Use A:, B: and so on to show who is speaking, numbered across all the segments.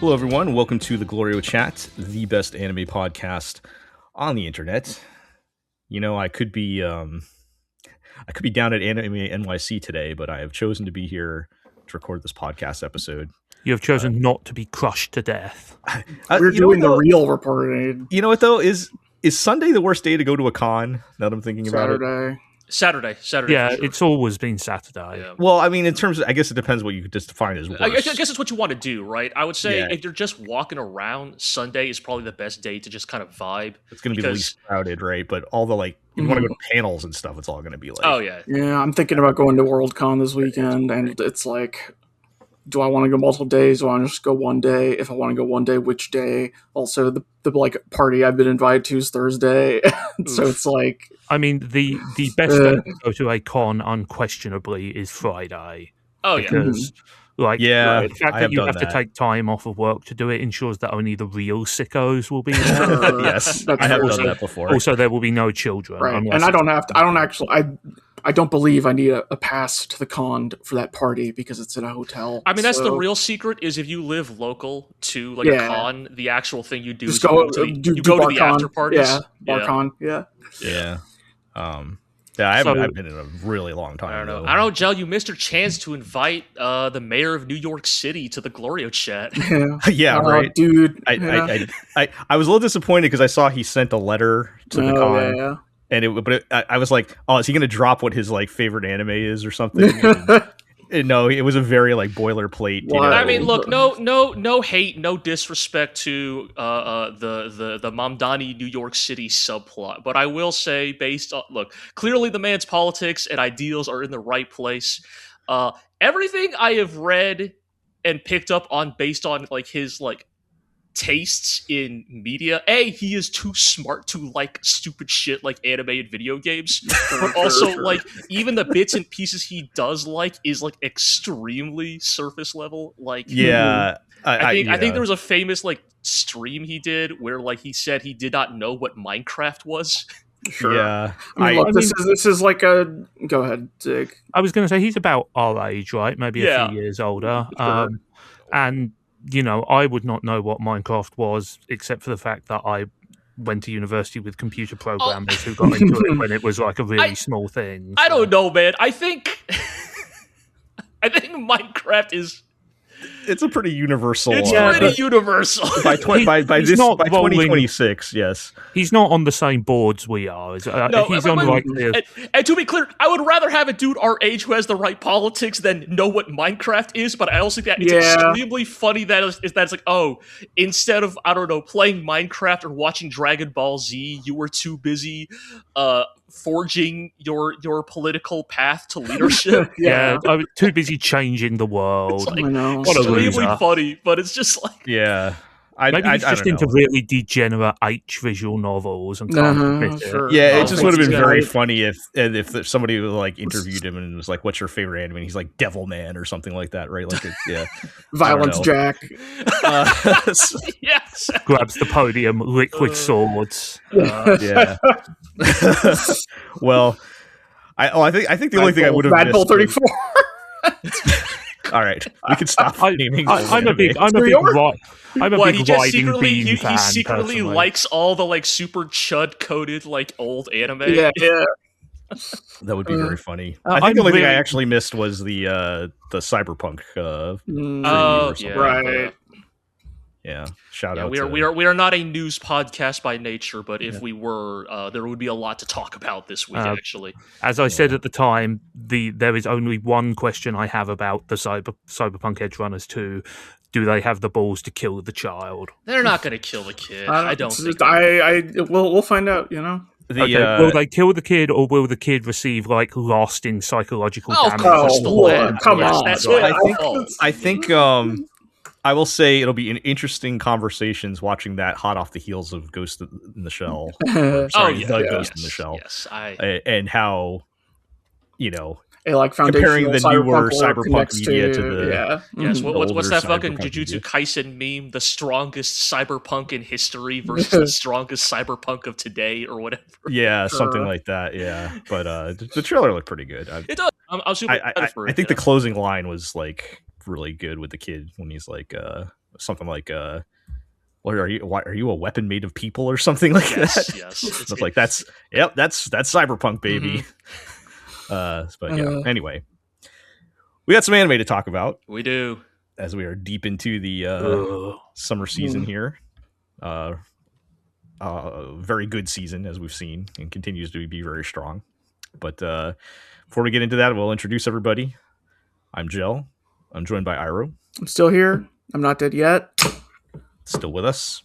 A: Hello, everyone. Welcome to the GLORIO Chat, the best anime podcast on the internet. You know, I could be down at Anime NYC today, but I have chosen to be here to record this podcast episode.
B: You have chosen not to be crushed to death.
C: We're doing the real reporting.
A: You know what, though? Is Sunday the worst day to go to a con, now that I'm thinking about it?
D: Saturday.
B: Yeah,
D: for sure.
B: It's always been Saturday.
D: Yeah.
A: Well, I mean, in terms of, I guess it depends what you could just define as worse.
D: I guess it's what you want to do, right? I would say
A: Yeah.
D: if you're just walking around, Sunday is probably the best day to just kind of vibe.
A: It's going to be the least crowded, right? But all the, like, if you want to go to panels and stuff, it's all going to be like...
D: Oh, yeah.
C: Yeah, I'm thinking about going to Worldcon this weekend, and it's like, do I want to go multiple days? Do I want to just go one day? If I want to go one day, which day? Also, the like party I've been invited to is Thursday, so it's like...
B: I mean, the best day to go to a con, unquestionably, is Friday.
D: Oh, yeah.
B: Because, like,
A: Yeah,
B: the fact
A: I
B: that you
A: done
B: have to
A: that.
B: take time off of work to do it ensures that only the real sickos will be there.
A: Yes,
C: That's
A: I have
C: true.
A: done that before.
B: Also, there will be no children.
C: Right,
B: unless
C: and I
B: it's-
C: don't have to. I don't believe I need a pass to the con for that party because it's in a hotel.
D: I mean, that's the
C: so
D: real secret, is if you live local to, like,
C: Yeah.
D: a con, the actual thing you do is
C: Just go
D: you
C: do
D: go to the
C: BarCon.
D: after parties.
C: Yeah, BarCon. Yeah.
A: Yeah. Yeah, I haven't been in a really long time.
D: I don't know.
A: though.
D: I don't know, Joe. You missed your chance to invite the mayor of New York City to the GLORIO chat.
A: Yeah,
C: Oh,
A: right.
C: dude.
A: I was a little disappointed because I saw he sent a letter to the con,
C: Yeah.
A: and I was like, oh, is he going to drop what his like favorite anime is or something? And no, it was a very like boilerplate. You
C: Why?
A: know,
D: I mean, look, no hate, no disrespect to the Mamdani New York City subplot, but I will say, based on clearly the man's politics and ideals are in the right place. Everything I have read and picked up on based on like his like tastes in media, he is too smart to like stupid shit like anime and video games, but also
C: Sure.
D: like even the bits and pieces he does like is like extremely surface level. Like,
A: yeah,
D: I think there was a famous like stream he did where like he said he did not know what Minecraft was.
C: Sure.
A: Yeah,
C: I mean, look, this is like a. Go ahead, Dig.
B: I was going to say, he's about our age, right? Maybe a
D: Yeah.
B: few years older.
C: Sure.
B: And, you know, I would not know what Minecraft was, except for the fact that I went to university with computer programmers who got into it when it was like a really small thing.
D: I don't know, man. I think Minecraft is
A: it's a pretty universal.
D: pretty universal.
A: by
B: He's not rolling-
A: 2026, yes.
B: He's not on the same boards we are. He's on like the...
D: And to be clear, I would rather have a dude our age who has the right politics than know what Minecraft is, but I also think that it's extremely funny that it's like, oh, instead of, I don't know, playing Minecraft or watching Dragon Ball Z, you were too busy forging your political path to leadership.
B: Yeah, I was too busy changing the world.
D: It's like,
C: I know.
B: What a
D: extremely
B: loser.
D: funny, but it's just like,
A: Yeah,
B: Maybe he's just
A: don't
B: into
A: know.
B: really degenerate H visual novels and can't admit it.
C: Sure.
A: Yeah,
D: Oh,
A: it just would have been
D: he's
A: very
C: got-
A: funny if somebody like interviewed him and was like, "What's your favorite anime?" And he's like, "Devil Man" or something like that, right? Like, yeah,
C: Violence
A: know.
C: Jack.
D: yes.
B: Grabs the podium, liquid swords.
A: yeah. Well, I think the only thing I would have
C: Bad Bull
A: missed
C: 34.
A: All right, we can stop naming.
B: I'm a big riding bean fan.
D: He secretly
B: personally.
D: likes all the like super chud coded like old anime.
C: Yeah.
A: That would be very funny.
B: I'm
A: I think the only thing I
B: really-
A: actually missed was the cyberpunk.
D: Oh,
A: or something.
D: yeah.
C: Right.
A: Yeah, shout
D: Yeah,
A: out.
D: we are not a news podcast by nature, but if we were, there would be a lot to talk about this week. Actually,
B: As I said at the time, there is only one question I have about the Cyberpunk Edge Runners 2. Do they have the balls to kill the child?
D: they're not going to kill the kid. I don't think.
C: We'll find out. You know.
B: Will they kill the kid, or will the kid receive like lasting psychological damage?
C: Come on.
D: That's
C: Yeah,
D: what
A: I think I will say it'll be an interesting conversations watching that hot off the heels of Ghost in the Shell.
D: Oh,
A: Sorry,
D: yeah,
A: the
D: yes,
A: Ghost in the Shell.
D: Yes,
A: And how, you know,
C: like
A: comparing the newer
C: cyberpunk
A: cyberpunk media to the
D: Yes,
A: the
D: what's
A: older
D: that fucking
A: cyberpunk
D: Jujutsu
A: media.
D: Kaisen meme? The strongest cyberpunk in history versus the strongest cyberpunk of today, or whatever.
A: Yeah, something
C: Sure.
A: like that. Yeah, but the trailer looked pretty good.
D: It does. I'm super excited for it.
A: I think the closing line was like really good with the kid when he's like, something like what are you? Why are you a weapon made of people or something like that?
D: Yes.
A: It's like that's cyberpunk, baby. But yeah. Anyway, we got some anime to talk about.
D: We do,
A: as we are deep into the summer season here. Very good season, as we've seen, and continues to be very strong. But before we get into that, we'll introduce everybody. I'm Jill. I'm joined by Iro.
C: I'm still here. I'm not dead yet.
A: Still with us.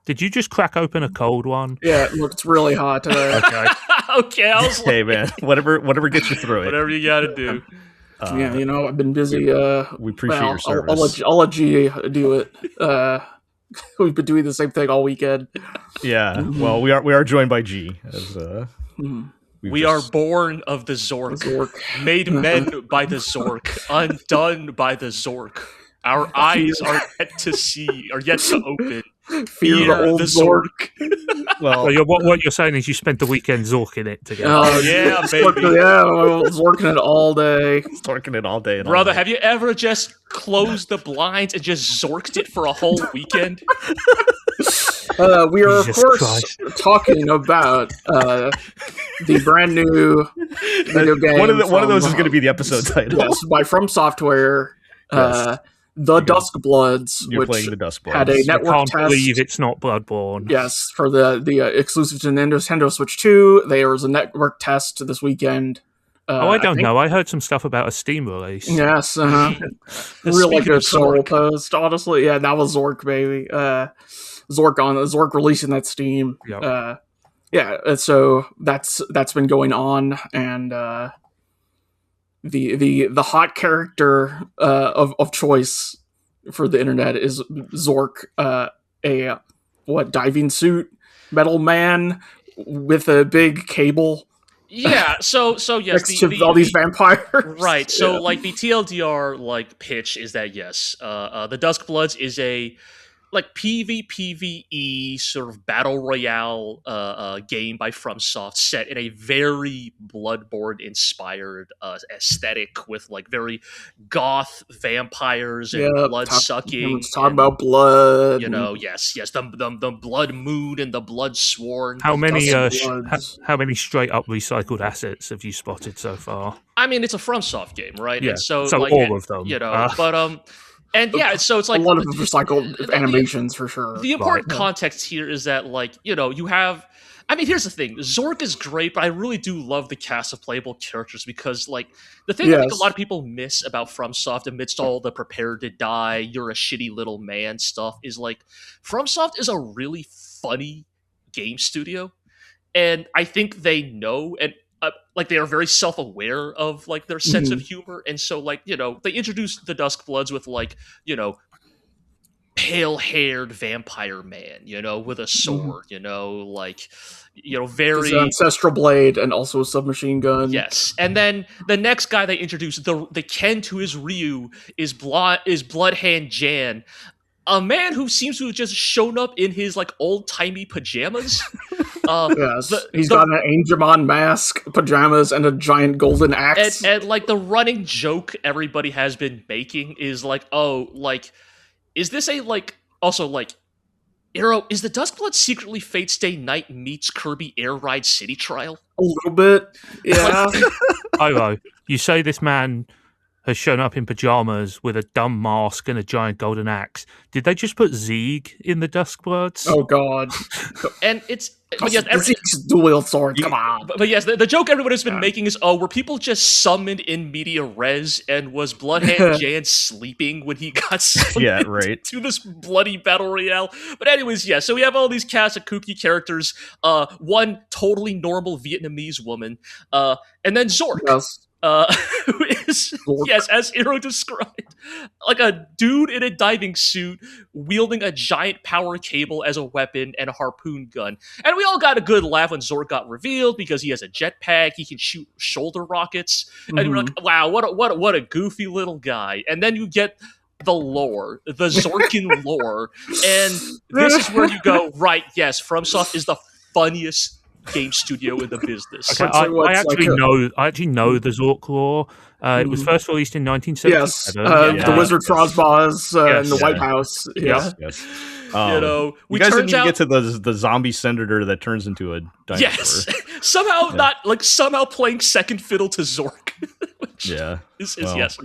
B: Did you just crack open a cold one?
C: Yeah, look, it's really hot today.
B: Okay.
D: okay. I was like,
A: Hey man, whatever gets you through it.
D: whatever you got to do.
C: Yeah, you know, I've been busy.
A: We appreciate your service.
C: I'll let G do it. We've been doing the same thing all weekend.
A: Yeah. Well, we are joined by G. As
D: We are born of the Zork, made men by the Zork, undone by the Zork. Our eyes are yet to open.
C: Fear the old Zork.
A: Well,
B: So what you're saying is you spent the weekend zorking it together.
C: Oh,
D: Yeah, baby.
C: Zorking it all day.
A: Zorking it all day. And
D: Brother,
A: all
D: have you ever just closed the blinds and just Zorked it for a whole weekend?
C: We are,
B: Jesus
C: of course,
B: Christ.
C: talking about the brand new video game.
A: One of those is
C: from,
A: going to be the episode title.
C: Yes, by From Software.
A: Yes.
C: The Duskbloods,
A: You're
C: which
A: playing the Duskbloods.
C: had a
B: I
C: network
B: can't
C: test.
B: believe it's not Bloodborne.
C: Yes, for the exclusive to Nintendo Switch 2. There was a network test this weekend.
B: I don't
C: think-
B: know. I heard some stuff about a Steam release.
C: Yes, real
D: Speaking
C: good
D: of
C: solo
D: Zork.
C: post. Honestly, yeah, that was Zork, baby. Zork releasing that Steam.
B: Yep.
C: Yeah, and so that's been going on, and the hot character of choice for the internet is Zork, a diving suit metal man with a big cable
D: Yeah, so yes,
C: next to all these vampires.
D: Right. So
C: Yeah.
D: like the TLDR pitch is that yes, the Duskbloods is a like PvPvE sort of battle royale game by FromSoft set in a very Bloodborne inspired aesthetic with like very goth vampires and blood sucking.
C: It's talking about blood.
D: You know, yes, the blood moon and the blood sworn.
B: How many
C: Duskbloods.
B: how many straight up recycled assets have you spotted so far?
D: I mean, it's a FromSoft game, right?
B: Yeah,
D: And so
B: so all of them.
D: You know, and yeah, so it's like
C: a lot of recycled animations for sure.
D: The important
B: Right.
D: context here is that, like, you know, you have. I mean, here's the thing: Zork is great, but I really do love the cast of playable characters because, like, the thing I think a
C: Yes.
D: lot of people miss about FromSoft, amidst all the "prepare to die, you're a shitty little man" stuff, is like FromSoft is a really funny game studio, and I think they know and. Like they are very self-aware of like their sense of humor, and so like you know they introduced the Duskbloods with like you know pale-haired vampire man, you know, with a sword, you know, like you know very
C: His ancestral blade and also a submachine gun.
D: yes. And then the next guy they introduced, the Ken to his Ryu is Bloodhand Jan. A man who seems to have just shown up in his like old-timey pajamas.
C: Yes, he's got an Angemon mask, pajamas, and a giant golden axe.
D: And like the running joke everybody has been making is like, oh, like, is this a like also like Arrow, is the Duskblood secretly Fate Stay Night meets Kirby Air Ride City Trial?
C: A little bit, yeah.
B: Iro, you say this man has shown up in pajamas with a dumb mask and a giant golden axe. Did they just put Zeeg in the Duskbloods?
C: Oh god.
D: And it's but yes,
C: It's dual swords. Come on.
D: but yes, the joke everybody's been making is, oh, were people just summoned in media res, and was Bloodhand Jan sleeping when he got summoned
A: Yeah, right.
D: to this bloody battle royale? But anyways, yeah, so we have all these cast of kooky characters, one totally normal Vietnamese woman, and then Zork.
C: Yes.
D: Who is,
C: Zork.
D: yes, as Hiro described, like a dude in a diving suit wielding a giant power cable as a weapon and a harpoon gun. And we all got a good laugh when Zork got revealed because he has a jetpack, he can shoot shoulder rockets, and we're like, wow, what a goofy little guy. And then you get the lore, the Zorkin lore, and this is where you go, right, yes, FromSoft is the funniest game studio in the business.
B: Okay,
C: I'd say
B: I actually know the Zork lore. It was first released in 1977.
C: Yes, the Wizard Frostboss in the
B: Yes.
C: White House. Yeah.
A: Yes.
D: You
A: you guys didn't
D: turns
A: even
D: out
A: get to the zombie senator that turns into a dinosaur.
D: yes, somehow playing second fiddle to Zork. Which is yes,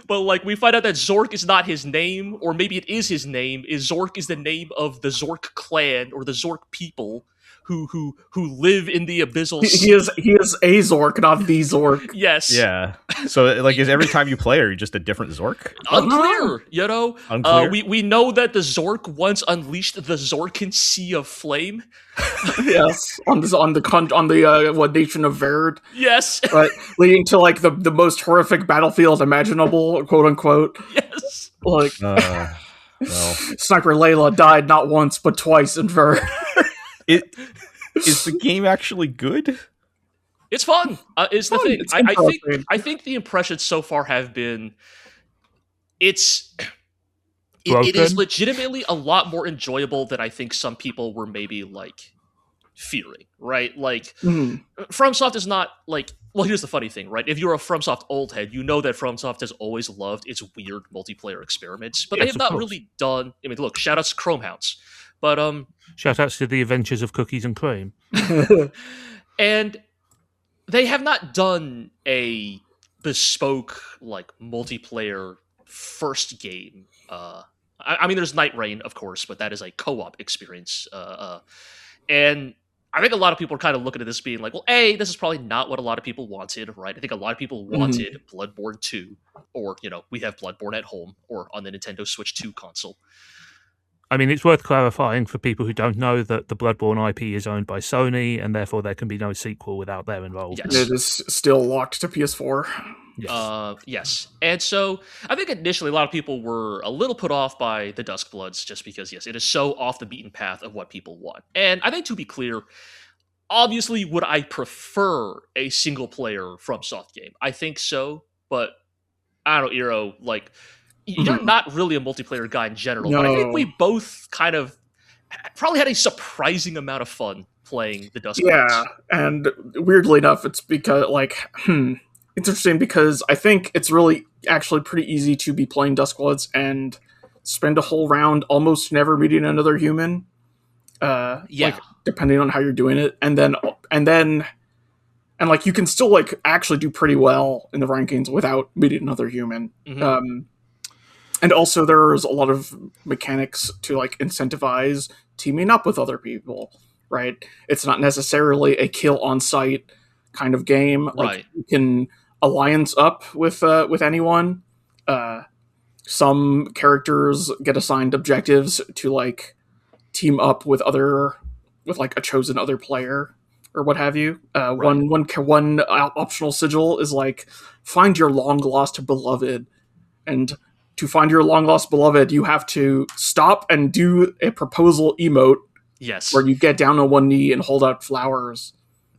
D: but like we find out that Zork is not his name, or maybe it is his name. Zork is the name of the Zork clan or the Zork people who live in the abyssal.
C: He is a Zork, not the Zork.
D: Yes.
A: Yeah. So like, is every time you play, are you just a different Zork?
D: Unclear, you know.
A: Unclear?
D: We know that the Zork once unleashed the Zorkin Sea of Flame.
C: Yes, on the what nation of Verd,
D: Yes.
C: right, leading to like the most horrific battlefield imaginable, quote unquote.
D: Yes.
C: Like
A: Well,
C: Sniper Layla died not once but twice in Verd.
A: is the game actually good?
D: It's fun. Is the thing.
C: It's
D: I think the impressions so far have been it is legitimately a lot more enjoyable than I think some people were maybe like fearing, right? Like FromSoft is not like, well, here's the funny thing, right? If you're a FromSoft old head, you know that FromSoft has always loved its weird multiplayer experiments, but they have not really done. I mean, look, shoutouts to Chromehounds, but
B: shoutouts to the Adventures of Cookies and Cream,
D: and they have not done a bespoke like multiplayer first game. I mean, there's Night Rain, of course, but that is a co-op experience. And I think a lot of people are kind of looking at this being like, well, this is probably not what a lot of people wanted, right? I think a lot of people wanted Bloodborne 2, or, we have Bloodborne at home, or on the Nintendo Switch 2 console.
B: I mean, it's worth clarifying for people who don't know that the Bloodborne IP is owned by Sony, and therefore there can be no sequel without their involvement.
C: Yes. It is still locked to PS4.
B: Yes.
D: Yes. And so I think initially a lot of people were a little put off by the Duskbloods just because, yes, it is so off the beaten path of what people want. And I think, to be clear, obviously, would I prefer a single-player FromSoft game? I think so, but I don't know, Eero, like, you're not really a multiplayer guy in general, but I think we both kind of probably had a surprising amount of fun playing the Duskbloods.
C: Yeah, and weirdly enough, it's because, like, interesting because I think it's really actually pretty easy to be playing Duskbloods and spend a whole round almost never meeting another human. Like, depending on how you're doing it, and like you can still like actually do pretty well in the rankings without meeting another human. And also there's a lot of mechanics to like incentivize teaming up with other people, right? It's not necessarily a kill on sight kind of game. Like you can alliance up with anyone. Some characters get assigned objectives to like team up with like a chosen other player or what have you. One optional sigil is like find your long lost beloved, and to find your long lost beloved, you have to stop and do a proposal emote.
D: Yes,
C: where you get down on one knee and hold out flowers,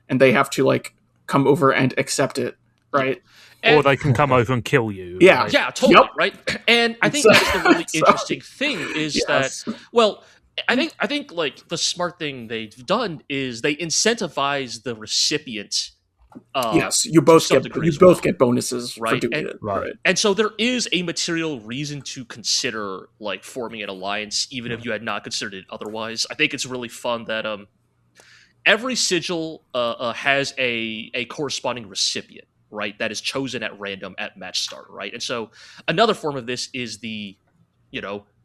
C: and they have to like come over and accept it, right?
B: Or they can come over and kill you.
C: Yeah,
B: right?
D: Yeah, totally, right? And I think that's the really interesting thing is that, well, I think like the smart thing they've done is they incentivize the recipient.
C: Yes, you both get bonuses for doing it.
B: Right.
D: And so there is a material reason to consider like forming an alliance, even if you had not considered it otherwise. I think it's really fun that every sigil has a corresponding recipient, right? That is chosen at random at match start, right? And so another form of this is the,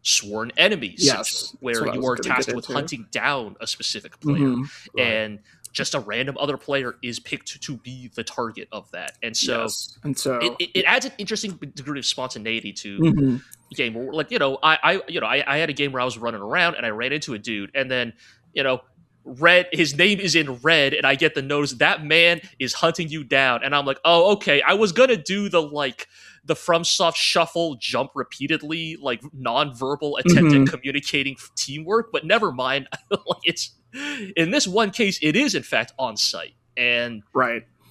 D: sworn enemies, where you are tasked with hunting down a specific player, and just a random other player is picked to be the target of that. And so, it adds an interesting degree of spontaneity to the game. Where, like, I had a game where I was running around and I ran into a dude, and then, his name is in red, and I get the notice that man is hunting you down, and I'm like, oh, okay. I was gonna do the FromSoft shuffle jump repeatedly, like non-verbal attempt at communicating teamwork, but never mind. It's in this one case, it is in fact on site, and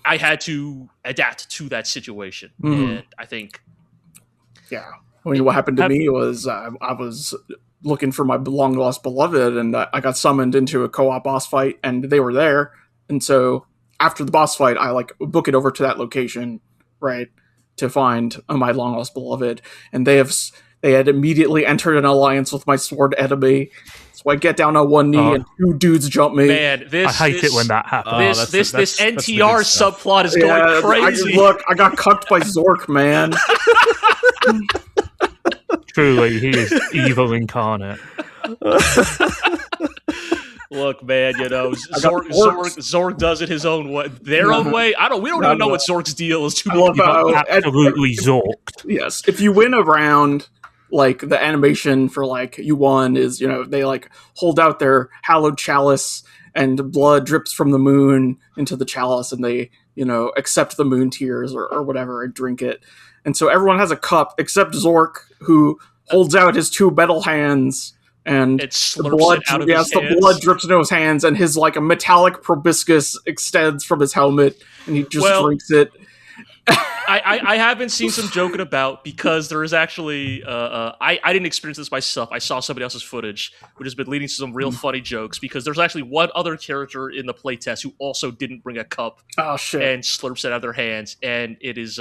D: I had to adapt to that situation, and I think,
C: what happened to me was I was looking for my long lost beloved, and I got summoned into a co-op boss fight, and they were there. And so after the boss fight, I like book it over to that location, right, to find my long lost beloved, and they had immediately entered an alliance with my sword enemy. So I get down on one knee and two dudes jump me.
D: Man,
B: I hate it when that happens.
D: This NTR subplot is going crazy.
C: I got cucked by Zork, man.
B: Truly, he is evil incarnate.
D: Look, man, you know, Zork does it his own way, their own way. We don't even know what Zork's deal is.
B: Absolutely Zorked.
C: Yes, if you win a round, like the animation for like you won is, you know, they like hold out their hallowed chalice and blood drips from the moon into the chalice, and they, you know, accept the moon tears or whatever and drink it. And so everyone has a cup except Zork, who holds out his two metal hands. And
D: the blood,
C: the blood drips into his hands, and his like a metallic proboscis extends from his helmet, and he just drinks it.
D: I have been seeing some joking about, because there is actually I didn't experience this myself. I saw somebody else's footage, which has been leading to some real funny jokes, because there's actually one other character in the playtest who also didn't bring a cup.
C: Oh shit!
D: And slurps it out of their hands, and it is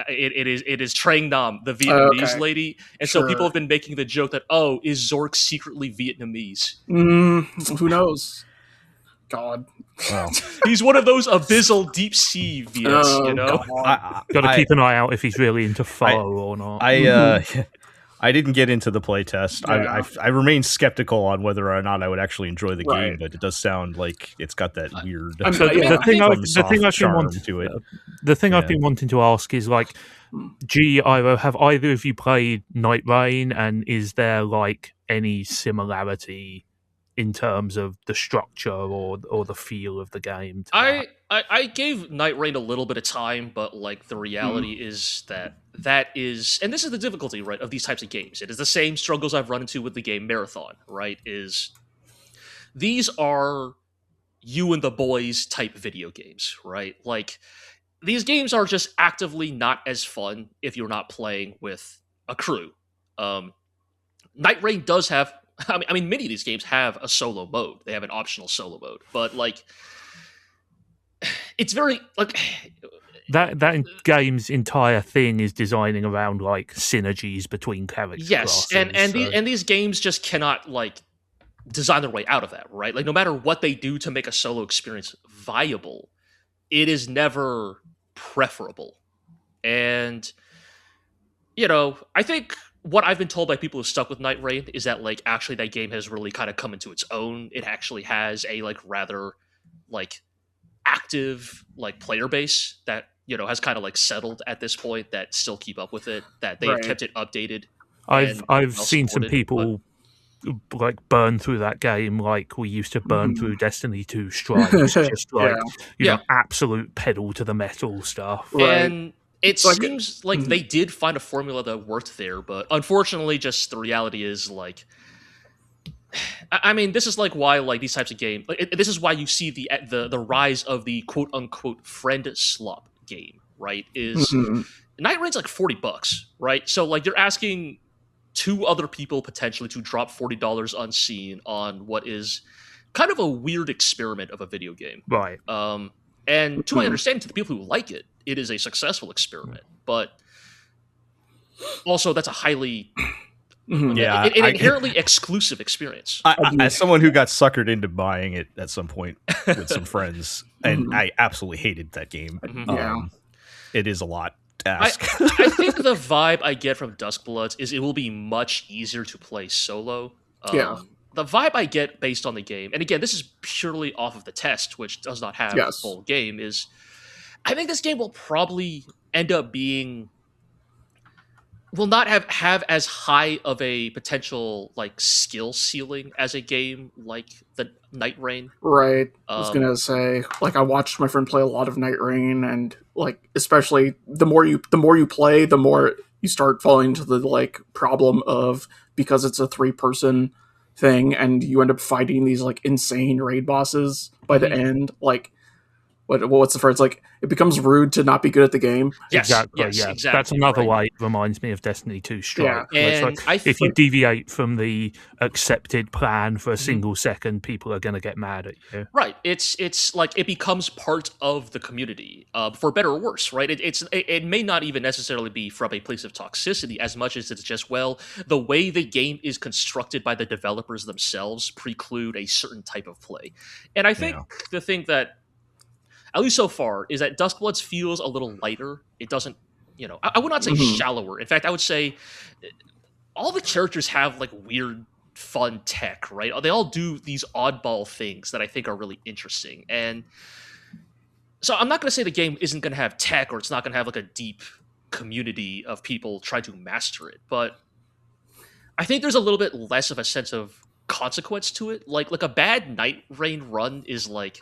D: It is Trang Nam, the Vietnamese lady, and so people have been making the joke that, oh, is Zork secretly Vietnamese?
C: Who knows? God,
D: he's one of those abyssal deep sea Viets, you know.
B: Got to keep an eye out if he's really into pho or not.
A: I didn't get into the playtest. Yeah. I remain skeptical on whether or not I would actually enjoy the game, but it does sound like it's got that weird.
B: The thing I've been wanting to ask is, like, Iro, have either of you played Night Rain, and is there like any similarity in terms of the structure or the feel of the game?
D: I gave Night Rain a little bit of time, but like the reality is that is, and this is the difficulty, right, of these types of games. It is the same struggles I've run into with the game Marathon, right? Is these are you and the boys type video games, right? Like, these games are just actively not as fun if you're not playing with a crew. Night Rain does have, I mean, many of these games have a solo mode. They have an optional solo mode, but like, it's very like
B: that game's entire thing is designing around like synergies between characters.
D: Yes, and these games just cannot like design their way out of that, right? Like, no matter what they do to make a solo experience viable, it is never preferable. And, you know, I think what I've been told by people who stuck with Night Rain is that, like, actually that game has really kind of come into its own. It actually has a, like, rather, like, active, like, player base that, you know, has kind of, like, settled at this point, that still keep up with it, that they have kept it updated.
B: I've seen some people like burn through that game like we used to burn through Destiny 2 Strikes, just like you know, absolute pedal to the metal stuff.
D: And it seems like they did find a formula that worked there, but unfortunately, just the reality is, like, I mean, this is like why, like, these types of games, like, this is why you see the rise of the quote unquote friend slop game, right? Is Night Rain's like $40, right? So like, you're asking two other people potentially to drop $40 unseen on what is kind of a weird experiment of a video game,
B: right?
D: And to my understanding, to the people who like it, it is a successful experiment, but also that's a highly an inherently exclusive experience.
A: As someone who got suckered into buying it at some point with some friends, and I absolutely hated that game. It is a lot. I
D: think the vibe I get from Duskbloods is it will be much easier to play solo. The vibe I get based on the game, and again, this is purely off of the test, which does not have the full game, is I think this game will probably end up being, will not have as high of a potential like skill ceiling as a game like the Night Rain.
C: Right. I was gonna say, like, I watched my friend play a lot of Night Rain, and like, especially the more you play, the more you start falling into the like problem of, because it's a 3-person thing and you end up fighting these like insane raid bosses by the end. Like, what's the phrase? Like, it becomes rude to not be good at the game.
D: Yes,
B: exactly.
D: yes,
B: Yeah,
D: exactly,
B: that's another
D: right.
B: way it reminds me of Destiny 2 Strike.
C: Yeah.
B: Where it's
D: And
B: like, if you deviate from the accepted plan for a single second, people are going to get mad at you.
D: Right. It's like it becomes part of the community, for better or worse, right? It may not even necessarily be from a place of toxicity as much as it's just, well, the way the game is constructed by the developers themselves preclude a certain type of play. And I think the thing that, at least so far, is that Duskbloods feels a little lighter. It doesn't, I would not say shallower. In fact, I would say all the characters have like weird, fun tech, right? They all do these oddball things that I think are really interesting. And so I'm not going to say the game isn't going to have tech or it's not going to have like a deep community of people trying to master it, but I think there's a little bit less of a sense of consequence to it. Like a bad Night Rain run is like,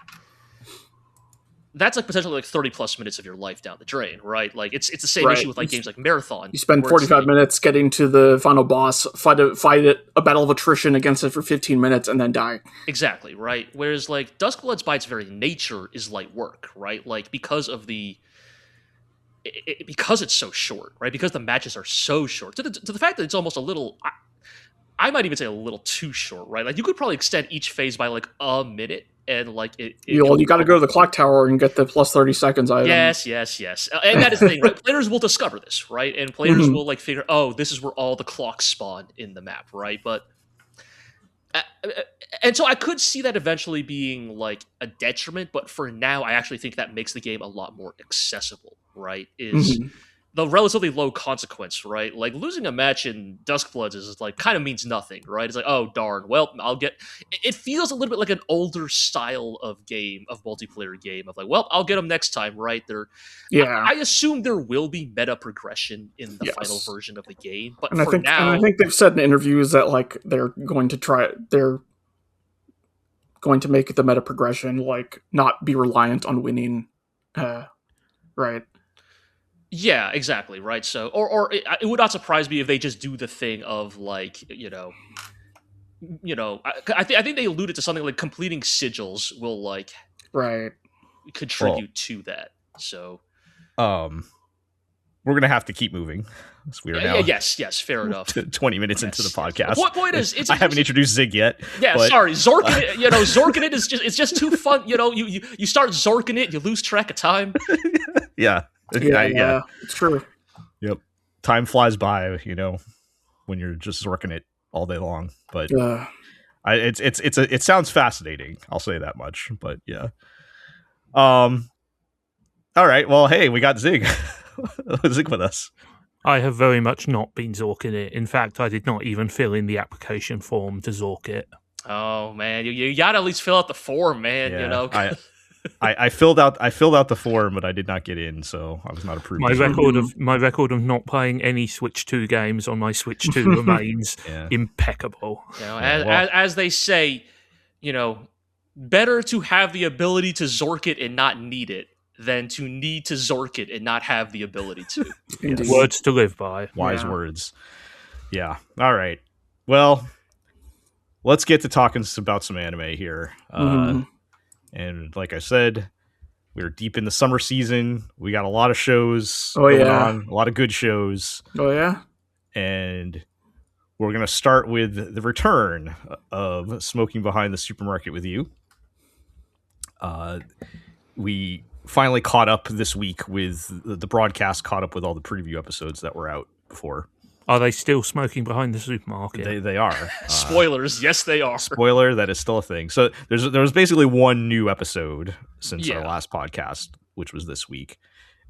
D: that's like potentially like 30 plus minutes of your life down the drain, right? Like it's the same issue with like games like Marathon.
C: You spend 45 minutes getting to the final boss, fight a battle of attrition against it for 15 minutes, and then die.
D: Exactly, right? Whereas like Duskbloods by its very nature is light work, right? Like because of because it's so short, right? Because the matches are so short, to the fact that it's almost a little, I might even say a little too short, right? Like you could probably extend each phase by like a minute. And like you
C: got to go to the clock tower and get the plus 30 seconds item.
D: Yes. And that is the thing, right? Players will discover this, right? And players will like figure, oh, this is where all the clocks spawn in the map, right? But and so I could see that eventually being like a detriment, but for now, I actually think that makes the game a lot more accessible, right? Is the relatively low consequence, right? Like losing a match in Duskbloods is like kind of means nothing, right? It's like, oh darn, well, it feels a little bit like an older style of multiplayer game of like, well, I'll get them next time, right? I assume there will be meta progression in the final version of the game, but
C: and I think they've said in interviews that like they're going to make the meta progression like not be reliant on winning, right?
D: Yeah, exactly, right. So, or it would not surprise me if they just do the thing of like, I think they alluded to something like completing sigils will like contribute to that. So,
A: we're gonna have to keep moving. We are now.
D: Yes, fair enough.
A: 20 minutes into the podcast.
D: The point is,
A: I haven't introduced Zig yet.
D: Yeah,
A: but...
D: sorry, Zorkin. Zorkin it is just too fun. You start Zorkin it, you lose track of time.
A: Yeah,
C: it's true.
A: Yep, time flies by. When you're just Zorkin it all day long. But it sounds fascinating. I'll say that much. But yeah. All right. Well, hey, we got Zig. Zig with us.
B: I have very much not been Zorking it. In fact, I did not even fill in the application form to Zork it.
D: Oh man, you gotta at least fill out the form, man.
A: Yeah, I filled out the form, but I did not get in, so I was not approved.
B: My record of not playing any Switch 2 games on my Switch 2 remains impeccable.
D: As they say, better to have the ability to Zork it and not need it than to need to Zork it and not have the ability to.
B: Yes. Words to live by.
A: Wise words. Yeah. All right. Well, let's get to talking about some anime here. And like I said, we're deep in the summer season. We got a lot of shows going on, a lot of good shows.
C: Oh, yeah?
A: And we're going to start with the return of Smoking Behind the Supermarket with You. We finally caught up this week with the broadcast, caught up with all the preview episodes that were out before.
B: Are they still smoking behind the supermarket?
A: They are.
D: Spoilers, yes they are.
A: Spoiler, that is still a thing. So there was basically one new episode since our last podcast, which was this week.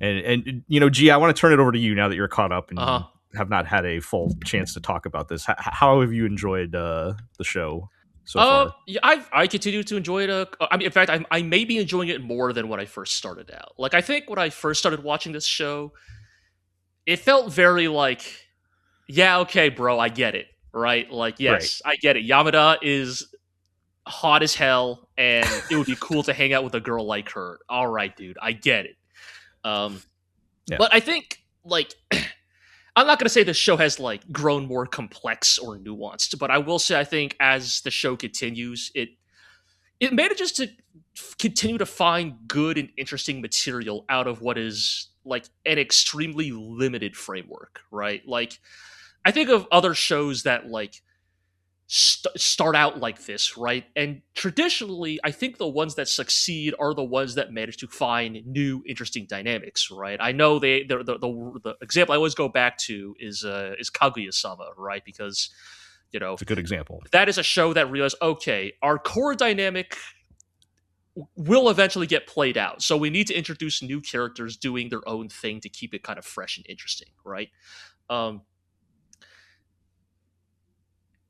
A: And G, I want to turn it over to you now that you're caught up and have not had a full chance to talk about this. How have you enjoyed the show so far?
D: Yeah, I continue to enjoy it. In fact, I may be enjoying it more than when I first started out. Like, I think when I first started watching this show, it felt very like, yeah, okay, bro, I get it, right? Like, yes, right. I get it. Yamada is hot as hell, and it would be cool to hang out with a girl like her. All right, dude, I get it. But I think, like, I'm not going to say the show has, like, grown more complex or nuanced, but I will say I think as the show continues, it manages to continue to find good and interesting material out of what is like an extremely limited framework, right? Like, I think of other shows that like start out like this, right? And traditionally, I think the ones that succeed are the ones that manage to find new, interesting dynamics, right? I know the example I always go back to is Kaguya-sama, right? Because
A: it's a good example.
D: That is a show that realized, okay, our core dynamic will eventually get played out, so we need to introduce new characters doing their own thing to keep it kind of fresh and interesting, right?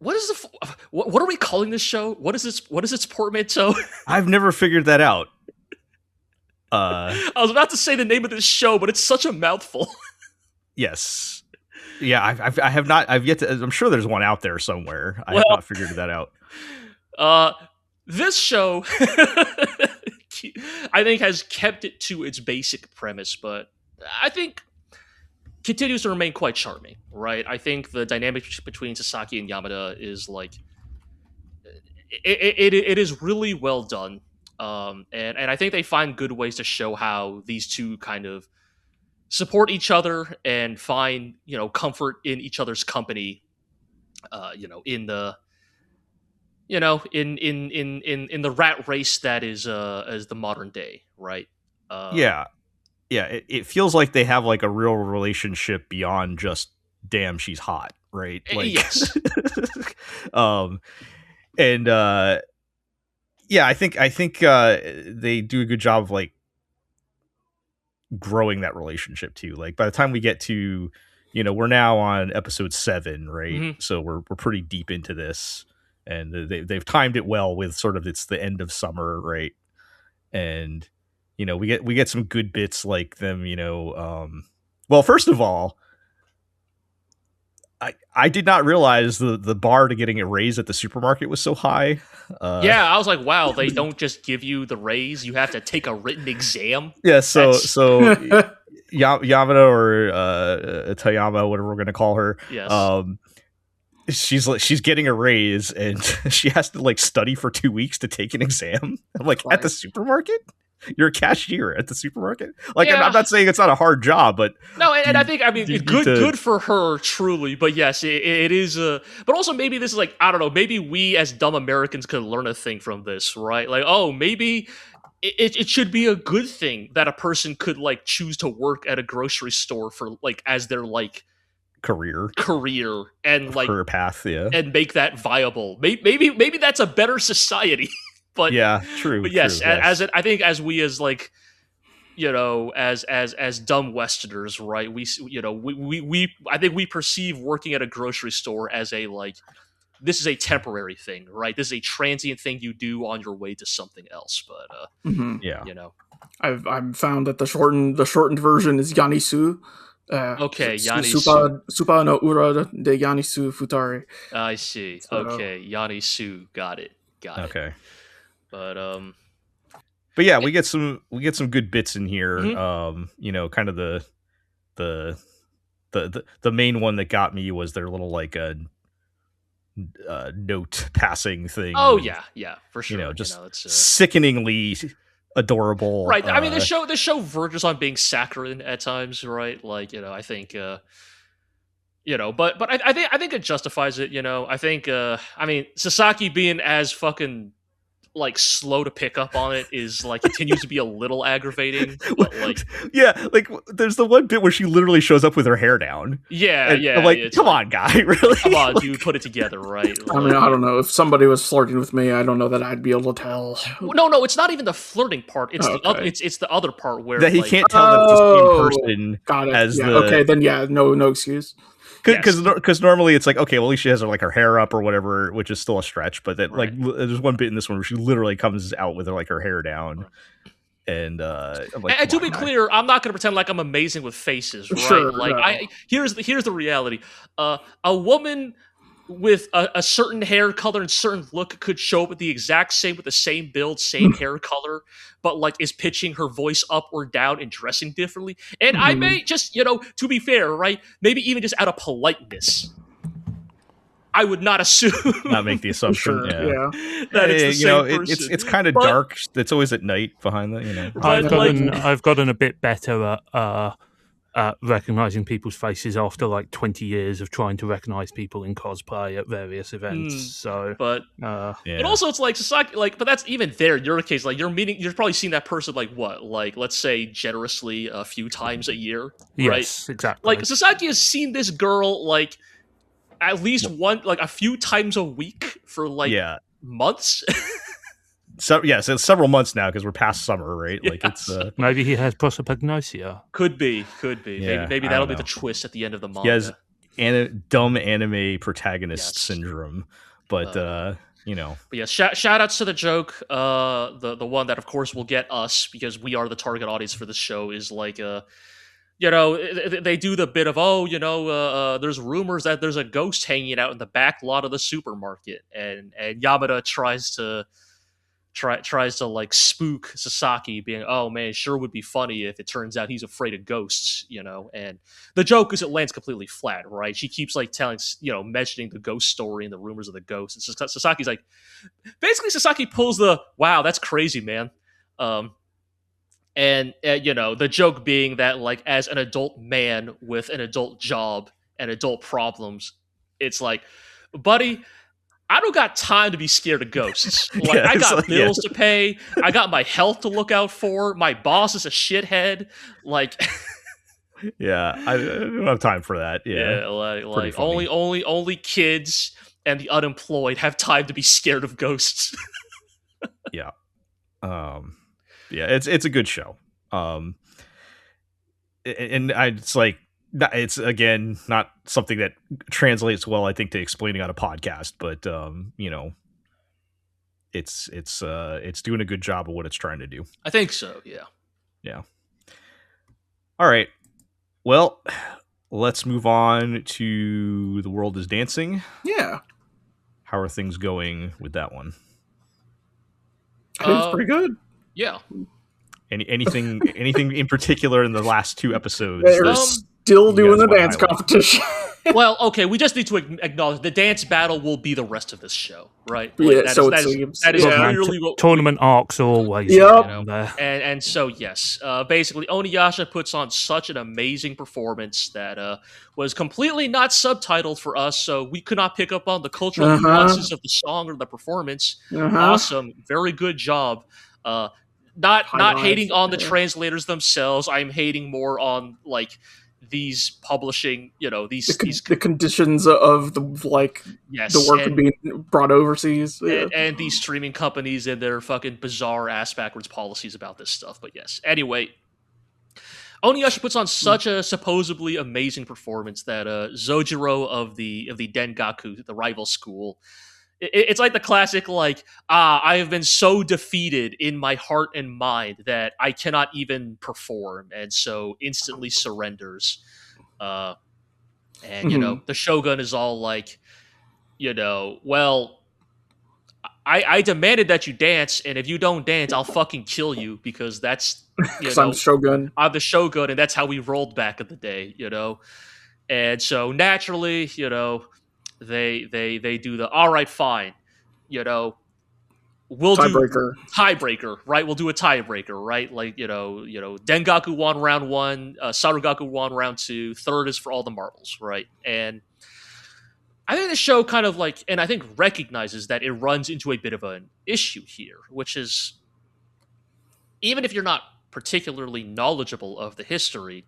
D: What is what are we calling this show? What is its portmanteau?
A: I've never figured that out.
D: I was about to say the name of this show, but it's such a mouthful.
A: Yes. Yeah, I have not. I've yet to. I'm sure there's one out there somewhere. I have not figured that out.
D: This show, I think, has kept it to its basic premise, but I think continues to remain quite charming, right? I think the dynamic between Sasaki and Yamada is like it is really well done, and I think they find good ways to show how these two kind of support each other and find comfort in each other's company, in the in the rat race that is as the modern day, right?
A: Yeah. It feels like they have like a real relationship beyond just damn she's hot, right? Like,
D: yes.
A: And I think they do a good job of like growing that relationship too. Like by the time we get to we're now on episode 7, right?
D: Mm-hmm.
A: So we're pretty deep into this, and they've timed it well with sort of it's the end of summer, right? And we get some good bits like them, well, first of all, I did not realize the bar to getting a raise at the supermarket was so high.
D: I was like, wow, they don't just give you the raise, you have to take a written exam.
A: Yeah, so Yamada or Tayama, whatever we're gonna call her.
D: Yes.
A: She's getting a raise and she has to like study for 2 weeks to take an exam. I'm like, at the supermarket? You're a cashier at the supermarket? Like, yeah. I'm not saying it's not a hard job, but
D: no, and I think good for her, truly. But yes, it is. But also, maybe this is like, I don't know. Maybe we as dumb Americans could learn a thing from this, right? Like, oh, maybe it should be a good thing that a person could like choose to work at a grocery store for like as their like
A: career
D: and like
A: career path,
D: and make that viable. Maybe that's a better society. But
A: yeah, true.
D: But yes,
A: true, yes.
D: I think as we as like as dumb Westerners, right? We I think we perceive working at a grocery store as a like this is a temporary thing, right? This is a transient thing you do on your way to something else. But
A: yeah,
C: I've found that the shortened version is Yanisu.
D: Okay, Yanisu.
C: Supa no ura de Yanisu futari.
D: I see. So, okay, Yanisu. Got it.
A: Okay.
D: But
A: yeah, we get some good bits in here.
D: Mm-hmm.
A: Kind of the main one that got me was their little like a note passing thing.
D: Oh yeah, for sure.
A: Just sickeningly adorable.
D: Right. I mean, the show verges on being saccharine at times, right? Like, I think but I think it justifies it, I think I mean, Sasaki being as fucking like slow to pick up on it is like continues to be a little aggravating. But, like,
A: like there's the one bit where she literally shows up with her hair down.
D: Yeah.
A: I'm like, come on, guy, really?
D: Come on, dude, put it together, right? Like,
C: I mean, I don't know if somebody was flirting with me. I don't know that I'd be able to tell.
D: No, it's not even the flirting part. It's it's the other part where
A: that he can't tell that it's the same person.
C: Got it.
A: As
C: okay, then no excuse.
A: Because normally it's like, okay, well, at least she has her hair up or whatever, which is still a stretch. But then, like, there's one bit in this one where she literally comes out with her hair down, and I'm like,
D: and to be clear, I'm not going to pretend like I'm amazing with faces, right?
C: Sure,
D: like, here's the reality: a woman with a certain hair color and certain look could show up with the exact same, with the same build, same hair color, but like is pitching her voice up or down and dressing differently. And I may just, to be fair, right? Maybe even just out of politeness, I would not assume.
A: Not make the assumption.
C: Sure,
A: Yeah.
D: that it's the same person.
A: It's kind of
D: But-
A: dark. It's always at night behind the.
D: But,
B: I've gotten a bit better at recognizing people's faces after like 20 years of trying to recognize people in cosplay at various events. So,
D: but
A: Yeah.
D: also it's like Sasaki, but that's even there in your case. Like you're probably seeing that person let's say generously a few times a year, right?
B: yes, exactly.
D: Like Sasaki has seen this girl like at least a few times a week for months.
A: So it's several months now because we're past summer, right? Like
D: Yes.
A: it's
B: Maybe he has prosopagnosia.
D: Could be.
A: Yeah,
D: maybe
A: I
D: that'll
A: don't
D: be the
A: know.
D: twist at the end of the manga.
A: he has dumb anime protagonist
D: Yes.
A: syndrome, but
D: But yeah, shout outs to the joke. The one that of course will get us because we are the target audience for this show is like they do the bit of there's rumors that there's a ghost hanging out in the back lot of the supermarket, and Yamada tries to like spook Sasaki, being, oh man, sure would be funny if it turns out he's afraid of ghosts, and the joke is it lands completely flat, right? She keeps like telling, mentioning the ghost story and the rumors of the ghosts, and Sasaki's like, basically Sasaki pulls the, wow, that's crazy, man. And the joke being that, like, as an adult man with an adult job and adult problems, it's like, buddy, I don't got time to be scared of ghosts. Like,
A: Yeah,
D: I
A: it's
D: got
A: like,
D: bills to pay. I got my health to look out for. My boss is a shithead. Like,
A: yeah, I don't have time for that. Yeah,
D: like
A: funny.
D: only kids and the unemployed have time to be scared of ghosts.
A: yeah. Yeah, it's a good show. It's like, it's again not something that translates well, I think, to explaining on a podcast, but it's doing a good job of what it's trying to do.
D: I think so. Yeah.
A: Yeah. All right. Well, let's move on to The World is Dancing.
C: Yeah,
A: How are things going with that one?
C: I think it's pretty good.
D: Yeah.
A: Anything in particular in the last two episodes?
C: They're
A: that
C: still
A: you
C: doing
A: guys
C: the
A: wanna
C: dance
A: highlight?
C: competition.
D: Well, okay, we just need to acknowledge the dance battle will be the rest of this show, right?
C: Yeah,
D: that
C: so
D: is-
C: it seems.
D: that is
C: Yeah.
D: clearly what
B: Tournament arcs are always
C: Yep.
B: there.
D: and so yes, basically Oniyasha puts on such an amazing performance that was completely not subtitled for us, so we could not pick up on the cultural nuances of the song or the performance. Awesome, very good job. Not
C: Highlights,
D: hating on the
C: yeah.
D: translators themselves. I'm hating more on like these publishing, these
C: The conditions of the
D: yes,
C: the work
D: and,
C: being brought overseas. Yeah.
D: and these streaming companies and their fucking bizarre ass backwards policies about this stuff. But yes, anyway, Oniyasha puts on such a supposedly amazing performance that Zojiro of the Dengaku, the rival school, it's like the classic, like, I have been so defeated in my heart and mind that I cannot even perform, and so instantly surrenders. And the Shogun is all like, well, I demanded that you dance, and if you don't dance, I'll fucking kill you, because that's,
C: Because I'm Shogun.
D: I'm the Shogun, and that's how we rolled back in the day, And so naturally, they do the, all right, fine, we'll
C: Tiebreaker.
D: do tiebreaker, right? We'll do a tiebreaker, right? Like, Dengaku won round 1, Sarugaku won round 2, third is for all the marbles, right? And I think the show kind of like, and I think recognizes that it runs into a bit of an issue here, which is, even if you're not particularly knowledgeable of the history,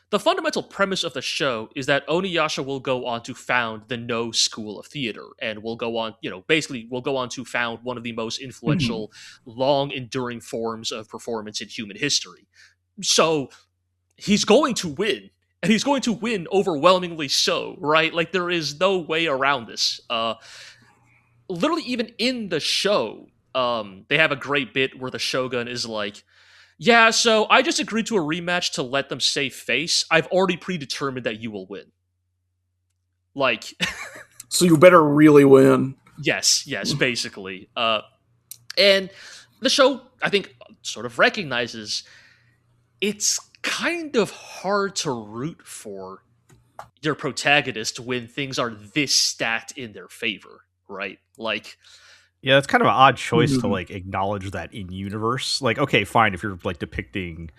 D: the fundamental premise of the show is that Oniyasha will go on to found the No School of Theater, and will go on, basically will go on to found one of the most influential, long-enduring forms of performance in human history. So he's going to win, and he's going to win overwhelmingly so, right? Like, there is no way around this. Literally, even in the show, they have a great bit where the Shogun is like, yeah, so I just agreed to a rematch to let them save face. I've already predetermined that you will win. Like,
C: So you better really win.
D: yes, basically. And the show, I think, sort of recognizes it's kind of hard to root for your protagonist when things are this stacked in their favor, right? Like,
A: yeah, it's kind of an odd choice to
C: Mhm.
A: like acknowledge that in universe. Like, okay, fine, if you're like depicting,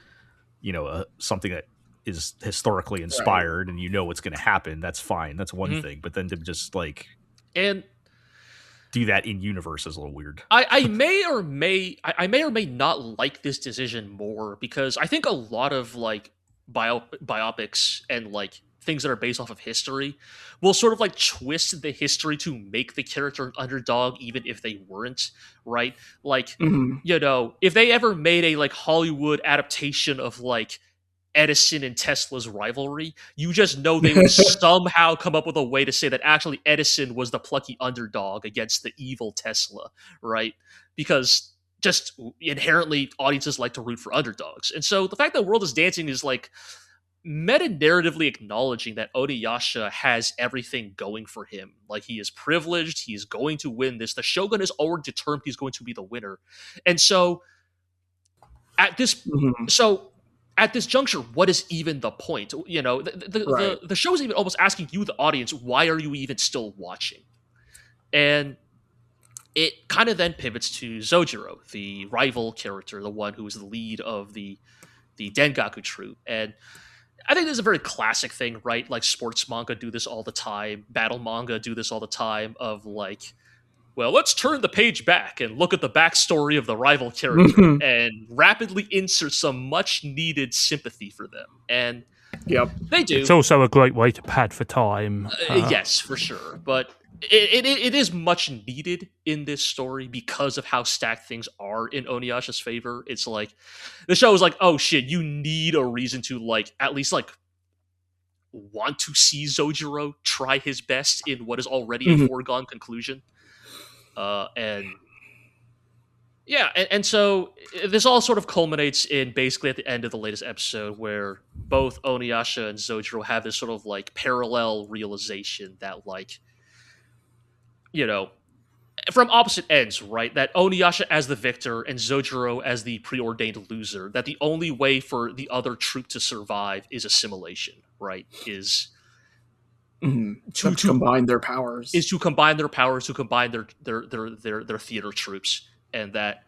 A: something that is historically inspired and you know what's going to happen, that's fine. That's one thing. But then to just like
D: and
A: do that in universe is a little weird.
D: I may or may not like this decision more because I think a lot of like biopics and like things that are based off of history will sort of like twist the history to make the character an underdog even if they weren't, right? Like,
C: Mhm.
D: if they ever made a like Hollywood adaptation of like Edison and Tesla's rivalry, you just know they would somehow come up with a way to say that actually Edison was the plucky underdog against the evil Tesla, right? Because just inherently audiences like to root for underdogs. And so the fact that World is Dancing is like meta narratively acknowledging that Oniyasha has everything going for him. Like, he is privileged, he is going to win this. The Shogun is already determined he's going to be the winner. And so at this
C: Mhm.
D: so at this juncture, what is even the point?
C: Right.
D: The show is even almost asking you, the audience, why are you even still watching? And it kind of then pivots to Zojiro, the rival character, the one who is the lead of the Dengaku troupe. And I think this is a very classic thing, right? Like, sports manga do this all the time, battle manga do this all the time, of like, well, let's turn the page back and look at the backstory of the rival character
C: Mhm.
D: and rapidly insert some much needed sympathy for them. And
C: Yep.
D: they do.
B: It's also a great way to pad for time.
D: Yes, for sure. But it is much needed in this story because of how stacked things are in Oniyasha's favor. It's like, the show is like, oh shit, you need a reason to like at least like want to see Zojiro try his best in what is already a
C: Mhm.
D: foregone conclusion. And yeah, and so this all sort of culminates in basically at the end of the latest episode where both Oniyasha and Zojiro have this sort of like parallel realization that, like, from opposite ends, right? That Oniyasha as the victor and Zojiro as the preordained loser, that the only way for the other troop to survive is assimilation, right? Is
C: Mhm.
D: to
C: To combine their powers.
D: to combine their powers, to combine their theater troops, and that,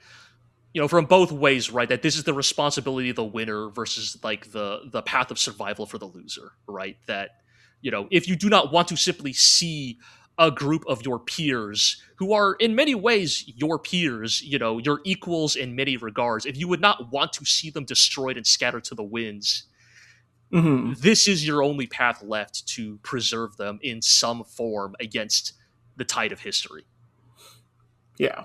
D: from both ways, right? That this is the responsibility of the winner versus like the path of survival for the loser, right? That, if you do not want to simply see a group of your peers who are in many ways your peers, your equals in many regards, if you would not want to see them destroyed and scattered to the winds,
C: Mhm.
D: this is your only path left to preserve them in some form against the tide of history.
C: Yeah.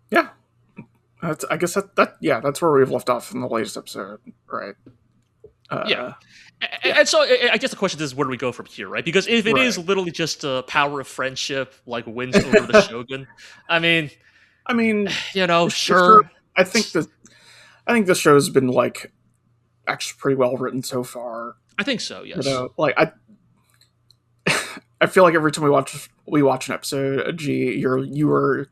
C: Yeah. I guess that's where we've left off in the latest episode, right?
D: Yeah. And so I guess the question is, where do we go from here, right? Because if it is
C: Right.
D: literally just a power of friendship, like, wins over the Shogun, I mean, sure.
C: I think the show's been like actually pretty well written so far.
D: I think so, yes.
C: Like I feel like every time we watch an episode, you were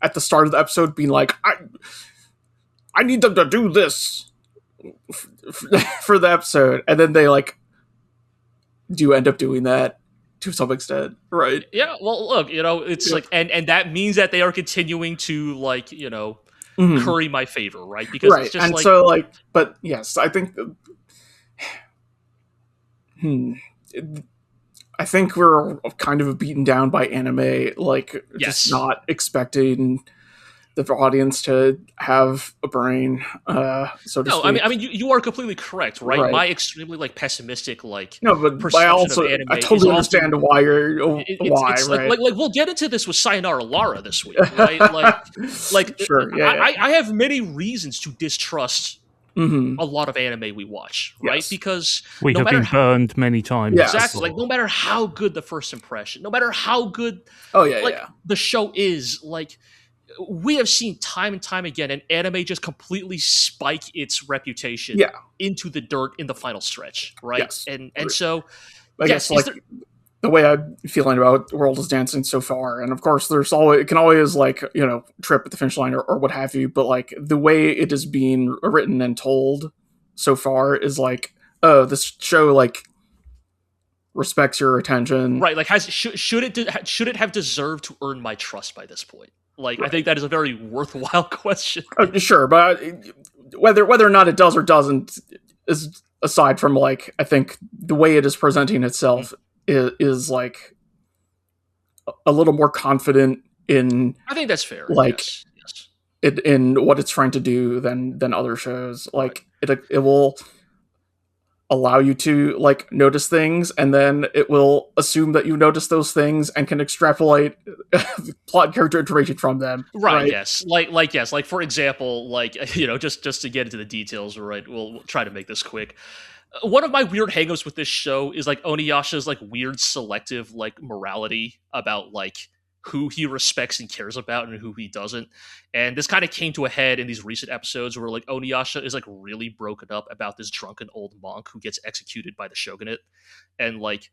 C: at the start of the episode being like, I need them to do this for the episode, and then they like do end up doing that to some extent, right?
D: Yeah, well, look, it's like, and that means that they are continuing to, like,
C: Mhm.
D: curry my favor, right? Because
C: Right,
D: it's just
C: and
D: like,
C: so like, but yes, I think. I think we're kind of beaten down by anime, like,
D: yes.
C: just not expecting the audience to have a brain, so to
D: No,
C: speak.
D: I mean, you are completely correct, right?
C: Right.
D: My extremely like pessimistic
C: No, but
D: perception of anime
C: I totally
D: is also-
C: understand why
D: it's
C: right?
D: like we'll get into this with Sayonara Lara this week, right? like
C: Sure, yeah.
D: I have many reasons to distrust
C: Mhm.
D: a lot of anime we watch, right?
C: Yes.
D: Because
B: We
D: no
B: have
D: matter
B: been burned many times.
C: Yes.
D: exactly, like, no matter how good the first impression, no matter how good
C: Oh yeah,
D: like
C: yeah.
D: the show is, like, we have seen time and time again an anime just completely spike its reputation
C: Yeah.
D: into the dirt in the final stretch, right?
C: Yes.
D: And so
C: I
D: yes,
C: guess like the way I'm feeling about World is Dancing so far, and of course it can always like, trip at the finish line or what have you, but like the way it is being written and told so far is like oh, this show like respects your attention,
D: right? Like, should it have deserved to earn my trust by this point? Like,
C: right.
D: I think that is a very worthwhile question.
C: Sure, but whether or not it does or doesn't is aside from like, I think the way it is presenting itself is like a little more confident in.
D: I think that's fair.
C: Like,
D: yes.
C: in what it's trying to do than other shows. Like, it will allow you to like notice things, and then it will assume that you notice those things and can extrapolate plot character information from them.
D: Right. Yes. Like for example, like just to get into the details. Right. We'll try to make this quick. One of my weird hangups with this show is like Oniyasha's like weird selective like morality about like who he respects and cares about and who he doesn't. And this kind of came to a head in these recent episodes where like Oniyasha is like really broken up about this drunken old monk who gets executed by the shogunate. And like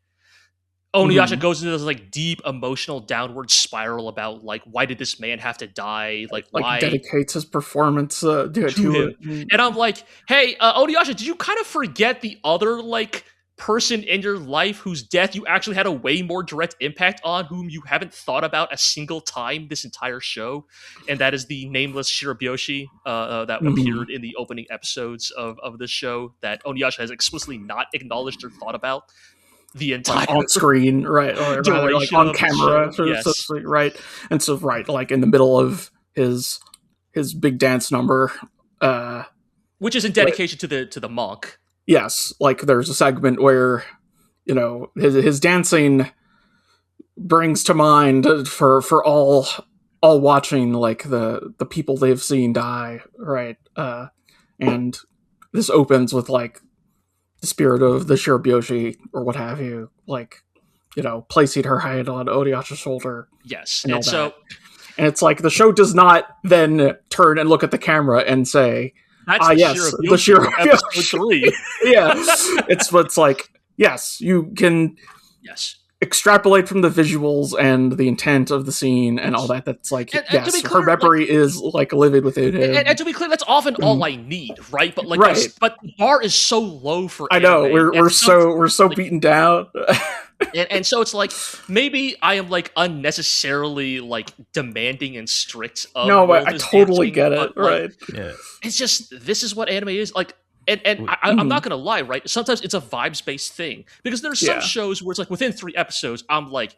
D: Oniyasha goes into this like deep emotional downward spiral about like, why did this man have to die? Like why
C: dedicates his performance to it.
D: And I'm like, hey, Oniyasha, did you kind of forget the other like person in your life whose death you actually had a way more direct impact on, whom you haven't thought about a single time this entire show? And that is the nameless Shiraboshi that appeared in the opening episodes of this show that Oniyasha has explicitly not acknowledged or thought about the entire
C: on screen, right? Or rather, like on camera,
D: yes.
C: Right? And so, right, like in the middle of his big dance number,
D: which is in dedication to the monk.
C: Yes, like there's a segment where his dancing brings to mind for all watching like the people they've seen die, right? And this opens with like the spirit of the Shiraboshi or what have you, like placing her hand on Oniyasha's shoulder.
D: Yes,
C: and so it's like the show does not then turn and look at the camera and say,
D: that's the Shiraboshi episode 3.
C: Yeah, it's like, yes, you can extrapolate from the visuals and the intent of the scene and all that. That's like, yes, her memory is like livid within him.
D: And to be clear, that's often all I need, right? But like, but the bar is so low for
C: I know we're so beaten down.
D: And so it's like, maybe I am like unnecessarily like demanding and strict of
C: but I totally get it, right?
A: Yeah.
D: It's just, this is what anime is like. And I'm not gonna lie, right? Sometimes it's a vibes-based thing, because there's some shows where it's like within 3 episodes, I'm like,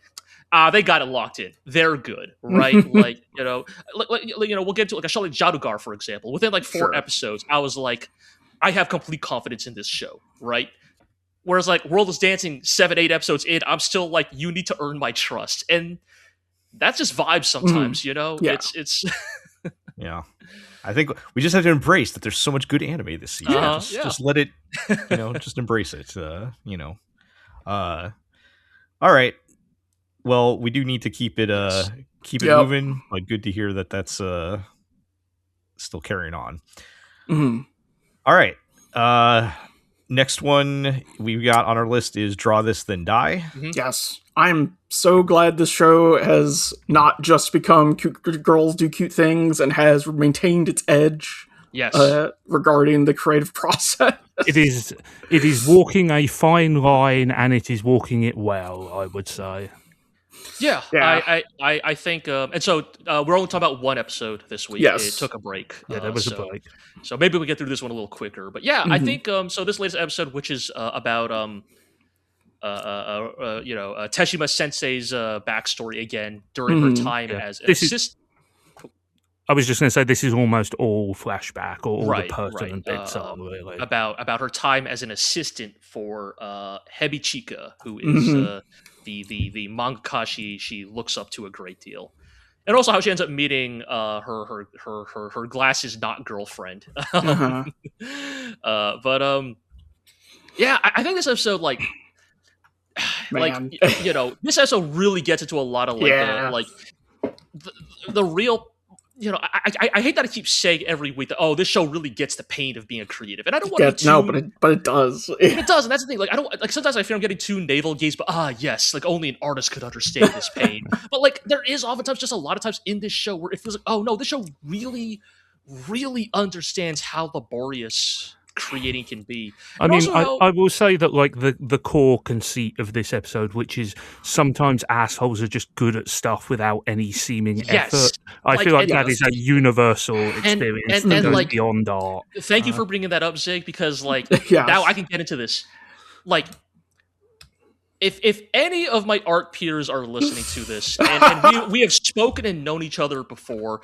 D: they got it locked in. They're good, right? Like we'll get into like a show like Jaadugar, for example. Within like 4 episodes, I was like, I have complete confidence in this show, right? Whereas like World is Dancing 7-8 episodes in, I'm still like, you need to earn my trust, and that's just vibes sometimes,
C: Yeah.
D: It's
A: yeah. I think we just have to embrace that there's so much good anime this season. Just let it, just embrace it. All right. Well, we do need to keep it moving. Like, good to hear that that's still carrying on. All right. Next one we've got on our list is Draw This Then Die.
C: Yes. I'm so glad this show has not just become cute girls do cute things and has maintained its edge.
D: Yes.
C: Regarding the creative process.
B: It is walking a fine line, and it is walking it well, I would say.
D: Yeah. I think, and so we're only talking about 1 episode this week.
C: Yes.
D: It took a break.
B: Yeah, there was a break.
D: So maybe we get through this one a little quicker. But yeah, I think so. This latest episode, which is about Teshima Sensei's backstory again during her time as an assistant.
B: I was just going to say, this is almost all flashback, or all the pertinent bits are really
D: about her time as an assistant for Hebichika, who is the mangaka she looks up to a great deal, and also how she ends up meeting her glasses not girlfriend. But yeah, I think this episode this episode really gets into a lot of the real. I hate that I keep saying every week that this show really gets the pain of being a creative, and I don't want to.
C: But it does.
D: It does, and that's the thing. Like, I don't like. Sometimes I feel I'm getting too navel gazed, but yes, like only an artist could understand this pain. But like, there is oftentimes just a lot of times in this show where it feels like, oh no, this show really, really understands how laborious creating can be.
B: I
D: And
B: mean,
D: also how,
B: I will say that like the core conceit of this episode, which is sometimes assholes are just good at stuff without any seeming
D: yes,
B: effort. I
D: like,
B: feel like
D: and,
B: that is a universal experience that
D: and
B: goes
D: like,
B: beyond art.
D: thank you for bringing that up, Zig, because like
C: Yeah.
D: now I can get into this. Like, if any of my art peers are listening to this, and we have spoken and known each other before,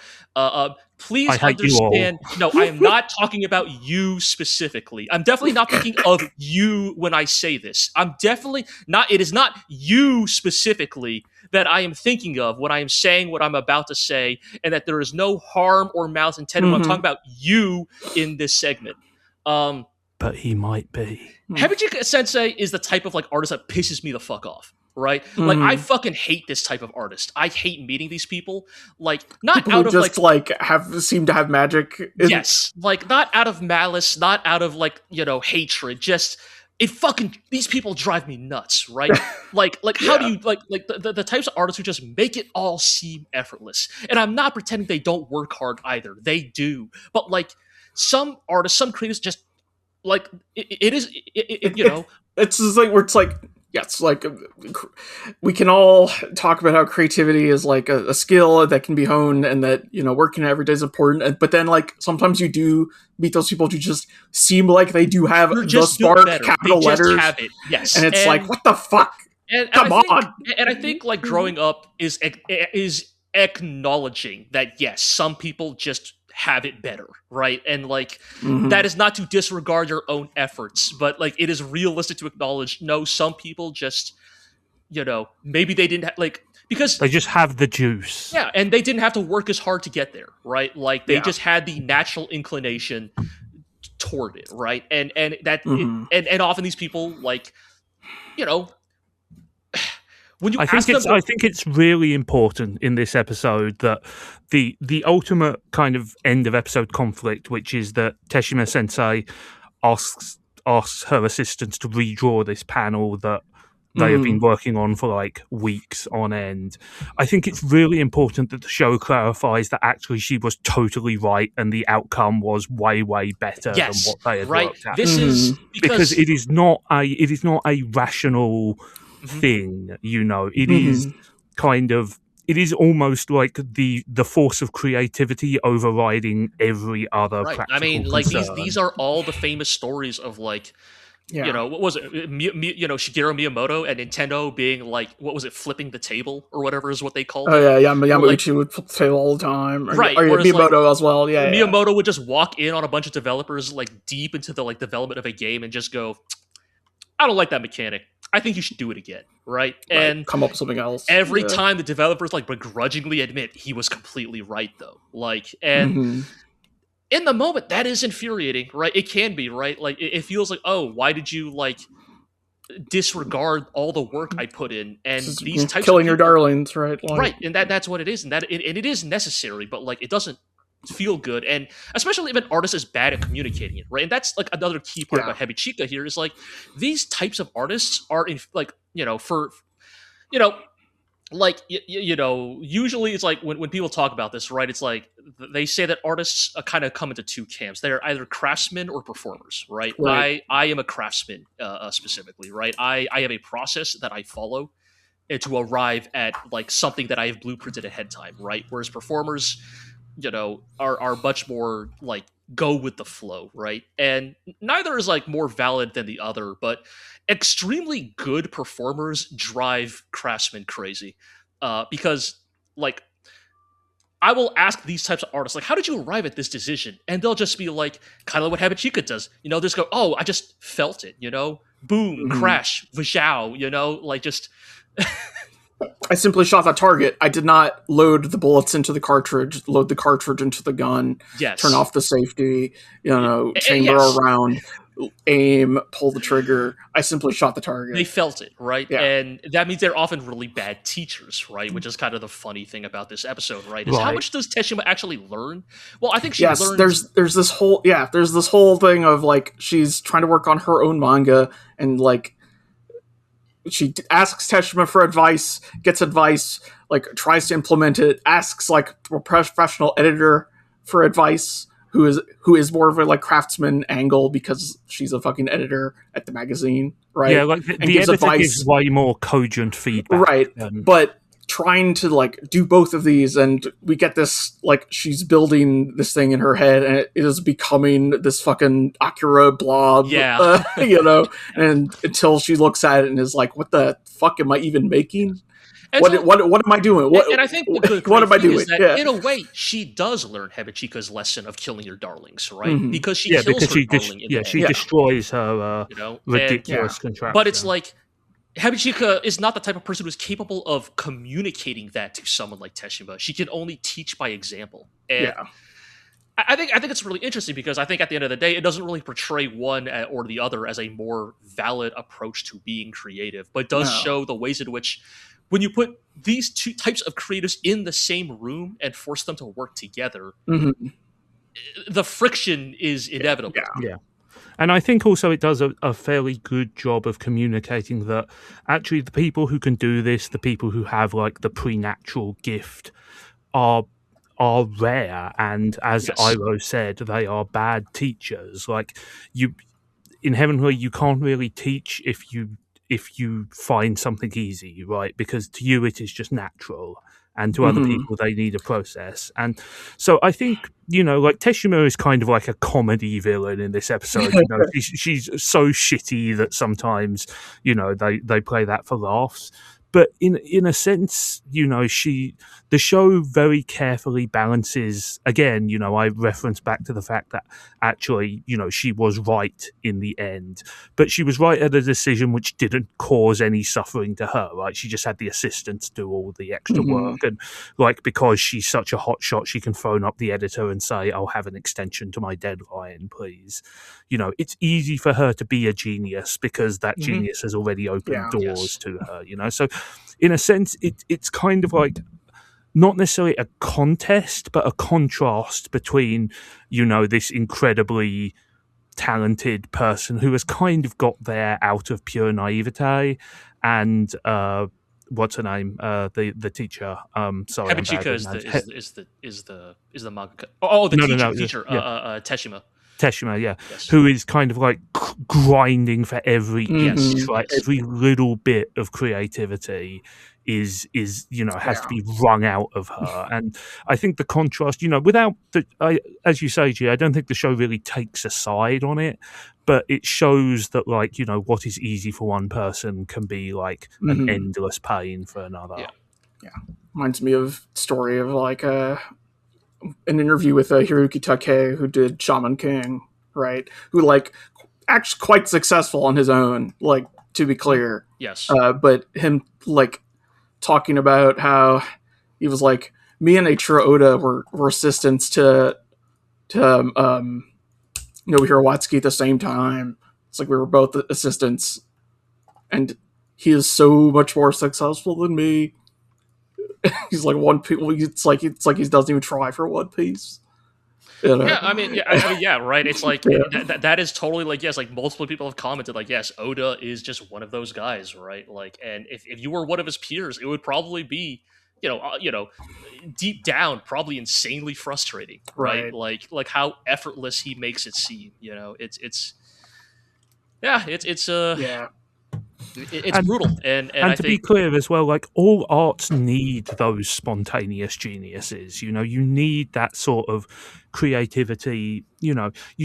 D: please
B: I hate you all.
D: understand. No, I am not talking about you specifically. I'm definitely not thinking of you when I say this. I'm definitely not. It is not you specifically that I am thinking of when I am saying what I'm about to say, and that there is no harm or malice intended when I'm talking about you in this segment.
B: But he might be.
D: Hebijika Sensei is the type of like artist that pisses me the fuck off, right? Like I fucking hate this type of artist. I hate meeting these people. Like not
C: People
D: out
C: who
D: of
C: just
D: like
C: seem to have magic.
D: yes, like not out of malice, not out of like, hatred. Just these people drive me nuts, right? like how do you like the types of artists who just make it all seem effortless? And I'm not pretending they don't work hard either. They do. But like some artists, some creators just like it's
C: just like where it's like, yes, like we can all talk about how creativity is like a skill that can be honed, and that working every day is important. But then like sometimes you do meet those people who just seem like they do have the spark, capital letters,
D: have it. Yes,
C: and it's like, what the fuck? Come on.
D: And I think like growing up is acknowledging that yes, some people just have it better, right? And like that is not to disregard your own efforts, but like it is realistic to acknowledge no, some people just maybe they didn't because
B: they just have the juice.
D: Yeah, and they didn't have to work as hard to get there, right? Like they just had the natural inclination toward it, right? And that and often these people like when you
B: I think it's really important in this episode that the ultimate kind of end of episode conflict, which is that Teshima Sensei asks her assistants to redraw this panel that they have been working on for like weeks on end. I think it's really important that the show clarifies that actually she was totally right and the outcome was way, way better than what they had worked at.
D: This is
B: because it is not a rational thing, it is kind of, it is almost like the force of creativity overriding every other practical
D: I mean, like these are all the famous stories of like what was it? Shigeru Miyamoto and Nintendo being like, what was it, flipping the table or whatever is what they called it.
C: Oh yeah, Yamauchi would flip the table all the time.
D: Right.
C: Or Miyamoto as well. Yeah.
D: Miyamoto would just walk in on a bunch of developers like deep into the like development of a game and just go, I don't like that mechanic. I think you should do it again, right? And
C: come up with something else.
D: Every time the developers like begrudgingly admit he was completely right, though. Like, and in the moment, that is infuriating, right? It can be, right? Like, it feels like, oh, why did you like disregard all the work I put in? And these types
C: killing
D: of
C: your darlings, right?
D: Like, right, and that's what it is, and it is necessary, but like, it doesn't feel good, and especially if an artist is bad at communicating it, right? And that's like another key part about Hebijika here is like these types of artists are in like usually it's like when people talk about this, right? It's like they say that artists kind of come into two camps. They're either craftsmen or performers, right? I am a craftsman specifically, right? I have a process that I follow to arrive at like something that I have blueprinted ahead of time, right? Whereas performers are much more like go with the flow, right? And neither is like more valid than the other, but extremely good performers drive craftsmen crazy. Because like I will ask these types of artists, like, how did you arrive at this decision? And they'll just be like, kind of what Hebijika does. Just go, oh, I just felt it, boom, crash, vajau, like just
C: I simply shot that target. I did not load the bullets into the cartridge, load the cartridge into the gun, turn off the safety, chamber around, aim, pull the trigger. I simply shot the target.
D: They felt it, right?
C: Yeah.
D: And that means they're often really bad teachers, right? Which is kind of the funny thing about this episode, right? Is how much does Teshima actually learn? Well, I think she learns... there's this whole thing of like she's trying to work on her own manga and like she asks Teshima for advice, gets advice, like tries to implement it, asks like a professional editor for advice
C: who is more of a like craftsman angle because she's a fucking editor at the magazine, right?
B: Yeah, like the editor gives way more cogent feedback,
C: right? But trying to like do both of these, and we get this like she's building this thing in her head, and it is becoming this fucking Akira blob, you know. And until she looks at it and is like, "What the fuck am I even making? What am I doing?
D: And I think
C: what am I doing?"
D: Is that in a way, she does learn Hibachika's lesson of killing your darlings, right? Because she kills her darling.
B: She destroys her ridiculous contraption.
D: But it's like, Hibachika is not the type of person who's capable of communicating that to someone like Teshima. She can only teach by example. And I think it's really interesting because I think at the end of the day, it doesn't really portray one or the other as a more valid approach to being creative, but does show the ways in which when you put these two types of creatives in the same room and force them to work together, the friction is inevitable.
B: Yeah. And I think also it does a fairly good job of communicating that actually the people who can do this, the people who have like the preternatural gift, are rare. And as Iroh said, they are bad teachers. Like in Heavenly, you can't really teach if you find something easy, right? Because to you it is just natural. And to other people, they need a process. And so I think, like Teshima is kind of like a comedy villain in this episode. She's so shitty that sometimes, they play that for laughs. But in a sense, the show very carefully balances. Again, I reference back to the fact that actually, she was right in the end, but she was right at a decision which didn't cause any suffering to her. Right? She just had the assistants do all the extra work, and like because she's such a hot shot, she can phone up the editor and say, "I'll have an extension to my deadline, please." It's easy for her to be a genius because that genius has already opened doors to her. So in a sense, it's kind of like not necessarily a contest, but a contrast between, this incredibly talented person who has kind of got there out of pure naivete and what's her name? The teacher. Sorry,
D: Hibachika is the manga. Oh, the teacher. Teshima.
B: Teshima, who is kind of like grinding for every inch, right? Every little bit of creativity is has to be wrung out of her. And I think the contrast, without as you say, G, I don't think the show really takes a side on it, but it shows that like what is easy for one person can be like an endless pain for another.
C: Reminds me of the story of like an interview with Hiroki Takei, who did Shaman King, right? Who like actually quite successful on his own, like to be clear.
D: Yes.
C: But him like talking about how he was like, me and Eiichiro Oda were assistants to Nobuhiro Watsuki at the same time. It's like we were both assistants, and he is so much more successful than me. He's like One Piece. It's like he doesn't even try for One Piece.
D: Yeah, I mean, right. It's like that is totally like like multiple people have commented like Oda is just one of those guys, right? Like, and if you were one of his peers, it would probably be deep down probably insanely frustrating, right? Like how effortless he makes it seem. It's brutal, and
B: to be clear as well, like all arts need those spontaneous geniuses. You need that sort of creativity. You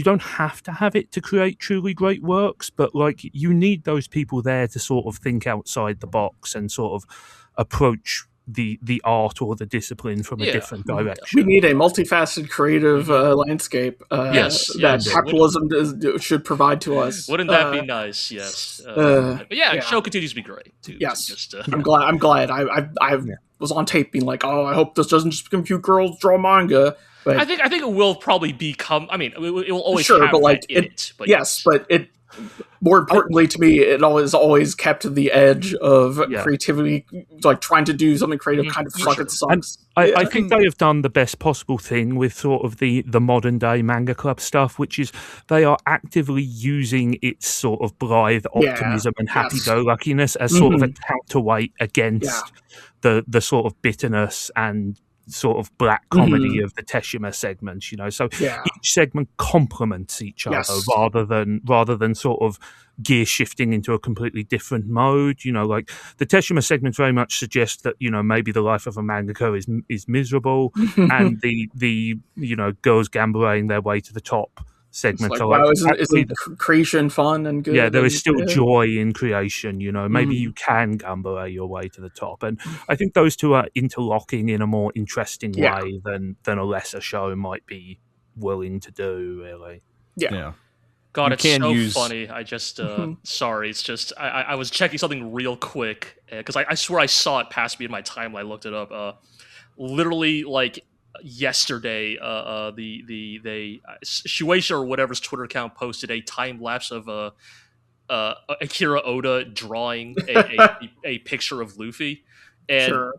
B: don't have to have it to create truly great works, but like you need those people there to sort of think outside the box and sort of approach the art or the discipline from a different direction.
C: We need a multifaceted creative landscape that capitalism should provide to us.
D: Wouldn't that be nice? Yes. But show continues to be great too.
C: Yes. I'm glad. I was on tape being like, oh, I hope this doesn't just become cute girls draw manga. But
D: I think it will probably become. I mean, it will always have
C: but like
D: that in it. But
C: but it. More importantly to me, it always kept the edge of creativity, like trying to do something creative kind of fucking sucks.
B: I think they have done the best possible thing with sort of the modern day manga club stuff, which is they are actively using its sort of blithe optimism and happy-go-luckiness as sort of a counterweight against the sort of bitterness and sort of black comedy of the Teshima segments, so each segment complements each other rather than sort of gear shifting into a completely different mode. Like the Teshima segments very much suggest that maybe the life of a mangaka is miserable, and the girls gambareing their way to the top segments
C: are like, wow, isn't creation fun and good?
B: Yeah, there is still joy in creation. Maybe you can gambare your way to the top, and I think those two are interlocking in a more interesting way than a lesser show might be willing to do. Really,
A: yeah.
D: God, it's so funny. I just sorry. It's just I was checking something real quick because I swear I saw it pass me in my timeline. I looked it up. Literally, like yesterday, Shueisha or whatever's Twitter account posted a time lapse of Akira Oda drawing a picture of Luffy, and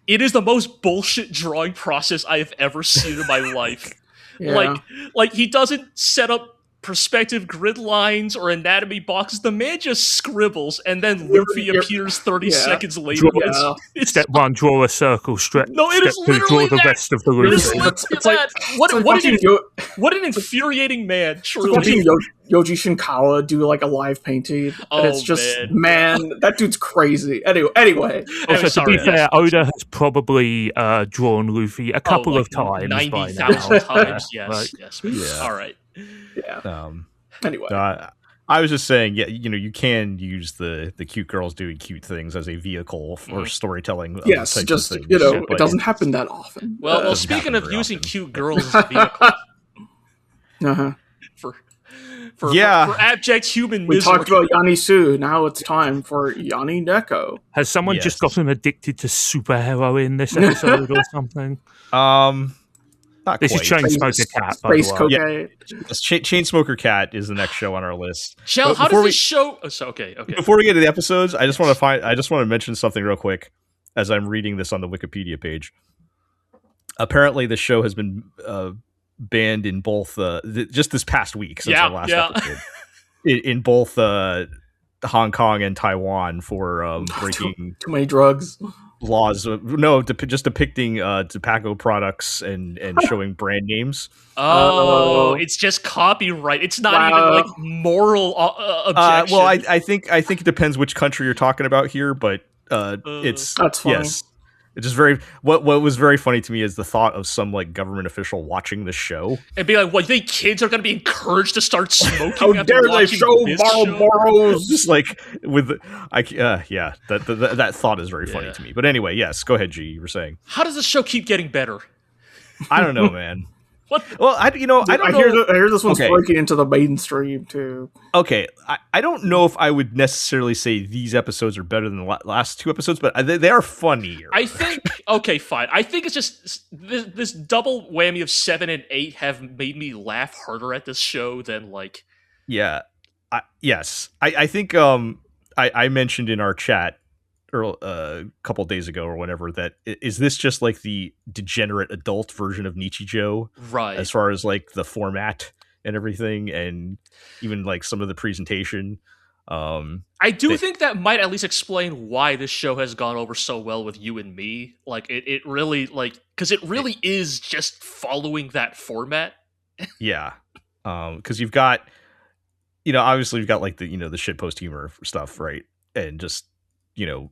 D: it is the most bullshit drawing process I have ever seen in my life. Like he doesn't set up perspective grid lines or anatomy boxes. The man just scribbles, and then Luffy appears 30 seconds later.
B: Step one, draw a circle.
D: No, it is literally
B: draw the rest of the Luffy.
D: What an infuriating man! Truly,
C: watching Yoji Shinkawa do like a live painting, and it's just man, that dude's crazy. Anyway.
B: Also, to be fair, Oda has probably drawn Luffy a couple of times,
D: 90,000 times. Yes. All right.
C: Yeah. Anyway,
A: I was just saying, you can use the cute girls doing cute things as a vehicle for storytelling.
C: Yes, just it doesn't happen that often.
D: Well, speaking of using cute girls as a vehicle, for abject human misery.
C: We talked about Yanni Su. Now it's time for Yanni Neko.
B: Has someone just gotten addicted to superheroine this episode or something?
A: Not
B: this
A: quite.
B: Is Chainsmoker Cat, by
C: Space
B: the way.
C: cocaine.
A: Chainsmoker Cat is the next show on our list.
D: Shell, how does this show? Oh, so, okay.
A: Before we get to the episodes, I just want to mention something real quick as I'm reading this on the Wikipedia page. Apparently, the show has been banned in both just this past week since our last episode in both Hong Kong and Taiwan for breaking
C: too many drugs.
A: Laws, just depicting tobacco products and showing brand names.
D: It's just copyright. It's not even like moral objection.
A: Well, I think it depends which country you're talking about here, but it's
C: that's funny.
A: Yes. It's just very. What was very funny to me is the thought of some like government official watching this show
D: and be like, "What? You think kids are going to be encouraged to start smoking?
C: How dare they show Marlboros?"
A: Just like with, that thought is very funny to me. But anyway, yes, go ahead, G. You were saying.
D: How does this show keep getting better?
A: I don't know, man.
D: What?
A: Well, I don't know.
C: I hear this one's breaking into the mainstream too.
A: Okay, I don't know if I would necessarily say these episodes are better than the last two episodes, but they are funnier.
D: I think. Okay, fine. I think it's just this double whammy of 7 and 8 have made me laugh harder at this show than like.
A: Yeah. Yes. I think I mentioned in our chat a couple days ago or whatever that is this just like the degenerate adult version of Nichijou,
D: right?
A: As far as like the format and everything, and even like some of the presentation.
D: I do think that might at least explain why this show has gone over so well with you and me. Like it really because it really is just following that format.
A: Yeah, because you've got obviously you've got like the the shitpost humor stuff, right, and just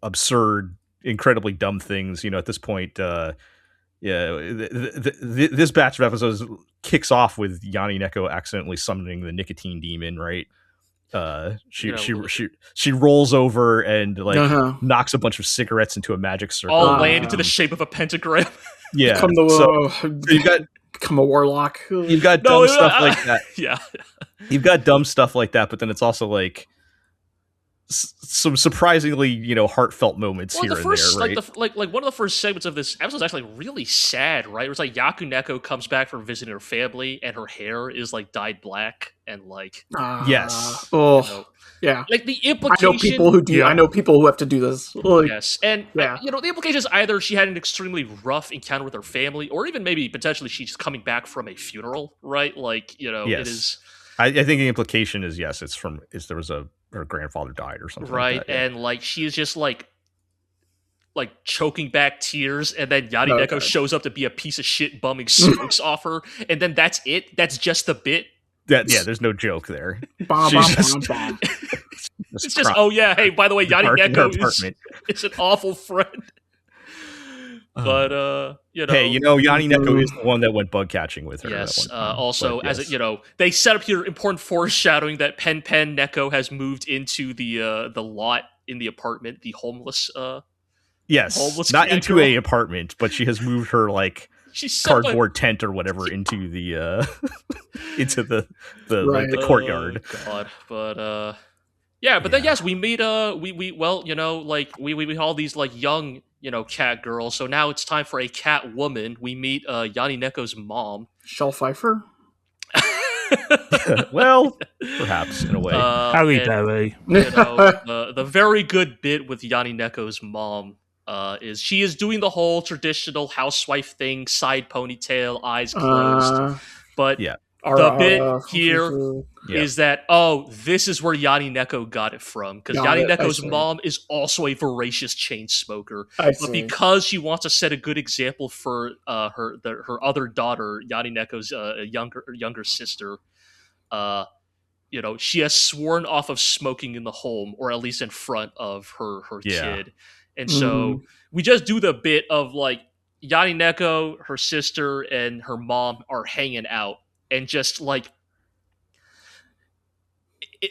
A: absurd, incredibly dumb things. At this point, this batch of episodes kicks off with Yanni Neko accidentally summoning the nicotine demon, right? She rolls over and knocks a bunch of cigarettes into a magic circle,
D: all land into the shape of a pentagram.
A: Yeah,
C: become a warlock.
A: You've got dumb stuff like that.
D: Yeah,
A: you've got dumb stuff like that, but then it's also like some surprisingly heartfelt moments here and there, right?
D: Like one of the first segments of this episode is actually really sad, right? It's like Yakuneko comes back from visiting her family and her hair is like dyed black and like
A: yes,
C: yeah,
D: like the implication.
C: I know people who do. I know people who have to do this. Like,
D: yes, and the implication is either she had an extremely rough encounter with her family, or even maybe potentially she's coming back from a funeral, right? Like
A: yes.
D: It is.
A: I think the implication is yes, there was her grandfather died or something,
D: right?
A: Like that, yeah.
D: And like she's just like like choking back tears, and then Yarineko shows up to be a piece of shit bumming smokes off her, and then that's it. That's just the bit.
A: There's no joke there.
D: It's just, oh yeah, hey, by the way, Yarineko is an awful friend. But
A: hey, Yarineko is the one that went bug catching with her.
D: Yes. Also, but, as they set up here important foreshadowing that Pen Neko has moved into the lot in the apartment, the homeless.
A: Yes, not into a apartment, but she has moved her cardboard tent or whatever into the the courtyard.
D: Oh, God, but then yes, we meet we all these young cat girls. So now it's time for a cat woman. We meet Yanineko's mom,
C: Shel Pfeiffer.
A: Well, perhaps in a way.
B: Halle Berry.
D: The very good bit with Yanineko's mom is she is doing the whole traditional housewife thing, side ponytail, eyes closed. But the bit here is that, this is where Yanineko got it from. Because Yanineko's mom is also a voracious chain smoker. But because she wants to set a good example for her other daughter, Yanineko's younger sister, she has sworn off of smoking in the home, or at least in front of her kid. And so we just do the bit of Yanineko, her sister, and her mom are hanging out, and just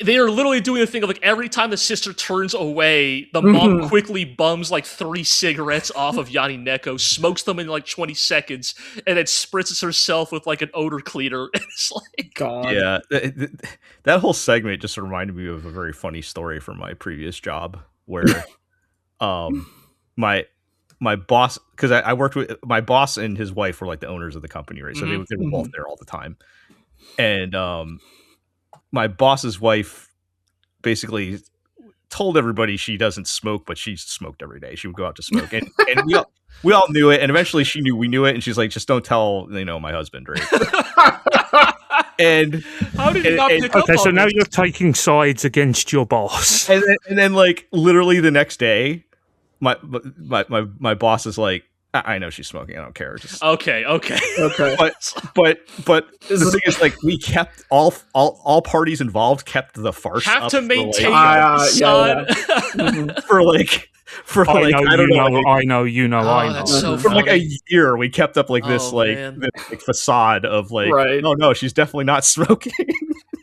D: they are literally doing the thing of every time the sister turns away, the mom quickly bums 3 cigarettes off of Yanineko, smokes them in 20 seconds, and then spritzes herself with an odor cleaner. It's
C: God.
A: Yeah, that whole segment just reminded me of a very funny story from my previous job where my boss, because I worked with my boss and his wife were the owners of the company, right? So they were both there all the time, and my boss's wife basically told everybody she doesn't smoke, but she smoked every day. She would go out to smoke, and we all knew it, and eventually we knew it, and she's like, just don't tell my husband, right? And
D: how did you not pick up?
B: Okay, so now you're taking sides against your boss,
A: and then literally the next day, my boss is like, I know she's smoking. I don't care. Just
D: okay.
A: But the thing is, we kept all parties involved kept the farce
D: have
A: up
D: to maintain
A: for I don't know.
B: I know.
D: That's so
A: for
D: funny.
A: a year, we kept up this facade of oh no, she's definitely not smoking.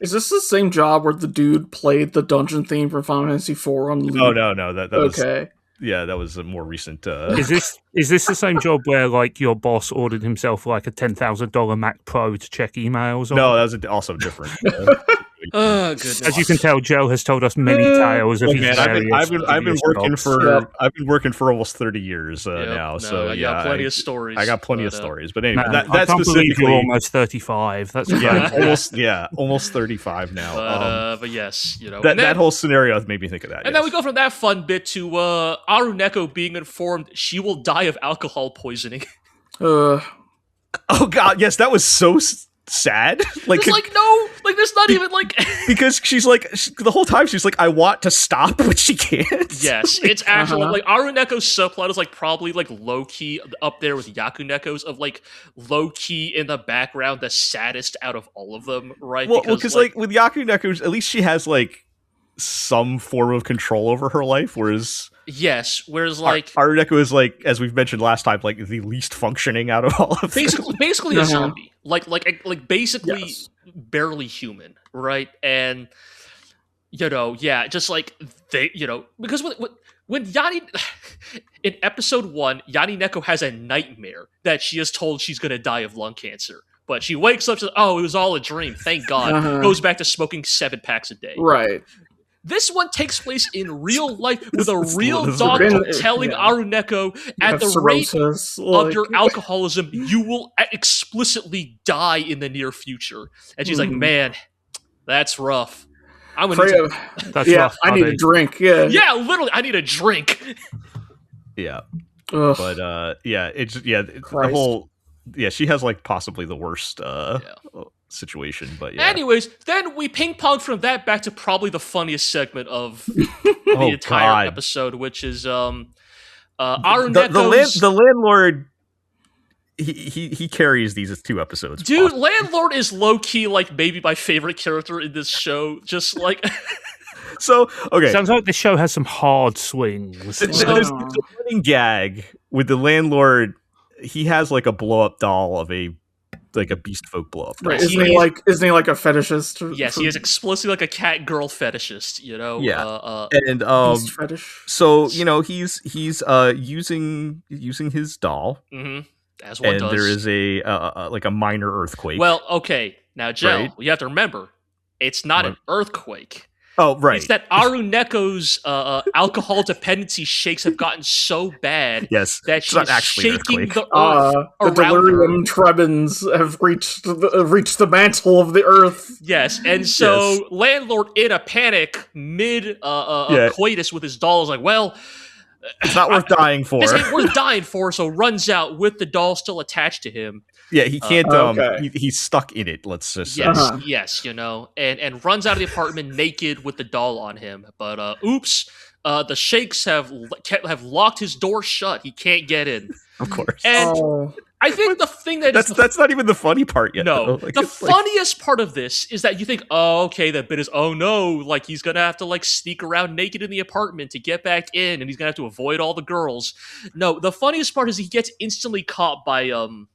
C: Is this the same job where the dude played the dungeon theme for Final Fantasy IV on League?
A: Oh no, that was
C: okay.
A: Yeah, that was a more recent.
B: Is this the same job where your boss ordered himself a $10,000 Mac Pro to check emails?
A: No, that was also different.
D: Oh goodness!
B: As you can tell, Joe has told us many tales of his
A: I've been working for almost 30 years now. So
D: I got plenty of stories.
A: I got plenty of stories, but anyway,
B: man,
A: that's
B: specifically you're almost 35. That's
A: almost 35 now.
D: But yes,
A: that whole scenario made me think of that.
D: And then we go from that fun bit to Aruneko being informed she will die of alcohol poisoning.
A: Oh God, yes, that was so sad.
D: There's not even
A: because she's the whole time she's I want to stop, but she can't.
D: Yes, it's actually Aruneko's subplot is probably low key up there with Yakuneko's of low key in the background, the saddest out of all of them, right?
A: Well, because with Yakuneko's, at least she has some form of control over her life, whereas Aruneko is as we've mentioned last time, the least functioning out of all of them.
D: Basically a zombie, basically barely human, right? And just they, because when Yanni in episode 1, Yanineko has a nightmare that she is told she's going to die of lung cancer. But she wakes up to, it was all a dream. Thank God. Goes back to smoking 7 packs a day.
C: Right.
D: This one takes place in real life with a real doctor telling Aruneko, at the rate of your alcoholism, you will explicitly die in the near future. And she's like, man, that's rough. I'm gonna
B: rough,
C: I need a drink. Yeah,
D: literally, I need a drink.
A: Yeah.
C: Ugh.
A: But it's the whole she has possibly the worst situation, but
D: anyways, then we ping pong from that back to probably the funniest segment of the entire episode, which is Aruneko's
A: the landlord. He carries these 2 episodes.
D: Dude, Landlord is low-key like maybe my favorite character in this show. Just like
A: So, okay.
B: Sounds like the show has some hard swings.
A: There's a running gag with the landlord. He has like a blow-up doll of a beast folk blow-up doll.
C: Right. Isn't he like a fetishist?
D: Yes, he is explicitly like a cat girl fetishist, you know?
A: Yeah. And
C: beast fetish.
A: So, he's using his doll.
D: Mm-hmm. As one
A: and
D: does.
A: There is a minor earthquake.
D: Well, okay. Now, Jel,
A: right?
D: You have to remember, it's not an earthquake.
A: Oh, right.
D: It's that Aruneko's alcohol dependency shakes have gotten so bad that she's shaking the earth
C: the delirium tremens have reached the mantle of the earth.
D: Yes, and so Landlord, in a panic, mid coitus with his doll, is like, well,
A: it's not worth dying for.
D: This ain't worth dying for, so runs out with the doll still attached to him.
A: Yeah, he can't. He's stuck in it. Let's just say.
D: Yes, and runs out of the apartment naked with the doll on him. But oops, the shakes have locked his door shut. He can't get in.
A: Of course.
D: And I think the thing
A: that's not even the funny part yet.
D: No,
A: though.
D: the funniest part of this is that you think, oh, okay, that bit is, oh no, like he's gonna have to like sneak around naked in the apartment to get back in, and he's gonna have to avoid all the girls. No, the funniest part is he gets instantly caught by Sayori,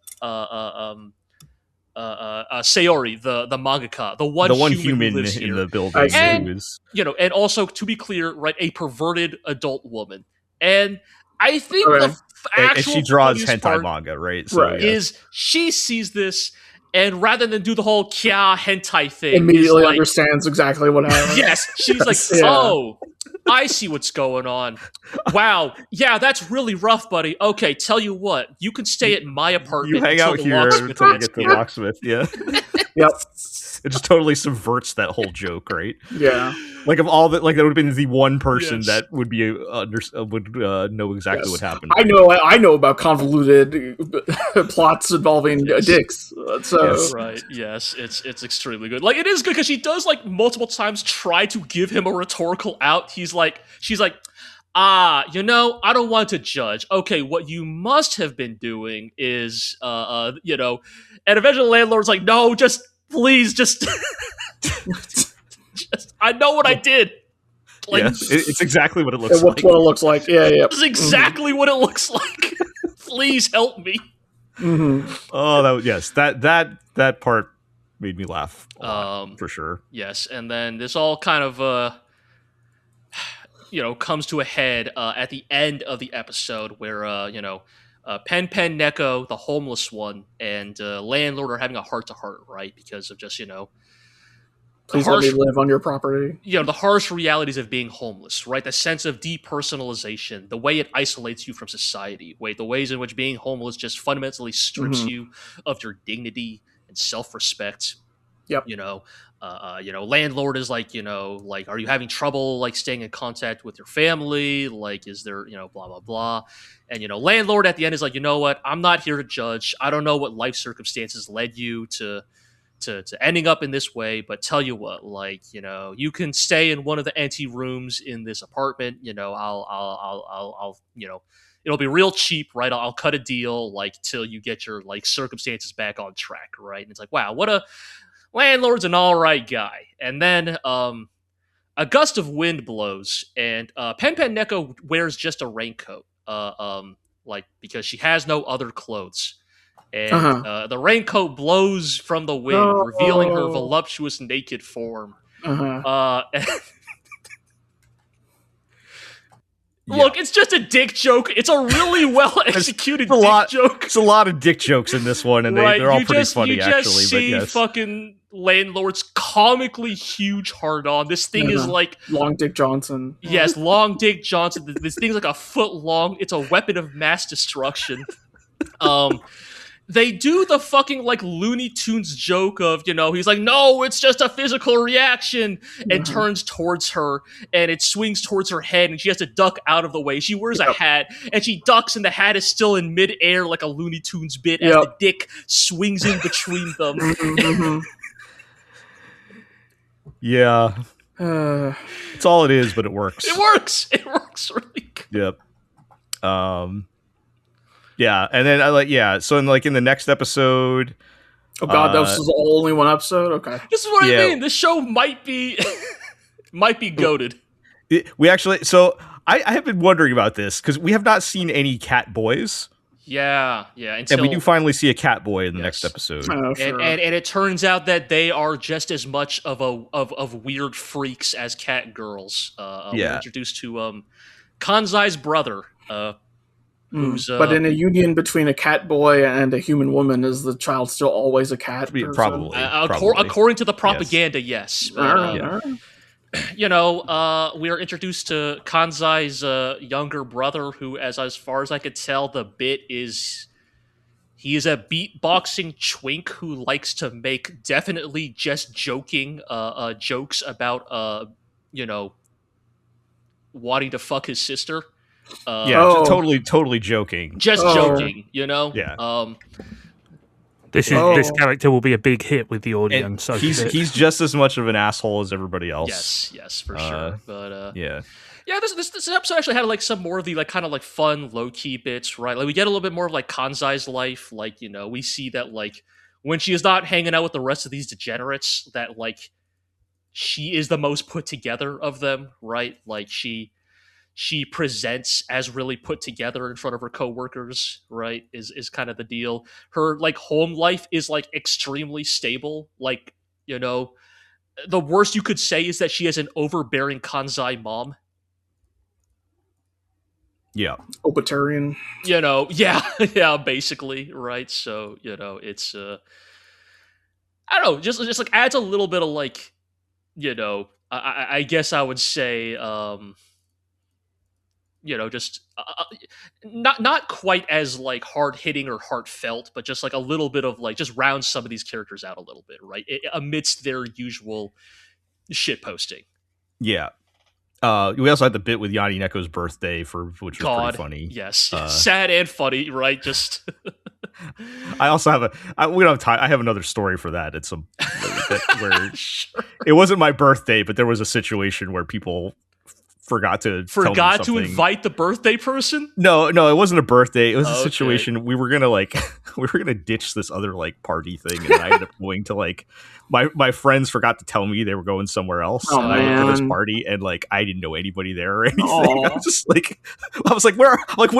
D: the mangaka, the one human who lives
A: in
D: here.
A: the building,
D: and and also to be clear, right, a perverted adult woman, and I think the actual
A: and she draws
D: hentai
A: manga, right? So,
D: is she sees this, and rather than do the whole kya hentai thing,
C: immediately understands exactly what happened.
D: Yes, she's like, oh, I see what's going on. Wow, yeah, that's really rough, buddy. Okay, tell you what, you can stay at my apartment.
A: You hang out here until you get to the locksmith. Yeah.
C: Yep.
A: It just totally subverts that whole joke, right?
C: Yeah.
A: Like of all that, like that would have been the one person that would be would know exactly what happened.
C: I know about convoluted plots involving dicks. So
D: right, yes, it's extremely good. Like it is good because she does like multiple times try to give him a rhetorical out. She's like, I don't want to judge. Okay, what you must have been doing is, and eventually the landlord's like, no, just please, just I know what I did. Like,
A: it's exactly what it looks
C: like. What it looks like. Yeah.
D: It's exactly what it looks like. Please help me.
C: Mm-hmm.
A: Oh, that part made me laugh for sure.
D: Yes, and then this all kind of comes to a head at the end of the episode where Pen Neko, the homeless one, and landlord are having a heart-to-heart, right? Because of just,
C: please let me live on your property.
D: The harsh realities of being homeless, right? The sense of depersonalization, the way it isolates you from society, the ways in which being homeless just fundamentally strips you of your dignity and self-respect.
C: Yep.
D: Landlord is like, are you having trouble like staying in contact with your family? Like, is there, blah, blah, blah. And, landlord at the end is like, you know what? I'm not here to judge. I don't know what life circumstances led you to ending up in this way, but tell you what, like, you can stay in one of the ante rooms in this apartment. I'll it'll be real cheap, right? I'll cut a deal, like, till you get your like circumstances back on track, right? And it's like, wow, what a landlord's an all right guy. And then a gust of wind blows, and Pen Neko wears just a raincoat, because she has no other clothes. And the raincoat blows from the wind, revealing her voluptuous naked form. Look, it's just a dick joke. It's a really well executed dick joke.
A: There's a lot of dick jokes in this one, and they're all pretty funny, actually. You just
D: see fucking landlord's comically huge hard on. This thing is like
C: Long Dick Johnson.
D: Yes, Long Dick Johnson. This thing's like a foot long. It's a weapon of mass destruction. They do the fucking like Looney Tunes joke of, he's like, no, it's just a physical reaction, and turns towards her, and it swings towards her head, and she has to duck out of the way. She wears a hat, and she ducks, and the hat is still in midair like a Looney Tunes bit as the dick swings in between them.
A: Yeah. It's all it is, but it works.
D: It works really good.
A: Yep. Yeah, and then so in the next episode.
C: Oh god, this is only one episode. Okay,
D: this is what I mean. This show might be goated.
A: We actually, so I have been wondering about this because we have not seen any cat boys.
D: Yeah.
A: And we do finally see a cat boy in the next episode.
C: Oh, sure.
D: and it turns out that they are just as much of weird freaks as cat girls. We're introduced to Kanzai's brother.
C: But in a union between a cat boy and a human woman, is the child still always a cat?
A: Probably.
D: According to the propaganda, yes.
C: But,
D: we are introduced to Kanzai's younger brother, who, as far as I could tell, the bit is he is a beatboxing twink who likes to make definitely just joking jokes about wanting to fuck his sister.
A: Just totally joking.
D: Just joking,
A: Yeah.
B: This character will be a big hit with the audience. So
A: he's just as much of an asshole as everybody else.
D: Yes, for sure. But
A: yeah.
D: This episode actually had like some more of the like kind of like fun low key bits, right? Like we get a little bit more of like Kanzai's life. Like we see that like when she is not hanging out with the rest of these degenerates, that like she is the most put together of them, right? Like she presents as really put together in front of her coworkers, right? Is kind of the deal. Her like home life is like extremely stable. Like, the worst you could say is that she has an overbearing Kanzai mom.
A: Yeah.
C: Obitarian.
D: Yeah, basically, right? So, it's I don't know, just like adds a little bit of like, I guess I would say just not quite as like hard hitting or heartfelt, but just like a little bit of like just round some of these characters out a little bit, right? Amidst their usual shit posting.
A: Yeah. We also had the bit with Yanni Neko's birthday which was pretty funny.
D: Yes, sad and funny, right? Just.
A: I also have we don't have time. I have another story for that. It's where sure. It wasn't my birthday, but there was a situation where people forgot to
D: invite the birthday person.
A: No, it wasn't a birthday. It was a situation we were gonna ditch this other like party thing, and I ended up going to like my friends forgot to tell me they were going somewhere else.
C: Oh,
A: and I went to this party, and like I didn't know anybody there or anything. I was like, where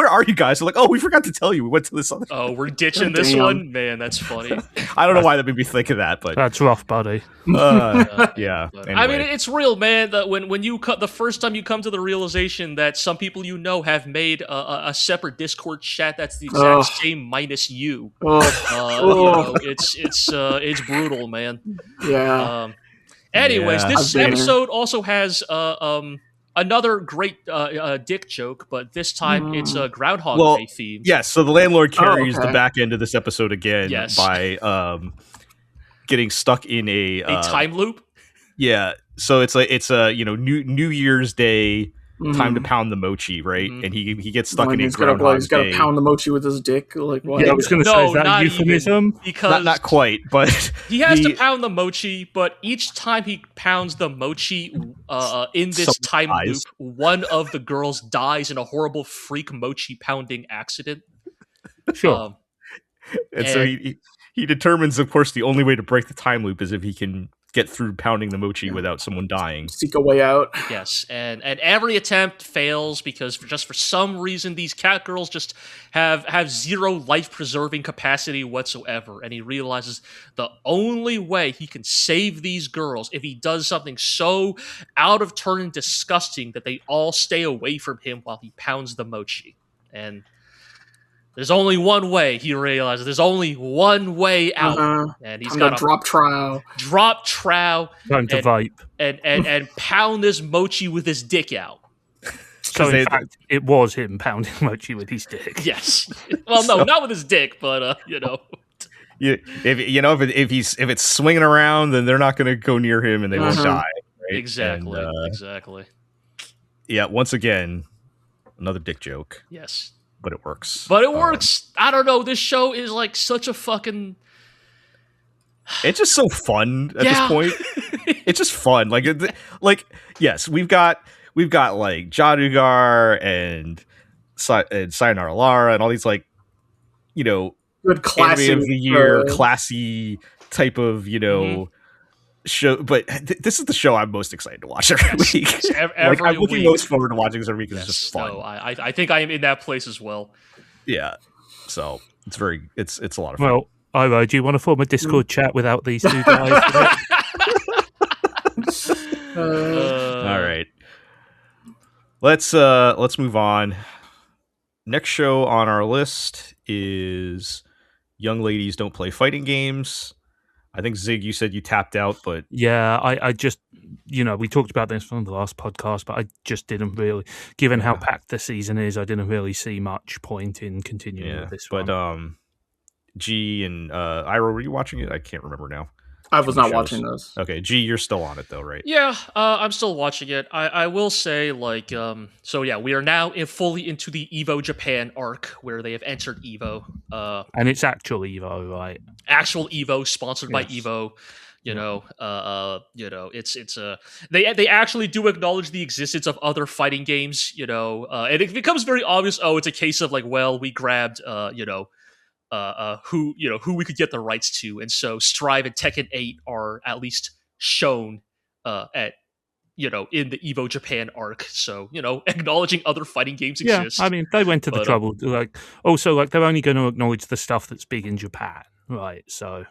A: are you guys? They're like, oh, we forgot to tell you. We went to this other.
D: Oh, we're ditching this one, man. That's funny.
A: I don't know why that made me think of that, but
B: that's rough, buddy.
A: Yeah. Anyway.
D: I mean, it's real, man. That when you the first time you come to the realization that some people have made a separate Discord chat that's the exact same minus you. It's brutal, man.
C: Yeah.
D: Anyways, this episode also has another great dick joke, but this time it's a Groundhog Day theme.
A: Yes, so the landlord carries the back end of this episode again by getting stuck in a
D: time loop.
A: Yeah, so it's a New Year's Day. Time to pound the mochi, right? And he gets stuck in a Groundhog Day.
C: He's got to pound the mochi with his dick. Like, what?
B: Yeah, I was going to say, is that euphemism?
D: Because
A: not quite, but
D: he has to pound the mochi. But each time he pounds the mochi in this time loop, one of the girls dies in a horrible freak mochi pounding accident.
B: Sure.
A: And so he determines, of course, the only way to break the time loop is if he can get through pounding the mochi without someone dying.
C: Seek a way out.
D: Yes, and every attempt fails because for some reason these cat girls just have zero life-preserving capacity whatsoever, and he realizes the only way he can save these girls if he does something so out of turn and disgusting that they all stay away from him while he pounds the mochi. And there's only one way, he realizes. There's only one way out. And he's got to
C: drop trow.
B: Time to vape.
D: And pound this mochi with his dick out.
B: So in fact, it was him pounding mochi with his dick.
D: Yes. Well, no, not with his dick, but
A: if it's swinging around, then they're not going to go near him and they won't die. Right?
D: Exactly. Exactly.
A: Yeah. Once again, another dick joke.
D: Yes.
A: But it works.
D: I don't know. This show is like such a fucking.
A: It's just so fun at this point. It's just fun. Like yes, we've got like Jaadugar and Sayonara Lara and all these like,
C: Good classy
A: anime of the year, classy type of, show. But this is the show I'm most excited to watch every week. Like, I'm looking most forward to watching this every week. It's just fun.
D: No, I think I am in that place as well.
A: Yeah. So it's a lot of fun.
B: Well, Iro, do you want to form a Discord chat without these two guys?
A: All right. Let's move on. Next show on our list is Young Ladies Don't Play Fighting Games. I think, Zig, you said you tapped out, but...
B: Yeah, I just, we talked about this from the last podcast, but I just didn't really, given how packed the season is, I didn't really see much point in continuing with this one.
A: But G and Iro, were you watching it? I can't remember now.
C: I was not watching this.
A: Okay, G, you're still on it though, right?
D: Yeah, I'm still watching it. I will say, like, so yeah, we are now fully into the Evo Japan arc where they have entered Evo.
B: And it's actual Evo, right?
D: Actual Evo, sponsored by Evo. It's they actually do acknowledge the existence of other fighting games, and it becomes very obvious. Oh, it's a case of like, well, we grabbed, who we could get the rights to, and so Strive and Tekken 8 are at least shown at in the Evo Japan arc. So acknowledging other fighting games exist.
B: I mean, they went to the trouble. Like, also, like, they're only going to acknowledge the stuff that's big in Japan, right? So.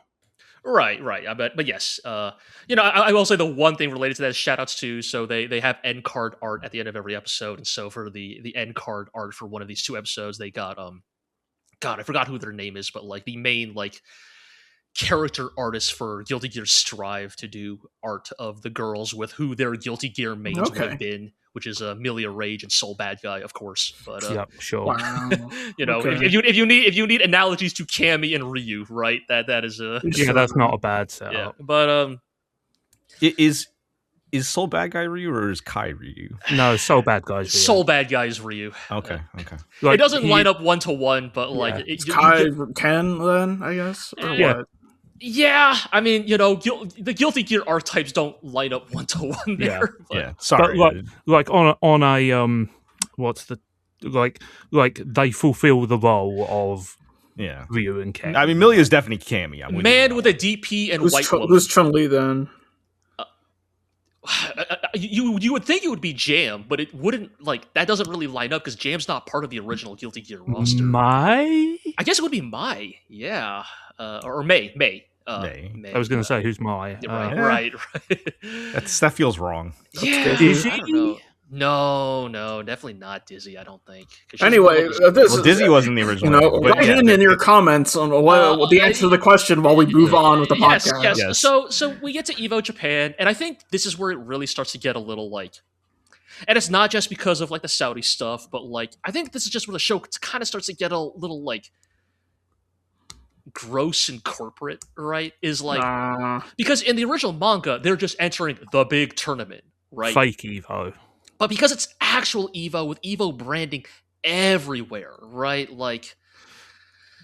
D: Right. But yes, I will say the one thing related to that is shoutouts to. So they have end card art at the end of every episode, and so for the end card art for one of these two episodes, they got God, I forgot who their name is, but like the main like character artist for Guilty Gear Strive to do art of the girls with who their Guilty Gear mains would have been, which is Milia Rage and Soul Bad Guy, of course. But
B: yeah, sure.
C: Wow.
D: if you need analogies to Cammy and Ryu, right? That is
B: that's not a bad setup. Yeah,
D: but
A: Is Soul Bad Guy Ryu or is Kai Ryu?
B: No, Soul Bad Guy's Ryu.
D: Soul Bad Guy's Ryu.
A: Okay.
D: Like, it doesn't line up 1-to-1, but like
C: Kai can then, I guess. Or what?
D: Yeah, I mean, the Guilty Gear archetypes don't line up 1-to-1 there.
A: Sorry.
B: But like on a what's the like they fulfill the role of Ryu and Ken.
A: I mean, Milia's definitely Cammy.
D: Man with a DP and white woman.
C: Who's Chun-Li then?
D: You would think it would be Jam, but it wouldn't. Like, that doesn't really line up because Jam's not part of the original Guilty Gear roster.
B: Mai?
D: I guess it would be Mai, yeah, or May.
B: May. I was going to say who's Mai.
D: Right.
A: That feels wrong.
D: Yeah,
B: Dizzy?
D: I don't know. No, definitely not Dizzy. I don't think.
C: Anyway,
A: Dizzy wasn't the original.
C: Write in your comments on what the answer to the question while we move on with the podcast.
D: Yes. So we get to Evo Japan, and I think this is where it really starts to get a little like, and it's not just because of like the Saudi stuff, but like I think this is just where the show kind of starts to get a little like gross and corporate, right? Is like because in the original manga, they're just entering the big tournament, right?
B: Fake Evo.
D: But because it's actual Evo with Evo branding everywhere, right? Like,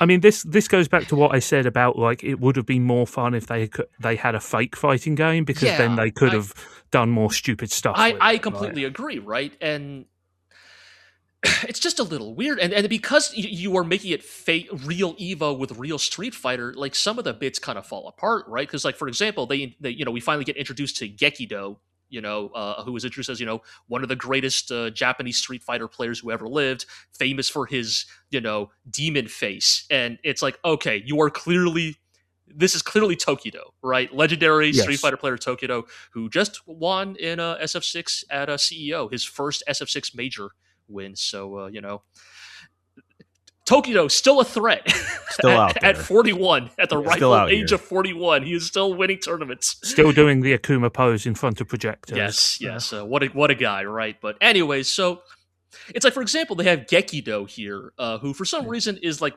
B: I mean, this goes back to what I said about like it would have been more fun if they had a fake fighting game because then they could have done more stupid stuff.
D: I completely agree, right? And it's just a little weird, and because you are making it fake real Evo with real Street Fighter, like some of the bits kind of fall apart, right? Because like for example, they we finally get introduced to Gekido. Who was introduced as, one of the greatest Japanese Street Fighter players who ever lived, famous for his, demon face. And it's like, okay, this is clearly Tokido, right? Legendary Street Fighter player Tokido, who just won in SF6 at CEO, his first SF6 major win. So, Tokido still a threat.
A: Still out there.
D: At 41, at the ripe age of 41, he is still winning tournaments.
B: Still doing the Akuma pose in front of projectors.
D: Yes. What a guy, right? But anyways, so it's like, for example, they have Gekido here, who for some reason is like,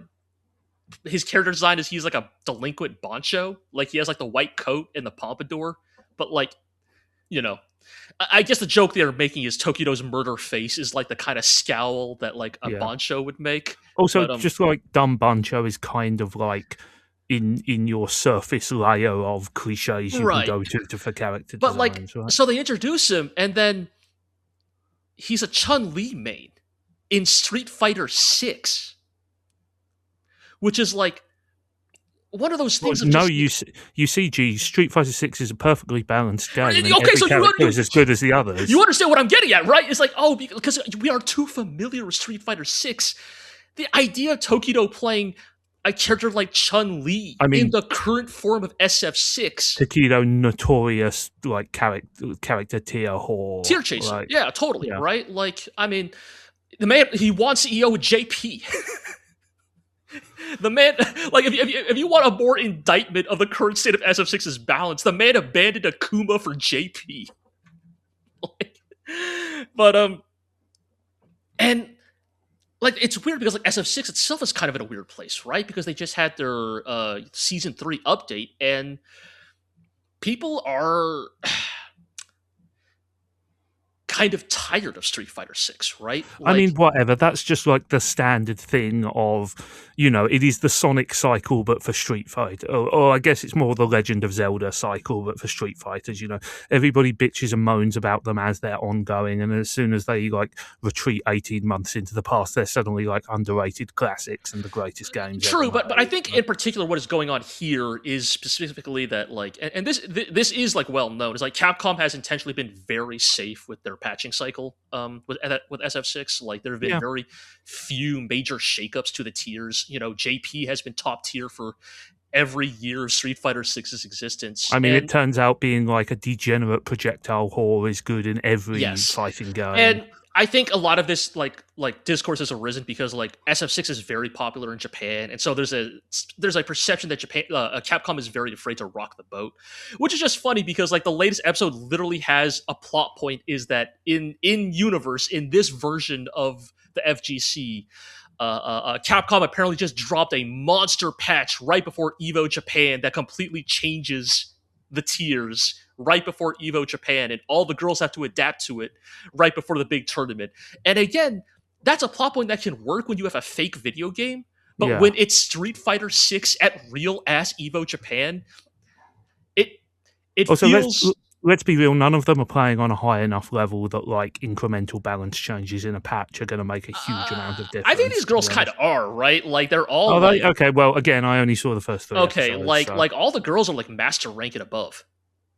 D: his character design is he's like a delinquent bancho. Like he has like the white coat and the pompadour, but like, I guess the joke they're making is Tokido's murder face is like the kind of scowl that like a bancho would make.
B: Also, just like dumb bancho is kind of like in your surface layer of cliches you can go to for character
D: but
B: designs,
D: like, so they introduce him, and then he's a Chun-Li main in Street Fighter 6, which is like one of those things.
B: You see, G, Street Fighter 6 is a perfectly balanced game, and
D: Okay,
B: every
D: so
B: character is as good as the others.
D: You understand what I'm getting at, right? It's like, oh, because we are too familiar with Street Fighter 6. The idea of Tokido playing a character like Chun-Li in the current form of SF6.
B: Tokido, notorious like character tier whore.
D: Tier chaser.
B: Like,
D: yeah, totally, right? Like, I mean, the man, he wants CEO with JP. The man, like, if you want a more indictment of the current state of SF6's balance, the man abandoned Akuma for JP. Like, but, and, like, it's weird because, like, SF6 itself is kind of in a weird place, right? Because they just had their Season 3 update, and people are kind of tired of Street Fighter 6, right?
B: I mean, whatever. That's just like the standard thing of, it is the Sonic cycle, but for Street Fighter. Or I guess it's more the Legend of Zelda cycle, but for Street Fighters. Everybody bitches and moans about them as they're ongoing, and as soon as they like retreat 18 months into the past, they're suddenly like underrated classics and the greatest games.
D: True, but I think in particular what is going on here is specifically that, like, and this is like well known, is like Capcom has intentionally been very safe with their patching cycle with SF6. Like, there have been very few major shakeups to the tiers. JP has been top tier for every year of Street Fighter 6's existence.
B: I mean, it turns out being like a degenerate projectile whore is good in every fighting game.
D: And I think a lot of this like discourse has arisen because like SF6 is very popular in Japan, and so there's a perception that Capcom is very afraid to rock the boat, which is just funny because like the latest episode literally has a plot point is that in universe in this version of the FGC, Capcom apparently just dropped a monster patch right before Evo Japan that completely changes the tiers right before Evo Japan, and all the girls have to adapt to it right before the big tournament. And again, that's a plot point that can work when you have a fake video game, but when it's Street Fighter 6 at real ass Evo Japan, it
B: also
D: feels.
B: Let's be real, none of them are playing on a high enough level that like incremental balance changes in a patch are going to make a huge amount of difference.
D: I think these girls kind of are, right? Like, they're all
B: okay, well, again, I only saw the first 3
D: okay,
B: episodes,
D: like all the girls are like master rank and above.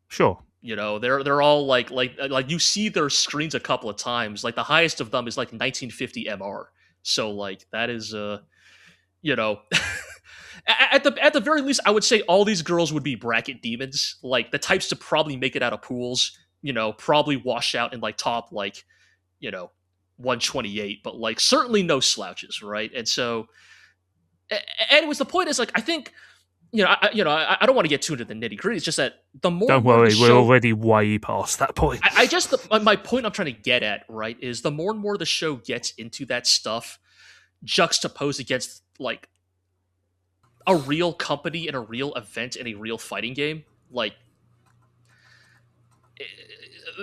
B: Sure.
D: They're all like you see their screens a couple of times. Like, the highest of them is like 1950 MR. So like that is at the very least, I would say all these girls would be bracket demons, like the types to probably make it out of pools, probably wash out in like top 128, but like certainly no slouches, right? And so, anyways, the point is like I think. I don't want to get too into the nitty gritty. It's just that the more.
B: Don't worry, we're already way past that point.
D: My point I'm trying to get at, right, is the more and more the show gets into that stuff, juxtaposed against like a real company and a real event and a real fighting game, like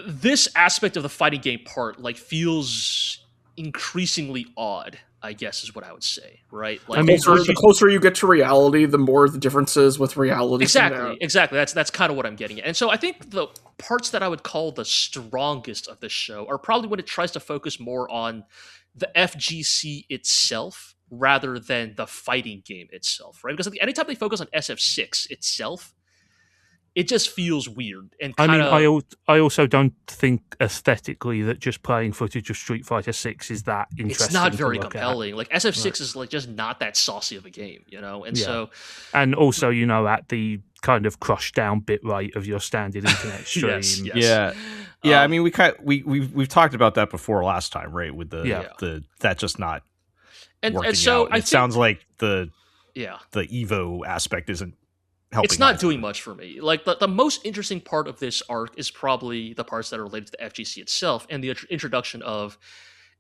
D: this aspect of the fighting game part, like feels increasingly odd. I guess is what I would say, right? Like,
C: the closer you get to reality, the more the differences with reality.
D: Exactly. That's kind of what I'm getting at. And so I think the parts that I would call the strongest of the show are probably when it tries to focus more on the FGC itself rather than the fighting game itself, right? Because anytime they focus on SF6 itself, it just feels weird. And
B: I also don't think aesthetically that just playing footage of Street Fighter 6 is that interesting.
D: It's not very compelling. Like, SF6 is like just not that saucy of a game, And so,
B: and also, at the kind of crushed down bit rate of your standard internet stream.
A: Yes. Yeah. I mean, we've talked about that before last time, right? With the that just not working
D: and so
A: out. It sounds like the Evo aspect isn't.
D: It's not doing much for me. Like, the most interesting part of this arc is probably the parts that are related to the FGC itself and the introduction of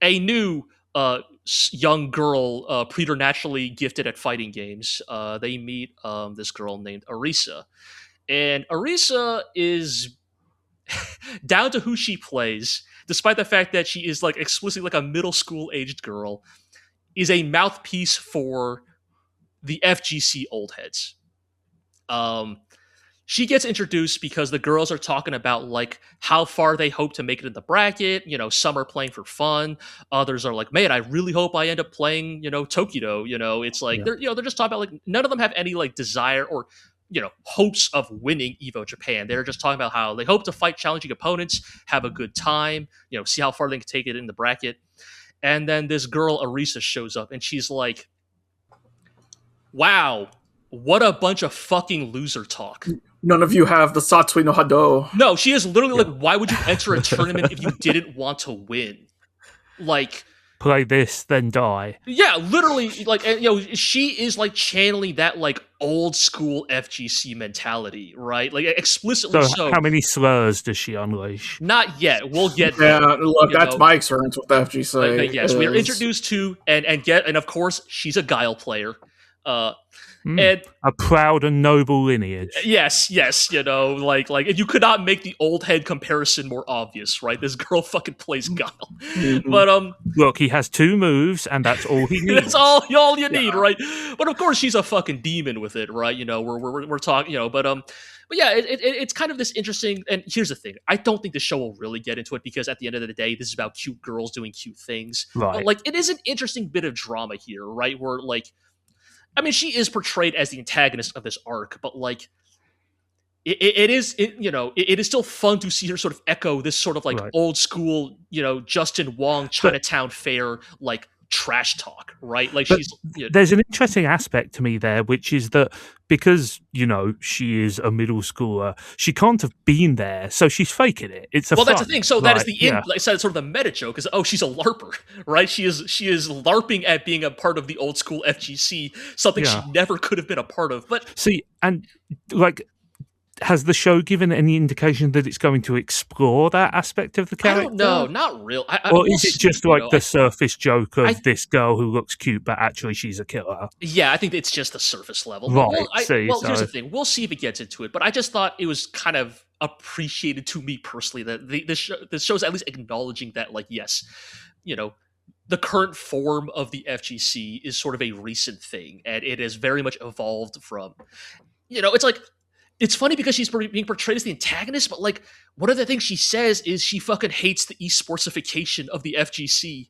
D: a new young girl preternaturally gifted at fighting games. They meet this girl named Arisa. And Arisa is down to who she plays, despite the fact that she is like explicitly like a middle school aged girl, is a mouthpiece for the FGC old heads. she gets introduced because the girls are talking about like how far they hope to make it in the bracket. You know, some are playing for fun. Others are like, man, I really hope I end up playing, Tokido. It's like they're just talking about like none of them have any like desire or hopes of winning Evo Japan. They're just talking about how they hope to fight challenging opponents, have a good time, see how far they can take it in the bracket. And then this girl Arisa shows up and she's like, wow, what a bunch of fucking loser talk.
C: None of you have the Satsui no Hado.
D: No, she is literally like, why would you enter a tournament if you didn't want to win? Like,
B: play this, then die.
D: Yeah, literally, like, she is like channeling that like old school FGC mentality, right? Like explicitly. So
B: how many slurs does she unleash?
D: Not yet. We'll get.
C: Look, that's my experience with the FGC.
D: But yes, we are introduced to and of course she's a Guile player. And
B: a proud and noble lineage.
D: Yes, like you could not make the old head comparison more obvious, right? This girl fucking plays Guile. But
B: look, he has 2 moves, and that's all he needs.
D: That's all you need, right? But of course, she's a fucking demon with it, right? We're talking, but yeah, it's kind of this interesting. And here's the thing: I don't think the show will really get into it because at the end of the day, this is about cute girls doing cute things.
B: Right?
D: But like, it is an interesting bit of drama here, right? Where like. I mean, she is portrayed as the antagonist of this arc, but like, it is still fun to see her sort of echo this sort of like old school, Justin Wong Chinatown Fair like trash talk, right? Like
B: there's an interesting aspect to me there, which is that because she is a middle schooler, she can't have been there, so she's faking it. It's
D: that's the thing. So that is the like sort of the meta joke is she's a LARPer, right? She is LARPing at being a part of the old school FGC, something she never could have been a part of. But
B: see, and like. Has the show given any indication that it's going to explore that aspect of the character?
D: I don't know, not real.
B: Or is it just like the surface joke of this girl who looks cute, but actually she's a killer?
D: Yeah, I think it's just the surface level.
B: Right.
D: Here's the thing. We'll see if it gets into it, but I just thought it was kind of appreciated to me personally that this show's at least acknowledging that, like, yes, the current form of the FGC is sort of a recent thing, and it has very much evolved from, it's like, it's funny because she's being portrayed as the antagonist, but like one of the things she says is she fucking hates the esportsification of the FGC.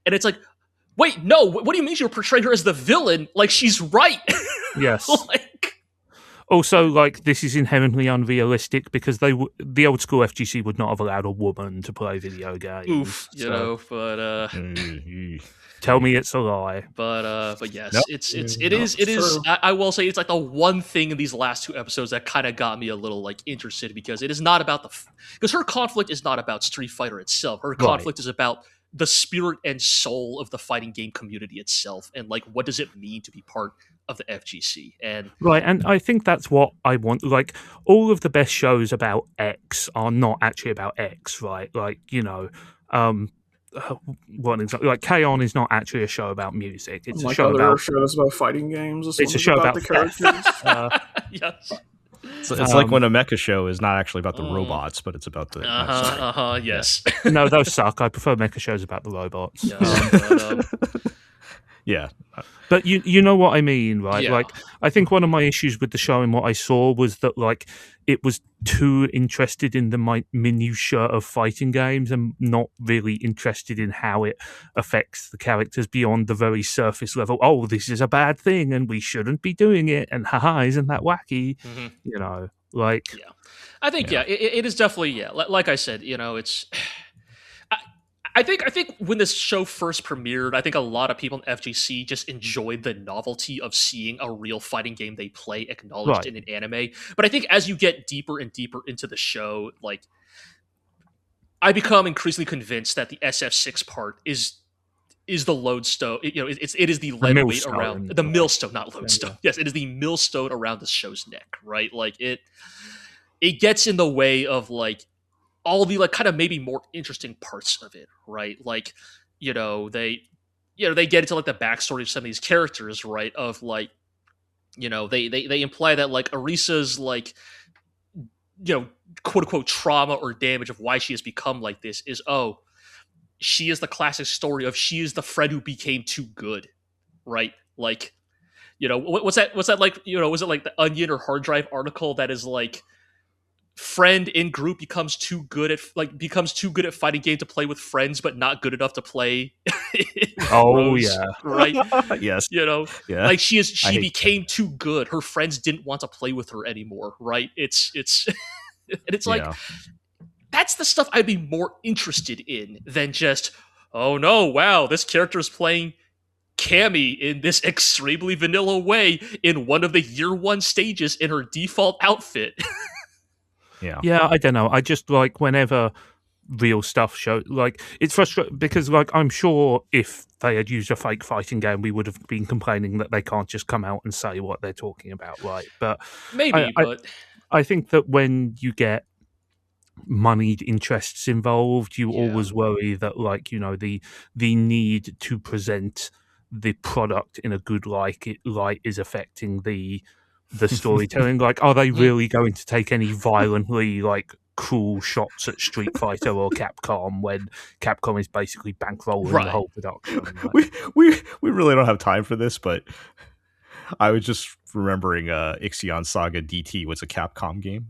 D: And it's like, wait, no, what do you mean you're portraying her as the villain? Like, she's right.
B: Yes. Also, like, this is inherently unrealistic because the old school FGC would not have allowed a woman to play video games.
D: Oof, but
B: tell me it's a lie.
D: But yes, nope. It is. I will say it's like the one thing in these last 2 episodes that kind of got me a little like interested because it is not about because her conflict is not about Street Fighter itself. Her conflict is about the spirit and soul of the fighting game community itself, and like what does it mean to be part of the FGC? And
B: and I think that's what I want. Like all of the best shows about X are not actually about X, right? Like one example, like K-On! Is not actually a show about music. It's a show about
C: shows about fighting games.
B: It's a show about
C: the characters.
D: Yes.
A: So it's like when a mecha show is not actually about the robots, but it's about the.
D: Yes.
B: No, those suck. I prefer mecha shows about the robots.
A: Yeah.
B: But you know what I mean, right?
D: Yeah.
B: Like, I think one of my issues with the show and what I saw was that, like, it was too interested in the minutiae of fighting games and not really interested in how it affects the characters beyond the very surface level. Oh, this is a bad thing and we shouldn't be doing it. And haha, isn't that wacky?
D: Mm-hmm.
B: Like...
D: Yeah. I think, it is definitely, like I said, it's... I think when this show first premiered, I think a lot of people in FGC just enjoyed the novelty of seeing a real fighting game they play acknowledged in an anime. But I think as you get deeper and deeper into the show, like I become increasingly convinced that the SF6 part is the lodestone. It is the lead weight around the millstone, not lodestone. Yeah. Yes, it is the millstone around the show's neck, right? Like it gets in the way of like all the like kind of maybe more interesting parts of it, right? Like, they get into like the backstory of some of these characters, right? Of like, they imply that like Arisa's like, quote unquote trauma or damage of why she has become like this is, she is the classic story of she is the friend who became too good, right? Like You know, what's that like? You know, was it like the Onion or Hard Drive article that is like, friend in group becomes too good at fighting game to play with friends, but not good enough to play.
B: Oh
D: Rose,
B: yeah,
D: right.
A: Yes.
D: You know,
A: Yeah.
D: like she
A: hate
D: became too good. Her friends didn't want to play with her anymore. Right. It's and it's like,
A: Yeah.
D: that's the stuff I'd be more interested in than just, oh no, wow, this character is playing Cammy in this extremely vanilla way in one of the year one stages in her default outfit.
A: Yeah.
B: yeah. I don't know. I just like whenever real stuff show, like it's frustrating because like I'm sure if they had used a fake fighting game, we would have been complaining that they can't just come out and say what they're talking about, right? But
D: Maybe, but
B: I think that when you get moneyed interests involved, you
D: Yeah.
B: always worry that, like, you know, the need to present the product in a good light is affecting the storytelling. Like, are they really going to take any violently like cruel shots at Street Fighter or Capcom when Capcom is basically bankrolling
D: Right.
B: the whole production? Like,
A: we really don't have time for this, but I was just remembering Ixion Saga DT was a Capcom game.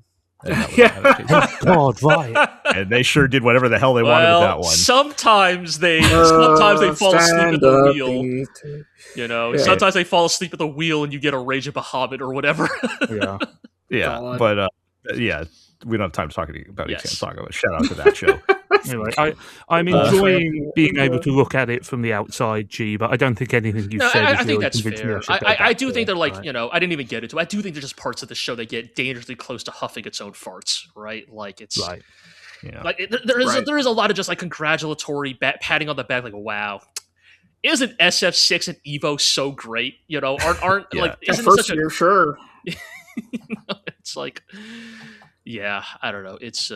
B: oh God, right?
A: And they sure did whatever the hell they wanted with that one.
D: Sometimes they fall asleep at the wheel.
C: DT.
D: You know,
C: Yeah.
D: sometimes they fall asleep at the wheel and you get a Rage of Bahamut or whatever.
B: Yeah.
A: Yeah,
C: God.
A: but yeah, we don't have time to talk about
D: Yes.
A: Ixion Saga, but shout out to that show.
B: Anyway, I'm enjoying being able to look at it from the outside, G, but I don't think anything you've
D: No,
B: said
D: I
B: has
D: think
B: really
D: that's
B: convinced me
D: fair.
B: I should go
D: I
B: back
D: do
B: to
D: think
B: it,
D: they're like,
B: right?
D: you know, I didn't even get into it. I do think there's just parts of the show that get dangerously close to huffing its own farts, right? Like, it's
B: Right.
A: Yeah.
D: like there is
C: Right.
D: there is a lot of just like congratulatory patting on the back, like, wow, isn't SF6 and Evo so great? You know, aren't
A: Yeah.
D: like,
C: Yeah,
D: isn't it
C: first
D: such a
C: year, sure.
D: it's like, yeah, I don't know. It's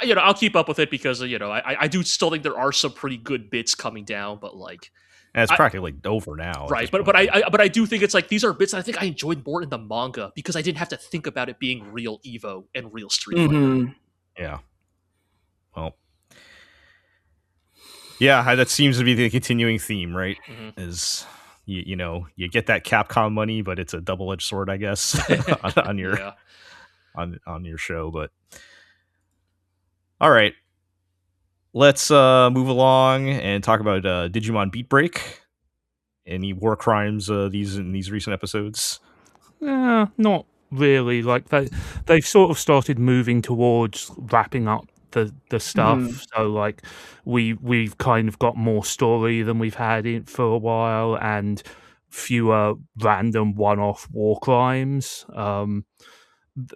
D: you know, I'll keep up with it because you know, I do still think there are some pretty good bits coming down, but like,
A: And it's practically over now.
D: right? But I do think it's like these are bits that I think I enjoyed more in the manga because I didn't have to think about it being real Evo and real Street Fighter.
C: Mm-hmm.
A: Yeah. Well. Yeah, that seems to be the continuing theme, right?
D: Mhm.
A: Is you know, you get that Capcom money, but it's a double-edged sword, I guess, on your
D: Yeah.
A: on your show. But all right, let's move along and talk about Digimon Beatbreak. Any war crimes in these recent episodes?
B: Not really. Like they've sort of started moving towards wrapping up the stuff.
C: Mhm.
B: So like we've kind of got more story than we've had in for a while, and fewer random one-off war crimes.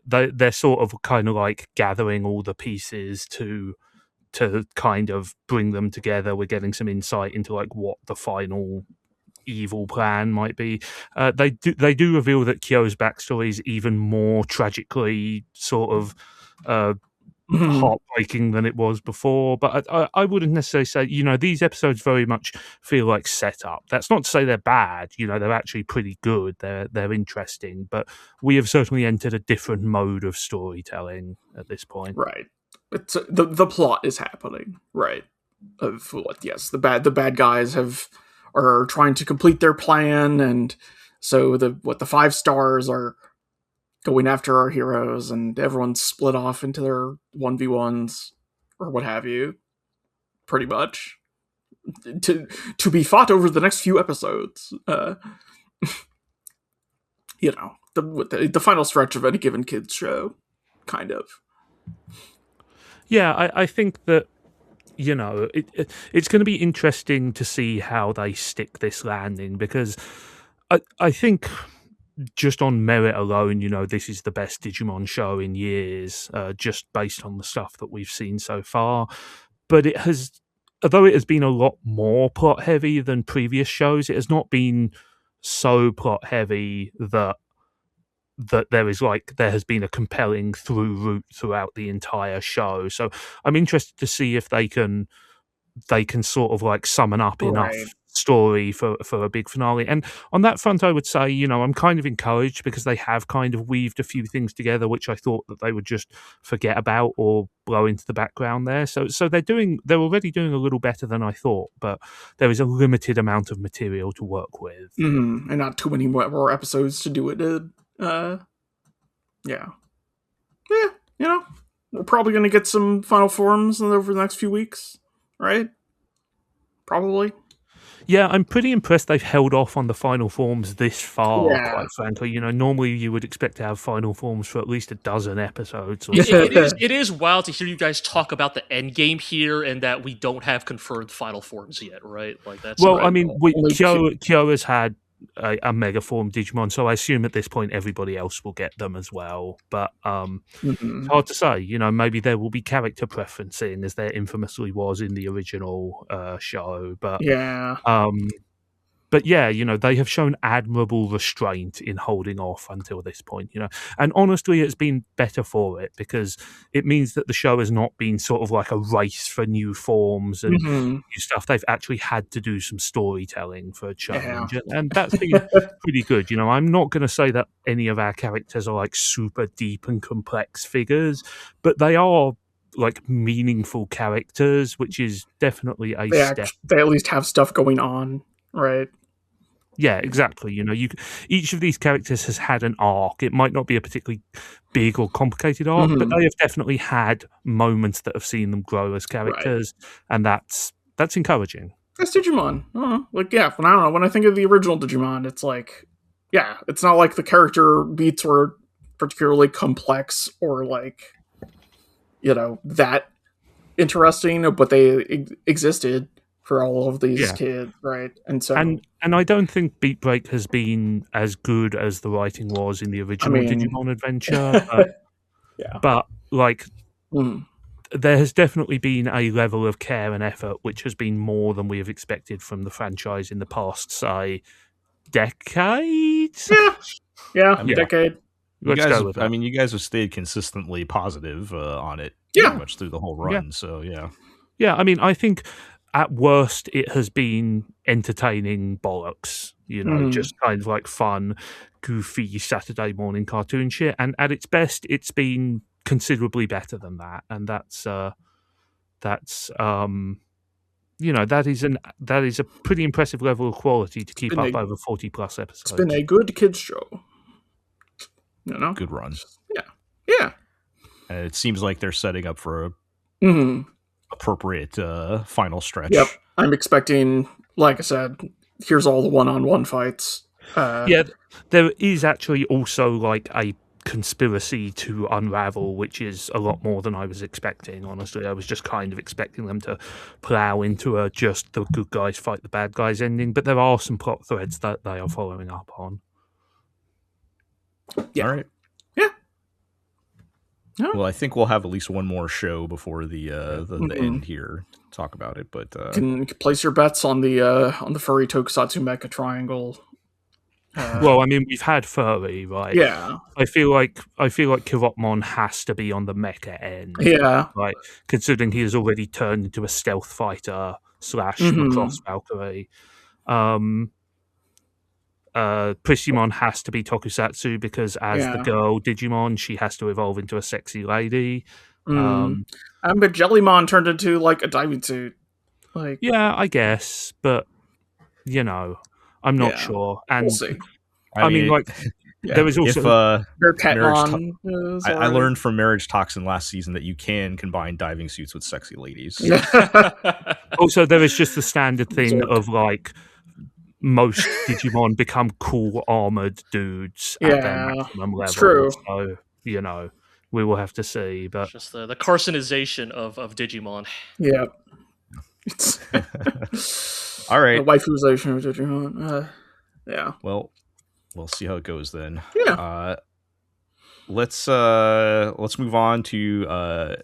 B: They're sort of kind of like gathering all the pieces to kind of bring them together. We're getting some insight into like what the final evil plan might be. They do reveal that Kyo's backstory is even more tragically sort of heartbreaking than it was before, but I wouldn't necessarily say, you know, these episodes very much feel like setup. That's not to say they're bad, you know, they're actually pretty good, they're interesting, but we have certainly entered a different mode of storytelling at this point.
C: Right. It's the plot is happening, right? Of what? Yes, the bad guys are trying to complete their plan, and so the 5 stars are going after our heroes, and everyone's split off into their 1v1s or what have you, pretty much to be fought over the next few episodes. You know, the final stretch of any given kids show, kind of.
B: Yeah, I think that, you know, it's going to be interesting to see how they stick this landing, because I think just on merit alone, you know, this is the best Digimon show in years, just based on the stuff that we've seen so far. But although it has been a lot more plot heavy than previous shows, it has not been so plot heavy that there has been a compelling through route throughout the entire show. So I'm interested to see if they can sort of like summon up enough
C: Right.
B: story for a big finale. And on that front, I would say, I'm kind of encouraged because they have kind of weaved a few things together, which I thought that they would just forget about or blow into the background there. So they're already doing a little better than I thought, but there is a limited amount of material to work with.
C: And not too many more episodes to do it. Yeah, we're probably going to get some final forms over the next few weeks, right? Probably.
B: Yeah, I'm pretty impressed they've held off on the final forms this far, quite frankly. Normally you would expect to have final forms for at least a dozen episodes.
D: It is wild to hear you guys talk about the end game here and that we don't have confirmed final forms yet, right? Like that's
B: I mean, Kyora's had a mega form Digimon, so I assume at this point everybody else will get them as well. But it's hard to say. Maybe there will be character preferencing, as there infamously was in the original show. But But yeah, they have shown admirable restraint in holding off until this point, And honestly, it's been better for it because it means that the show has not been sort of like a race for new forms and new stuff. They've actually had to do some storytelling for a change. And that's been pretty good. I'm not going to say that any of our characters are like super deep and complex figures, but they are like meaningful characters, which is definitely a step.
C: They at least have stuff going on, right?
B: Yeah, exactly. Each of these characters has had an arc. It might not be a particularly big or complicated arc, but they have definitely had moments that have seen them grow as characters, and that's encouraging.
C: That's Digimon. I don't know. When I think of the original Digimon, it's like, it's not like the character beats were particularly complex or like, that interesting, but they existed for all of these kids, right? And so,
B: and I don't think Beatbreak has been as good as the writing was in the original Digimon Adventure. But like, there has definitely been a level of care and effort which has been more than we have expected from the franchise in the past, say, decade.
C: Decade.
A: You guys have stayed consistently positive on it pretty much through the whole run. So
B: yeah. I mean, I think at worst it has been entertaining bollocks, just kind of like fun, goofy Saturday morning cartoon shit. And at its best, it's been considerably better than that. And that is a pretty impressive level of quality to keep up over 40 plus episodes.
C: It's been a good kids show.
A: Good run.
C: Yeah.
A: And it seems like they're setting up for a appropriate final stretch.
C: Yep. I'm expecting, like I said, here's all the one-on-one fights.
B: There is actually also like a conspiracy to unravel, which is a lot more than I was expecting, honestly. I was just kind of expecting them to plow into a just the good guys fight the bad guys ending, but there are some plot threads that they are following up on.
A: Yeah. All right. Well, I think we'll have at least one more show before the end here to talk about it. But
C: you can place your bets on the furry Tokusatsu Mecha Triangle.
B: Well, I mean, we've had furry, right?
C: Yeah.
B: I feel like Kirotmon has to be on the mecha end.
C: Yeah.
B: Right. Considering he has already turned into a stealth fighter / Macross Valkyrie. Prissimon has to be Tokusatsu because as the girl Digimon, she has to evolve into a sexy lady.
C: But Jellymon turned into like a diving suit. Like,
B: I guess, but I'm not sure. And
C: we'll see.
B: I mean, there was also
A: I learned from Marriage Toxin last season that you can combine diving suits with sexy ladies.
B: Also, there is just the standard thing of like, most Digimon become cool armored dudes at their maximum level. It's
C: true.
B: So, we will have to see. But
D: it's just the Carsonization of Digimon.
C: Yeah.
A: All right.
C: The waifuzation of Digimon. Yeah.
A: Well, we'll see how it goes then.
C: Yeah.
A: Let's move on to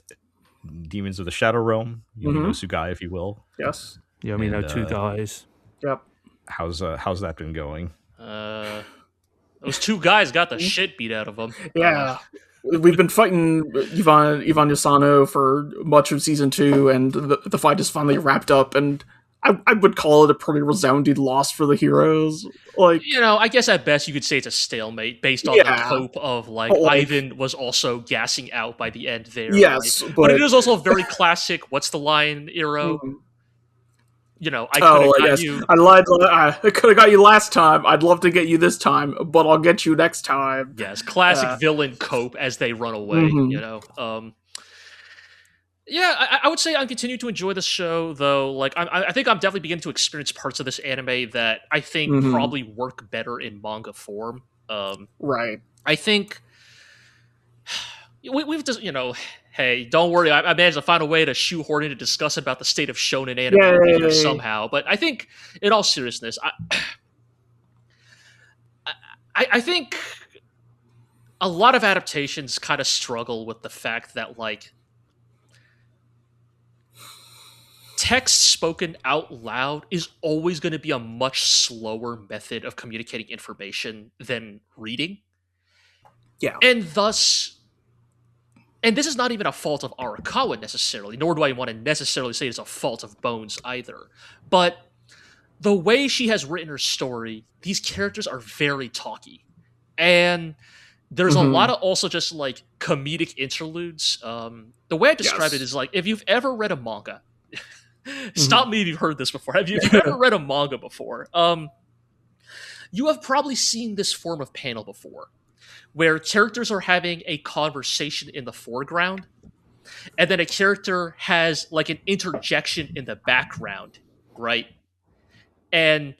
A: Demons of the Shadow Realm. Sugai, if you will.
C: Yes.
B: Yomino 2 guys.
C: Yep.
A: How's that been going?
D: Those 2 guys got the shit beat out of them.
C: Yeah. We've been fighting Ivan Yasano for much of season 2, and the fight is finally wrapped up, and I would call it a pretty resounding loss for the heroes. Like,
D: I guess at best you could say it's a stalemate based on the
C: yeah,
D: cope of
C: but,
D: Ivan was also gassing out by the end there.
C: Yes,
D: right? But it is also a very classic. What's the line, Eero? I could have got you.
C: I lied. I could have got you last time. I'd love to get you this time, but I'll get you next time.
D: Yes, classic villain cope as they run away. Yeah, I would say I continue to enjoy this show, though. Like, I think I'm definitely beginning to experience parts of this anime that I think probably work better in manga form.
C: Right.
D: I think we've just, hey, don't worry. I managed to find a way to shoehorn in to discuss about the state of shonen anime somehow. But I think, in all seriousness, I think a lot of adaptations kind of struggle with the fact that, like, text spoken out loud is always going to be a much slower method of communicating information than reading.
C: Yeah.
D: And thus, and this is not even a fault of Arakawa necessarily, nor do I want to necessarily say it's a fault of Bones either. But the way she has written her story, these characters are very talky. And there's a lot of also just like comedic interludes. The way I describe it is like, if you've ever read a manga, stop me if you've heard this before. If you've ever read a manga before, you have probably seen this form of panel before, where characters are having a conversation in the foreground, and then a character has like an interjection in the background, right? And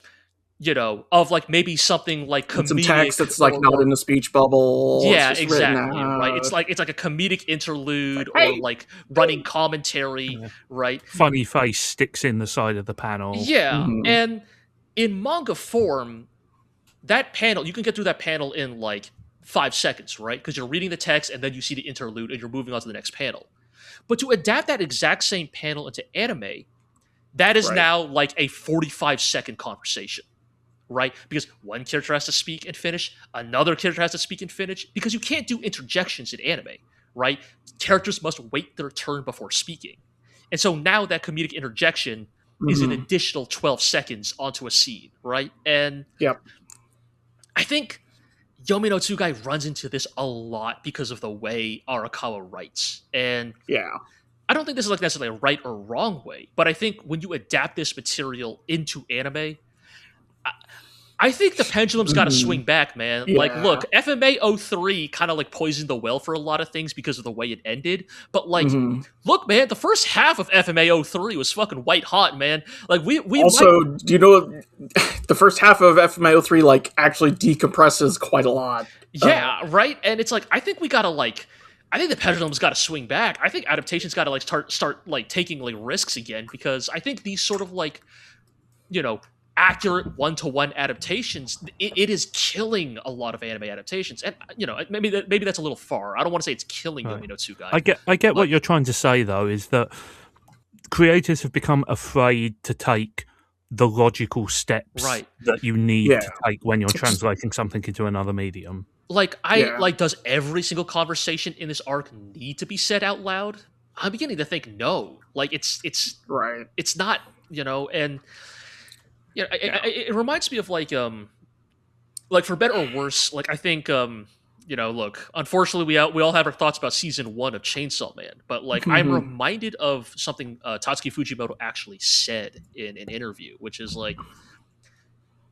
D: of like maybe something like comedic,
C: some text that's like not in the speech bubble.
D: Yeah, exactly. Right. It's like a comedic interlude or like running commentary, right?
B: Funny face sticks in the side of the panel.
D: Yeah, and in manga form, that panel, you can get through that panel in like 5 seconds, right? Because you're reading the text and then you see the interlude and you're moving on to the next panel. But to adapt that exact same panel into anime, that is now like a 45-second conversation. Right? Because one character has to speak and finish, another character has to speak and finish, because you can't do interjections in anime, right? Characters must wait their turn before speaking. And so now that comedic interjection is an additional 12 seconds onto a scene, right? And I think Yomi no Tsugai runs into this a lot because of the way Arakawa writes. And I don't think this is like necessarily a right or wrong way, but I think when you adapt this material into anime, I think the pendulum's got to swing back, man.
C: Yeah.
D: Like, look, FMA 03 kind of like poisoned the well for a lot of things because of the way it ended. But like, look, man, the first half of FMA 03 was fucking white hot, man. Like, we
C: also, do you know the first half of FMA 03 like actually decompresses quite a lot?
D: Yeah, right. And it's like I think we gotta like. I think the pendulum's got to swing back. I think adaptation's got to like start like taking like risks again, because I think these sort of like, accurate one-to-one adaptations, it is killing a lot of anime adaptations. And maybe that's a little far. I don't want to say it's killing Yomi no Tsugai.
B: I get what you're trying to say, though, is that creators have become afraid to take the logical steps that you need to take when you're translating something into another medium.
D: Like, does every single conversation in this arc need to be said out loud? I'm beginning to think no. Like, it's
C: right.
D: It's not, and it reminds me of like for better or worse. Like, I think look, unfortunately, we all have our thoughts about season 1 of Chainsaw Man, but like I'm reminded of something Tatsuki Fujimoto actually said in an interview, which is like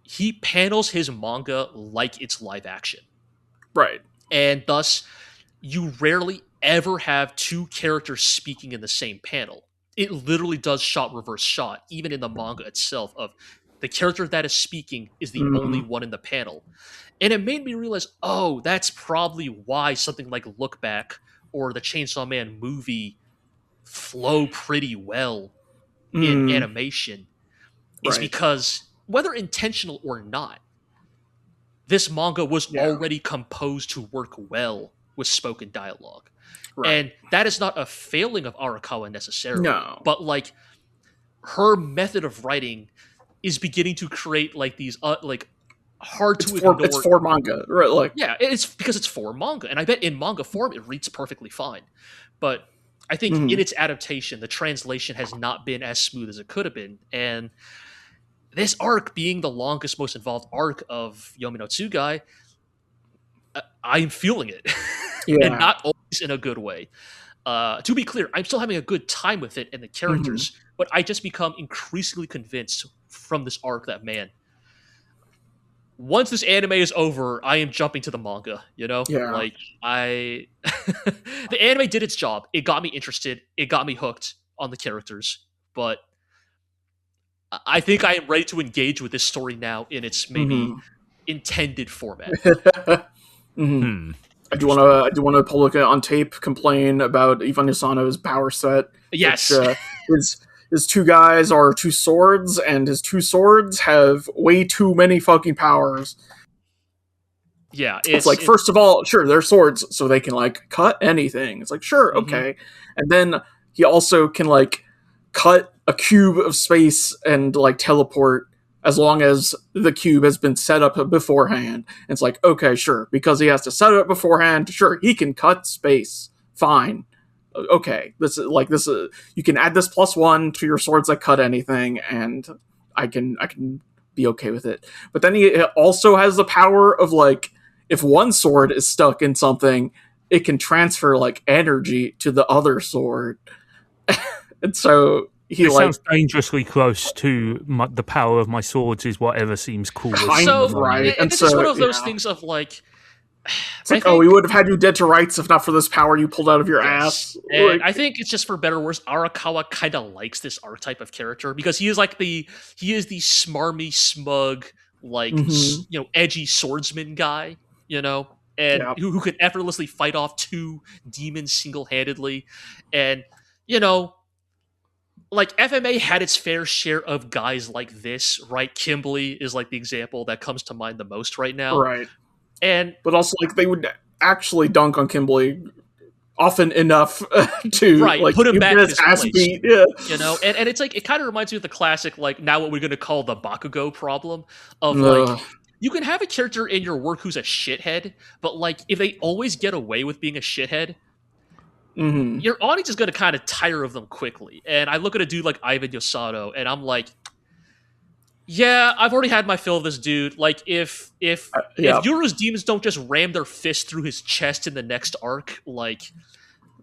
D: he panels his manga like it's live action.
C: Right.
D: And thus, you rarely ever have two characters speaking in the same panel. It literally does shot reverse shot, even in the manga itself, of the character that is speaking is the only one in the panel. And it made me realize, oh, that's probably why something like Look Back or the Chainsaw Man movie flow pretty well in animation. Is because, whether intentional or not, this manga was already composed to work well with spoken dialogue. Right. And that is not a failing of Arakawa necessarily. No. But like her method of writing is beginning to create like these like hard to ignore.
C: It's for manga, right?
D: It's because it's for manga, and I bet in manga form it reads perfectly fine. But I think in its adaptation, the translation has not been as smooth as it could have been. And this arc being the longest, most involved arc of Yomi no Tsugai, I'm feeling it. And not always in a good way. To be clear, I'm still having a good time with it and the characters, but I just become increasingly convinced from this arc that, man, once this anime is over, I am jumping to the manga, you know?
C: Yeah.
D: Like, the anime did its job. It got me interested. It got me hooked on the characters. But I think I am ready to engage with this story now in its maybe intended format.
C: I do want to public on tape complain about Ivan Yasano's power set.
D: Yes.
C: Which, his two guys are two swords, and his two swords have way too many fucking powers.
D: Yeah,
C: it's like, first of all, sure, they're swords, so they can, like, cut anything. It's like, sure, okay. And then he also can, like, cut a cube of space and, like, teleport as long as the cube has been set up beforehand. And it's like, okay, sure, because he has to set it up beforehand, sure, he can cut space. Fine. Okay, this is you can add this +1 to your swords that cut anything, and I can be okay with it. But then he also has the power of, like, if one sword is stuck in something, it can transfer, like, energy to the other sword. And so it
B: sounds dangerously close to the power of my swords is whatever seems coolest.
C: Right.
D: And this is one of those things of, like,
C: it's like, we would have had you dead to rights if not for this power you pulled out of your ass.
D: And I think it's just for better or worse, Arakawa kind of likes this archetype of character because he is the smarmy, smug, like, edgy swordsman guy, you know, and who could effortlessly fight off two demons single-handedly. And, you know, like, FMA had its fair share of guys like this, right? Kimberly is, like, the example that comes to mind the most right now.
C: Right.
D: But
C: also, like, they would actually dunk on Kimberly often enough to like
D: put him back in his place.
C: Beat. Yeah.
D: You know, and it's like, it kind of reminds me of the classic, like, now what we're going to call the Bakugo problem of like, you can have a character in your work who's a shithead, but, like, if they always get away with being a shithead, your audience is going to kind of tire of them quickly. And I look at a dude like Ivan Yosado, and I'm like, yeah, I've already had my fill of this dude. Like, if Yuru's demons don't just ram their fist through his chest in the next arc, like,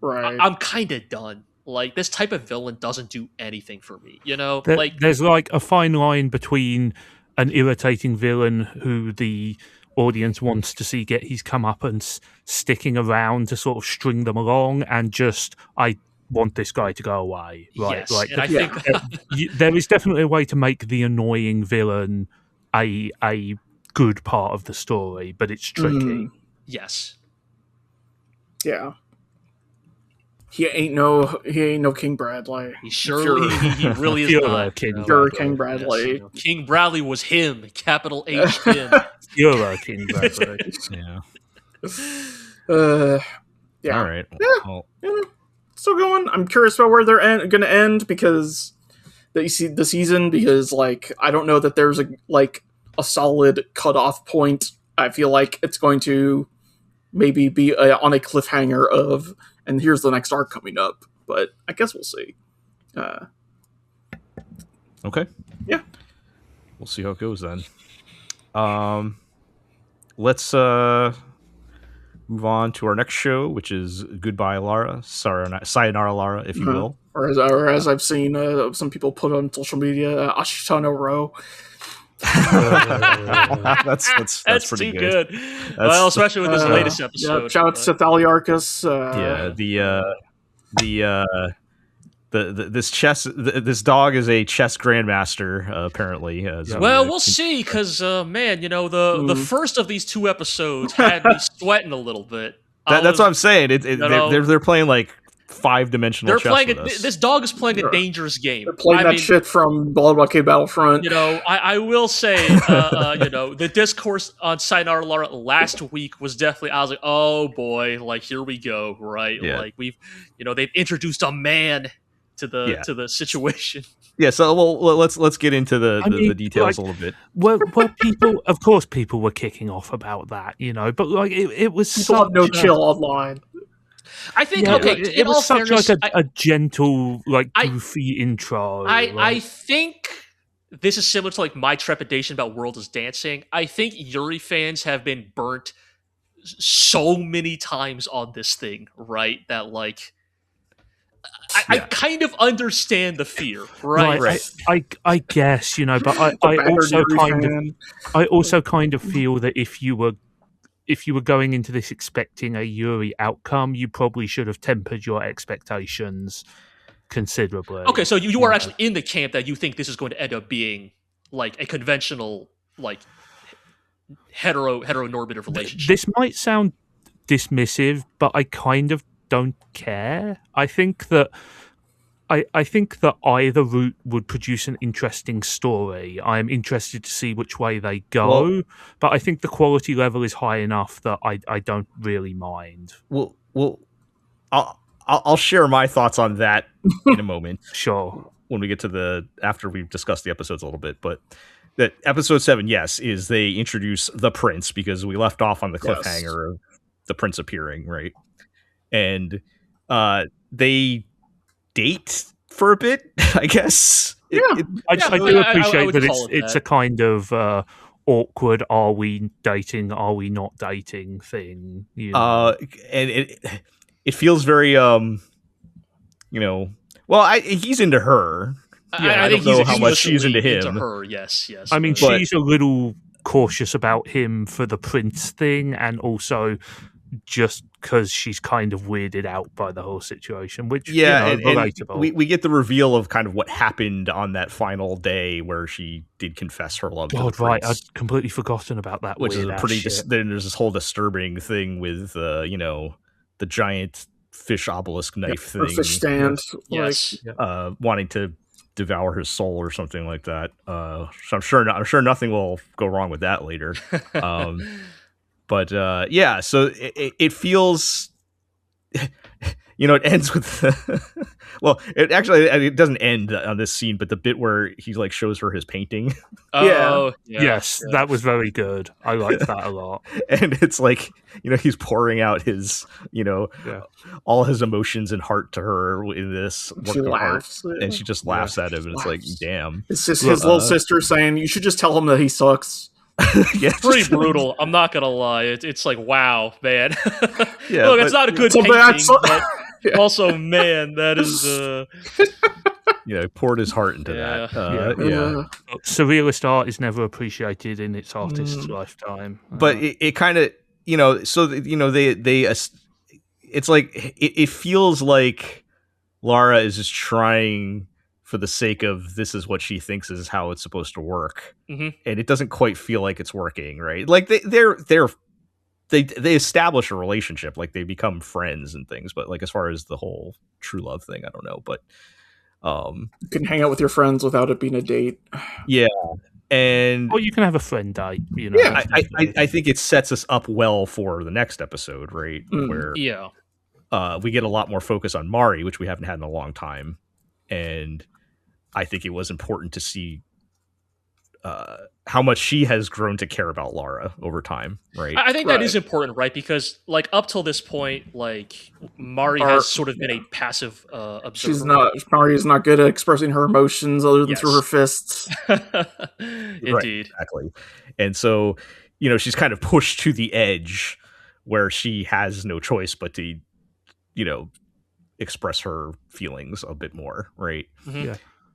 D: I'm kind of done. Like, this type of villain doesn't do anything for me, you know?
B: There's, like, a fine line between an irritating villain who the audience wants to see get his comeuppance sticking around to sort of string them along, and just, I want this guy to go away, right?
D: Yes,
B: like,
D: and I think
B: there is definitely a way to make the annoying villain a good part of the story, but it's tricky.
D: Yes.
C: Yeah. He ain't no King Bradley.
D: He really is not.
C: King Bradley.
D: Yes. King Bradley was him, capital H him.
B: You're King Bradley.
C: Yeah.
A: All right.
C: Still going. I'm curious about where they're going to end because you see the season, because, like, I don't know that there's a solid cutoff point. I feel like it's going to maybe be on a cliffhanger of, and here's the next arc coming up. But I guess we'll see.
A: Okay.
C: Yeah.
A: We'll see how it goes then. Let's move on to our next show, which is Goodbye Lara. Sayonara Lara, if you will.
C: Or as I've seen some people put on social media, Ashita no Ro.
A: That's pretty
D: too good. Well, especially with this latest episode.
C: Yeah, shout out to Thaliarchus.
A: This dog is a chess grandmaster, apparently.
D: Well, we'll see, because man, you know, the first of these two episodes had me sweating a little bit.
A: That's what I'm saying. They're playing like 5-dimensional chess with us.
D: This dog is playing a dangerous game.
C: They're playing shit from Bloodwalk Battlefront.
D: You know, I will say, you know, the discourse on Sayonara Lara last week was definitely, I was like, oh boy, like, here we go, right?
A: Yeah.
D: Like, they've introduced a man to the situation.
A: Yeah, so let's get into the details a little bit.
B: Well, people, of course, people were kicking off about that, you know, but like it was
C: people have no chill online.
D: I think
B: Yeah,
D: okay.
B: it
D: In all
B: was such
D: fairness,
B: like a gentle, like goofy intro.
D: I think this is similar to like my trepidation about World is Dancing. I think Yuri fans have been burnt so many times on this thing, right? That like I kind of understand the fear, right?
B: I guess, you know, but I also kind of feel that if you were going into this expecting a Yuri outcome, you probably should have tempered your expectations considerably.
D: Okay, so you are actually in the camp that you think this is going to end up being like a conventional, like heteronormative relationship.
B: This might sound dismissive, but I kind of don't care. I think that either route would produce an interesting story. I am interested to see which way they go, but I think the quality level is high enough that I don't really mind.
A: Well, I'll share my thoughts on that in a moment.
B: Sure.
A: When we get to after we've discussed the episodes a little bit, but that episode 7, yes, is they introduce the prince because we left off on the cliffhanger of the prince appearing, right? And they date for a bit, I guess.
B: I do appreciate that it's a kind of awkward "are we dating, are we not dating" thing. You know?
A: And it feels very he's into her.
D: I
A: don't know how much she's into him.
D: Into her, yes.
B: I mean, she's a little cautious about him for the prince thing, and also just because she's kind of weirded out by the whole situation, which relatable.
A: And we get the reveal of kind of what happened on that final day where she did confess her love.
B: God, right, I'd completely forgotten about that.
A: Which is a pretty. Then there's this whole disturbing thing with the giant fish obelisk knife thing,
C: fish stand,
A: wanting to devour his soul or something like that. So I'm sure nothing will go wrong with that later. But so it feels, it ends with, it doesn't end on this scene, but the bit where he like shows her his painting.
B: Yes, that was very good. I liked that a lot.
A: And it's like, he's pouring out his, all his emotions and heart to her in this work of art, and she just laughs at him, and it's like, damn.
C: It's just his little sister saying, "You should just tell him that he sucks."
D: Pretty brutal. I'm not gonna lie. It's like, wow, man. Look, it's not a good
C: painting,
D: but also, man, that is.
A: Poured his heart into that.
B: Surrealist art is never appreciated in its artist's lifetime.
A: But it kind of, it's like it feels like Lara is just trying for the sake of this is what she thinks is how it's supposed to work, and it doesn't quite feel like it's working, right? Like they establish a relationship, like they become friends and things, but like as far as the whole true love thing, I don't know. But
C: you can hang out with your friends without it being a date.
A: Yeah, and
B: you can have a friend date.
A: Yeah, I think it sets us up well for the next episode, right? Where we get a lot more focus on Mari, which we haven't had in a long time, and I think it was important to see how much she has grown to care about Lara over time, right?
D: I think that is important, right? Because like up till this point, like Mari has sort of been a passive observer.
C: Mari's not good at expressing her emotions other than through her fists.
D: Indeed.
A: Right, exactly. And so, she's kind of pushed to the edge where she has no choice but to, express her feelings a bit more, right?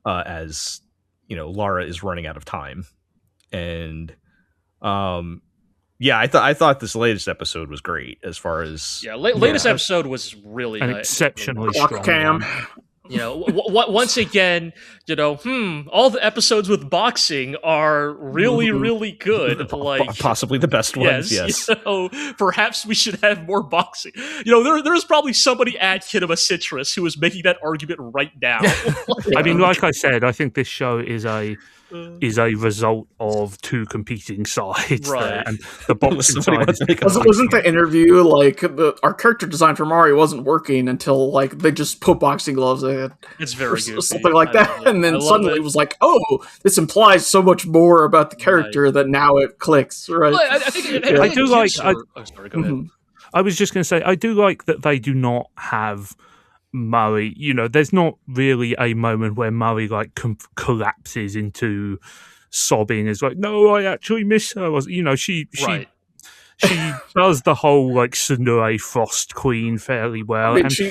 A: As Lara is running out of time, and I thought this latest episode was great as far as
D: latest episode was really
B: exceptionally strong.
D: Once again, all the episodes with boxing are really, really good. Like
A: possibly the best ones. Yes.
D: Perhaps we should have more boxing. There's probably somebody at Kinema Citrus who is making that argument right now.
B: I mean, like I said, I think this show is a result of two competing sides,
D: right?
B: And the boxing side
C: wasn't the interview like our character design for Mari wasn't working until like they just put boxing gloves in.
D: It's very good,
C: something like that, and then suddenly it was like, oh, this implies so much more about the character that now it clicks, right?
D: Well, I think
B: I do like.
D: sorry, go ahead.
B: I was just going to say, I do like that they do not have Murray. There's not really a moment where Murray like collapses into sobbing. Is like, no, I actually miss her. She
D: Right.
B: she does the whole like Tsundere Frost Queen fairly well.
C: I mean,
B: and
C: she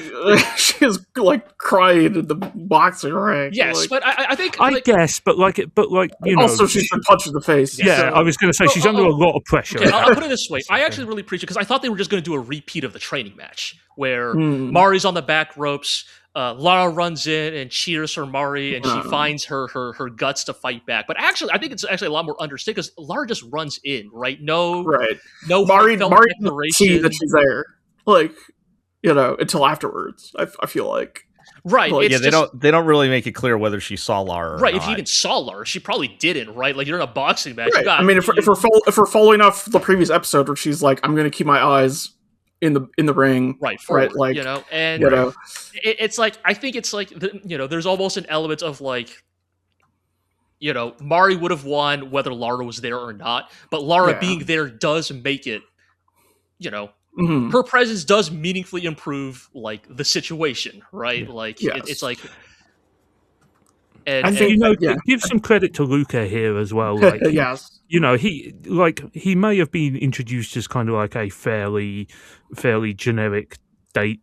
C: is like crying in the boxing ring.
D: Yes,
C: like,
D: but I think
B: I guess, but
C: also she's been punched in the face.
B: Yeah,
C: so.
B: I was going to say she's under a lot of pressure.
D: Okay, I'll put it this way. I actually really appreciate it because I thought they were just going to do a repeat of the training match where Mari's on the back ropes, Lara runs in and cheers for Mari, and she finds her guts to fight back. But actually, I think it's actually a lot more understated because Lara just runs in, right? No
C: Mari
D: declaration.
C: see that she's there, like until afterwards. I feel like.
D: Right.
C: Like,
A: they don't really make it clear whether she saw Lara or
D: right,
A: not.
D: if you even saw Lara, she probably didn't, right? Like, you're in a boxing match.
C: Right. If we're following off the previous episode where she's like, I'm going to keep my eyes in the ring,
D: forward,
C: right? Like,
D: and it's like, I think it's like, there's almost an element of like, Mari would have won whether Lara was there or not, but Lara being there does make it, her presence does meaningfully improve like the situation, right? Like it's like, and
B: give some credit to Luca here as well. Like,
C: yes,
B: he may have been introduced as kind of like a fairly generic date,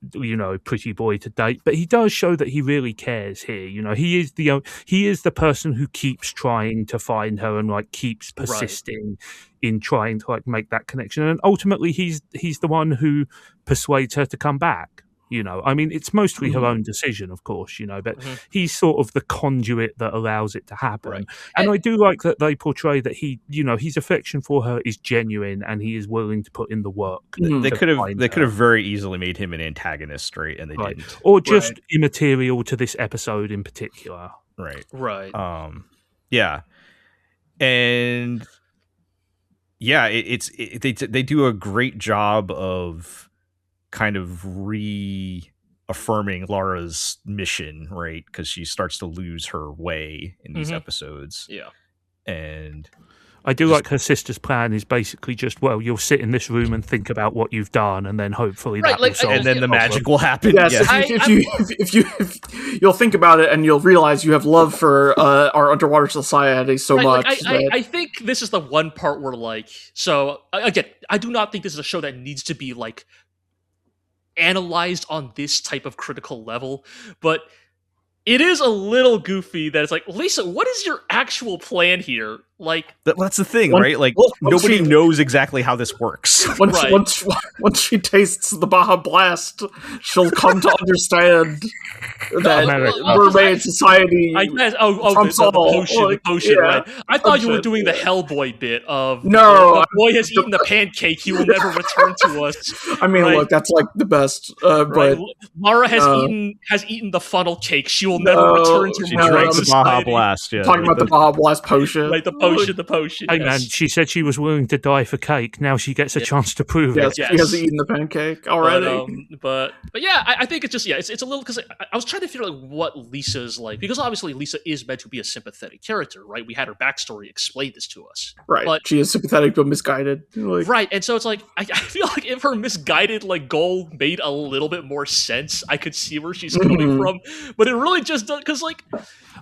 B: pretty boy to date, but he does show that he really cares here. He is the person who keeps trying to find her and like keeps persisting in trying to like make that connection, and ultimately he's the one who persuades her to come back. I mean, it's mostly her own decision, of course, but he's sort of the conduit that allows it to happen.
D: Right.
B: And I do like that they portray that his affection for her is genuine and he is willing to put in the work.
A: They could have very easily made him an antagonist, right? And they didn't.
B: Or just immaterial to this episode in particular.
A: Right.
D: Right.
A: Yeah. And yeah, they do a great job of kind of reaffirming Lara's mission, right? Because she starts to lose her way in these episodes.
D: Yeah.
A: And
B: I do like her sister's plan is basically just, well, you'll sit in this room and think about what you've done, and then hopefully that will solve
A: and then the magic will happen.
C: Yes, if you'll think about it and you'll realize you have love for our underwater society so much.
D: I think this is the one part where so again, I do not think this is a show that needs to be like analyzed on this type of critical level, but it is a little goofy that it's like, Lisa, what is your actual plan here? Like,
A: that's the thing, right? Like, nobody knows exactly how this works.
C: Once she tastes the Baja Blast, she'll come to understand that mermaid society.
D: I guess. The potion. Right? I thought you were doing the Hellboy bit of the boy has eaten the pancake; he will never return to us.
C: I mean, look, that's like the best. But
D: Lara has eaten the funnel cake; she will never return to mermaid
A: the Baja Blast. Yeah,
C: talking about the Baja Blast potion,
D: like the potion.
B: Hey man, she said she was willing to die for cake. Now she gets a chance to prove it.
C: Yes, she has eaten the pancake already.
D: But yeah, I think it's just it's a little, because I was trying to figure out what Lisa's like, because obviously Lisa is meant to be a sympathetic character, right? We had her backstory explain this to us,
C: right?
D: But
C: she is sympathetic but misguided,
D: right? And so it's like I feel like if her misguided goal made a little bit more sense, I could see where she's coming from. But it really just does, because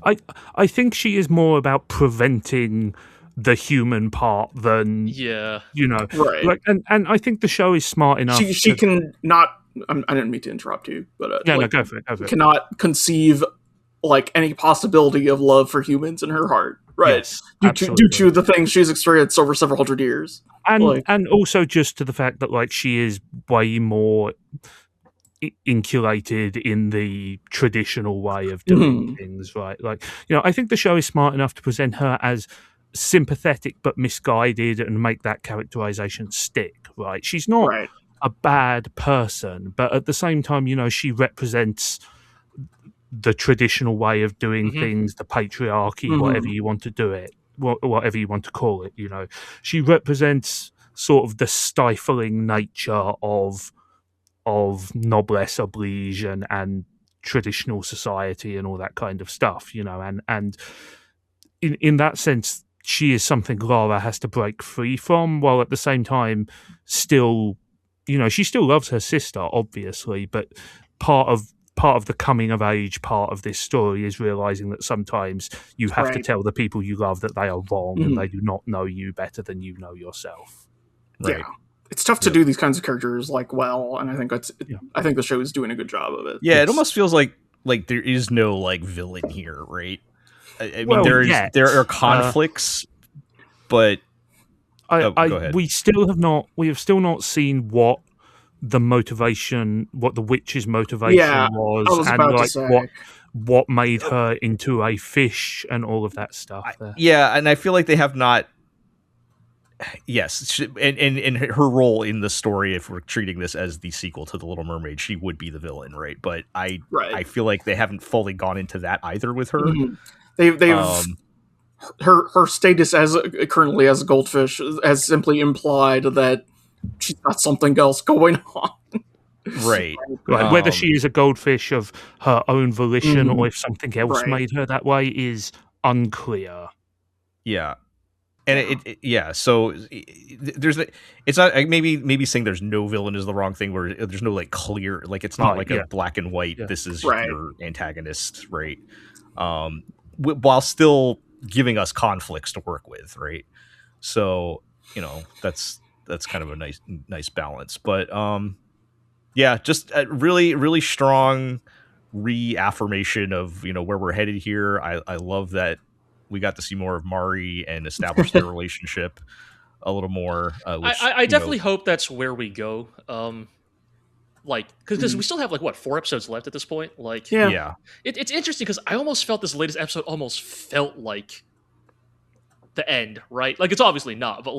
B: I think she is more about preventing the human part than
C: right.
B: And I think the show is smart enough.
C: She can not. I didn't mean to interrupt you, but
B: no, go for it.
C: Cannot conceive any possibility of love for humans in her heart, right?
B: Yes,
C: due to the things she's experienced over several hundred years,
B: and also just to the fact that she is way more insulated in the traditional way of doing things, right? I think the show is smart enough to present her as sympathetic but misguided and make that characterization stick, right? She's not a bad person, but at the same time, she represents the traditional way of doing things, the patriarchy, whatever you want to do it, whatever you want to call it. She represents sort of the stifling nature of noblesse oblige and traditional society and all that kind of stuff, and in that sense, she is something Lara has to break free from, while at the same time still, she still loves her sister, obviously, but part of the coming of age part of this story is realizing that sometimes you have to tell the people you love that they are wrong and they do not know you better than you know yourself.
A: Right.
C: Yeah. It's tough to do these kinds of characters well, and I think I think the show is doing a good job of it.
A: Yeah, it almost feels like there is no villain here, right? I mean, there are conflicts, but go ahead.
B: We have still not seen what the witch's motivation was, and what made her into a fish and all of that stuff.
A: And I feel like they have not. Yes, and her role in the story, if we're treating this as the sequel to The Little Mermaid, she would be the villain, right? But I feel like they haven't fully gone into that either with her.
C: They've her status currently as a goldfish has simply implied that she's got something else going on.
A: Right.
B: Whether she is a goldfish of her own volition or if something else made her that way is unclear.
A: Yeah. And so it's not maybe saying there's no villain is the wrong thing, where there's no clear, it's not a black and white, this is your antagonist, right? While still giving us conflicts to work with, right? So, that's kind of a nice balance. But just a really, really strong reaffirmation of, where we're headed here. I love that we got to see more of Mari and establish their relationship a little more.
D: I definitely hope that's where we go. Because we still have 4 episodes left at this point. It's interesting because I almost felt this latest episode almost felt like the end, right? It's obviously not, but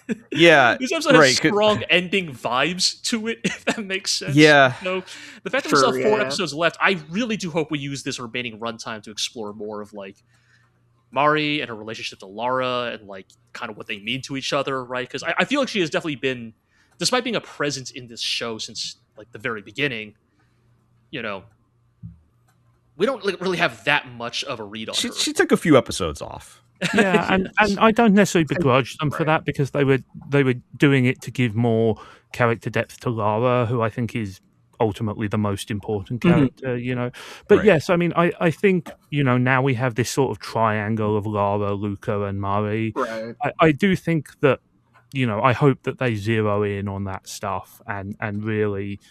D: this episode has strong ending vibes to it, if that makes sense.
A: Yeah.
D: So the fact that we still have 4 episodes left, I really do hope we use this remaining runtime to explore more of Mari and her relationship to Lara and kind of what they mean to each other, right? Because I feel like she has definitely been, despite being a presence in this show since the very beginning, we don't really have that much of a read on her.
A: She took a few episodes off.
B: Yeah, and I don't necessarily begrudge them for that, because they were doing it to give more character depth to Lara, who I think is ultimately the most important character, But yes, I mean, I think, now we have this sort of triangle of Lara, Luca, and Mari.
C: Right.
B: I do think that, I hope that they zero in on that stuff and really,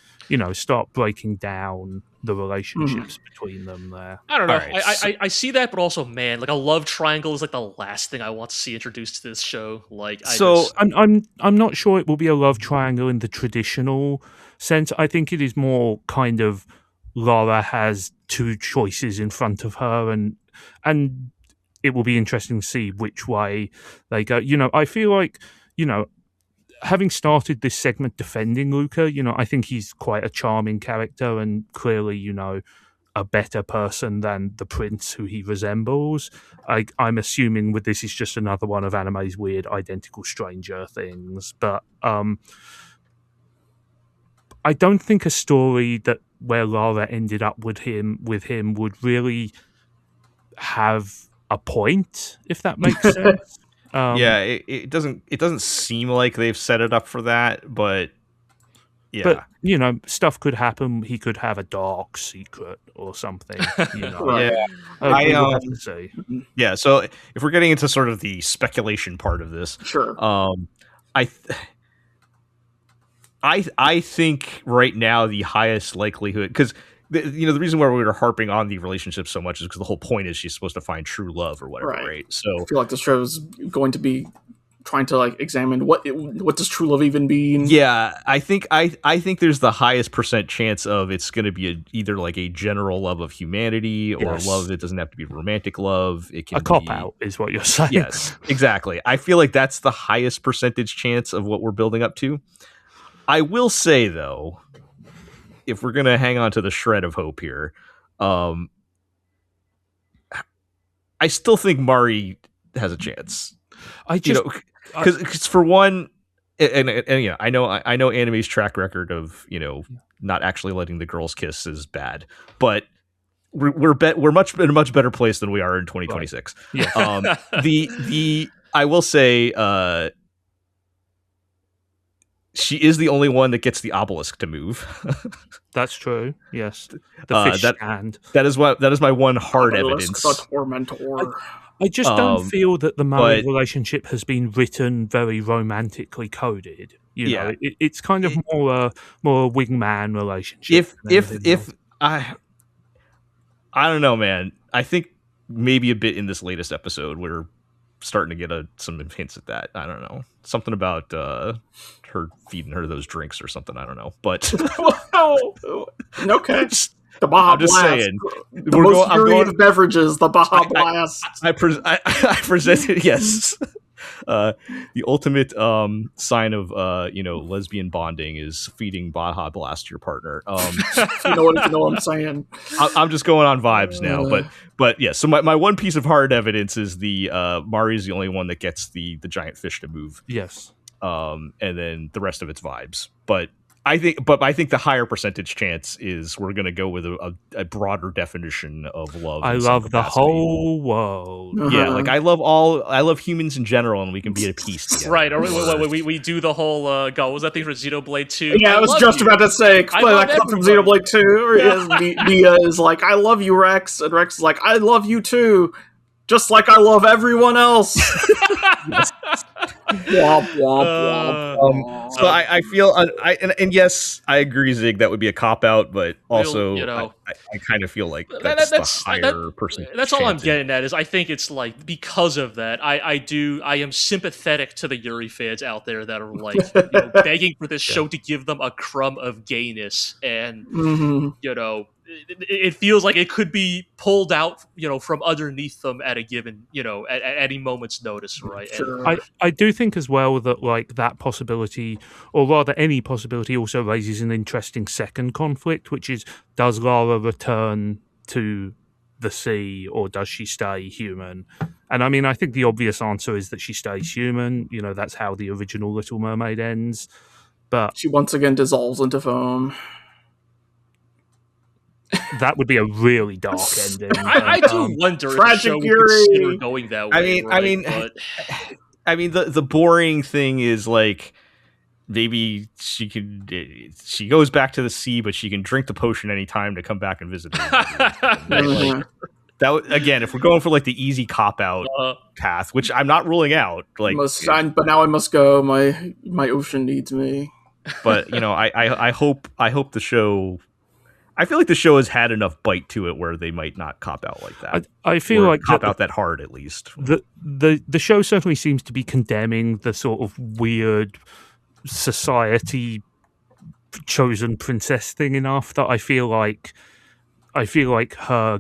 B: start breaking down the relationships between them there.
D: I don't know. Right. I see that, but also, man, a love triangle is the last thing I want to see introduced to this show.
B: I'm not sure it will be a love triangle in the traditional sense. I think it is more kind of Lara has 2 choices in front of her, and it will be interesting to see which way they go. I feel like, having started this segment defending Luca, I think he's quite a charming character and clearly, a better person than the prince who he resembles. I'm assuming with this is just another one of anime's weird identical stranger things, but I don't think a story where Lara ended up with him would really have a point, if that makes sense.
A: It doesn't seem like they've set it up for that, but
B: but stuff could happen. He could have a dark secret or something.
A: Right.
B: Have to see.
A: Yeah. So if we're getting into sort of the speculation part of this,
C: sure.
A: I think right now the highest likelihood, because the reason why we were harping on the relationship so much is because the whole point is she's supposed to find true love or whatever, right? So
C: I feel like the show is going to be trying to examine what does true love even mean.
A: Yeah, I think there's the highest % chance of it's going to be either a general love of humanity or love that doesn't have to be romantic love. It can
B: a cop out is what you're saying.
A: Yes, exactly. I feel like that's the highest percentage chance of what we're building up to. I will say though, if we're going to hang on to the shred of hope here, I still think Mari has a chance. Because for one, and I know anime's track record of not actually letting the girls kiss is bad, but we're much in a much better place than we are in 2026.
B: Right. Yeah.
A: The I will say, she is the only one that gets the obelisk to move.
B: That's true. Yes, the fish stand.
A: That is my one hard
C: Obelisk,
A: evidence.
C: the tormentor.
B: I just don't feel that the married relationship has been written very romantically coded. You know, it's kind of more a wingman relationship.
A: If I don't know, man. I think maybe a bit in this latest episode we're starting to get some hints at that. I don't know, something about her feeding her those drinks or something. I don't know, but
C: okay. The Baja
A: I'm just
C: Blast.
A: saying.
C: The most urine of beverages, the Baja Blast.
A: I presented, yes. The ultimate sign of lesbian bonding is feeding Baja Blast to your partner.
C: You know what I'm saying.
A: I'm just going on vibes now, but yeah. So my one piece of hard evidence is the Mari's the only one that gets the giant fish to move.
B: Yes.
A: And then the rest of it's vibes. But I think the higher percentage chance is we're going to go with a broader definition of love.
B: I love the whole world.
A: Yeah, like I love humans in general, and we can be at peace together.
D: Right? Or we do the whole God. What was that thing for Xenoblade 2?
C: Yeah, I was just about to say explain that clip from Xenoblade 2. Mia is like, "I love you, Rex," and Rex is like, "I love you too, just like I love everyone else." Womp, womp, womp.
A: So I feel, and yes, I agree, Zig. That would be a cop out, but also, I kind of feel like that's the higher person.
D: That's all I'm getting at. Is I think it's like because of that, I am sympathetic to the Yuri fans out there that are like begging for this show to give them a crumb of gayness, and it feels like it could be pulled out, from underneath them at a given, at any moment's notice, right?
C: Sure.
D: And
B: I do think as well that like that possibility, or rather any possibility, also raises an interesting second conflict, which is, does Lara return to the sea or does she stay human? And I mean, I think the obvious answer is that she stays human. That's how the original Little Mermaid ends. But
C: she once again dissolves into foam.
B: That would be a really dark ending.
D: I do wonder if the show would consider going that way.
A: I mean, the boring thing is like maybe she goes back to the sea, but she can drink the potion anytime to come back and visit her. That again, if we're going for like the easy cop out path, which I'm not ruling out, but
C: now I must go. My ocean needs me.
A: But I hope the show. I feel like the show has had enough bite to it where they might not cop out like that.
B: I feel like
A: cop out that hard at least.
B: The show certainly seems to be condemning the sort of weird society chosen princess thing enough that I feel like her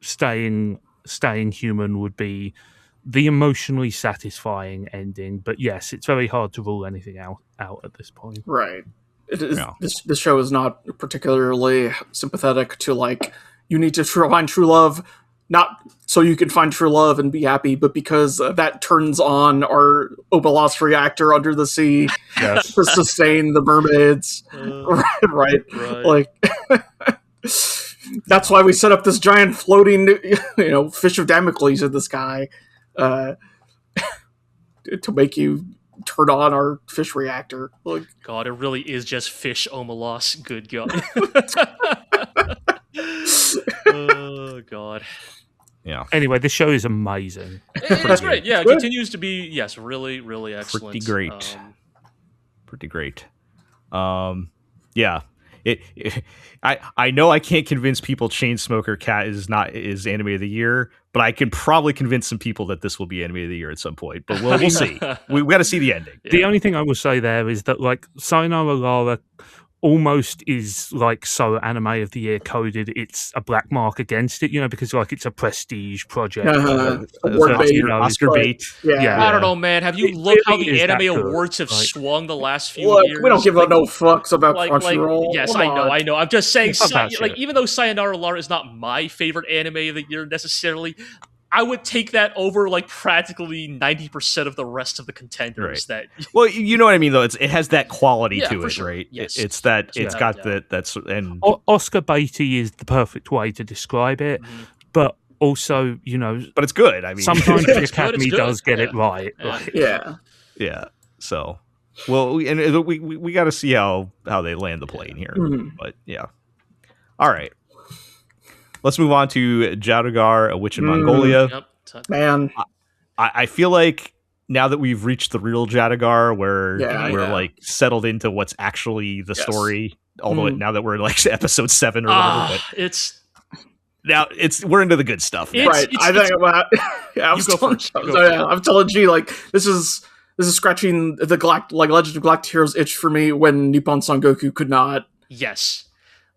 B: staying human would be the emotionally satisfying ending. But yes, it's very hard to rule anything out at this point.
C: Right. It is, this show is not particularly sympathetic to like, you need to find true love, not so you can find true love and be happy, but because that turns on our obelisk reactor under the sea to sustain the mermaids. Right. Like, that's why we set up this giant floating, fish of Damocles in the sky to make you turn on our fish reactor. Like,
D: God, it really is just fish Omelos. Good God. Oh, God.
A: Yeah.
B: Anyway, this show is amazing.
D: It's great. Yeah, it continues to be, really, really excellent.
A: Pretty great. Pretty great. Yeah. I know I can't convince people Chainsmoker Cat is anime of the year, but I can probably convince some people that this will be anime of the year at some point. But we'll see. We got to see the ending.
B: The only thing I will say there is that like Sayonara Lara almost is like so anime of the year coded. It's a black mark against it, because like it's a prestige project.
A: Oscar bait.
C: Yeah.
D: I don't know, man. Have you looked how the anime awards have swung the last few years?
C: We don't give no fucks about Crunchyroll.
D: Yes, I know. I'm just saying, even though Sayonara Lara is not my favorite anime of the year necessarily, I would take that over like practically 90% of the rest of the contenders.
A: Right. Well, you know what I mean, though. It has that quality to it, right?
D: Yes.
A: It's that it's got that's and
B: Oscar baity is the perfect way to describe it, but also
A: but it's good. I mean,
B: sometimes the Academy does get it right.
C: Yeah.
A: So Well, we got to see how they land the plane here.
C: Mhm.
A: But yeah. All right. Let's move on to Jaadugar, a witch in Mongolia.
D: Yep.
C: Man,
A: I feel like now that we've reached the real Jaadugar, where we're like settled into what's actually the story, although now that we're like episode 7 or whatever, but we're into the good stuff.
C: Right. I think about I'm telling G, like this is scratching the Legend of Galactic Heroes itch for me when Nippon Son Goku could not.
D: Yes.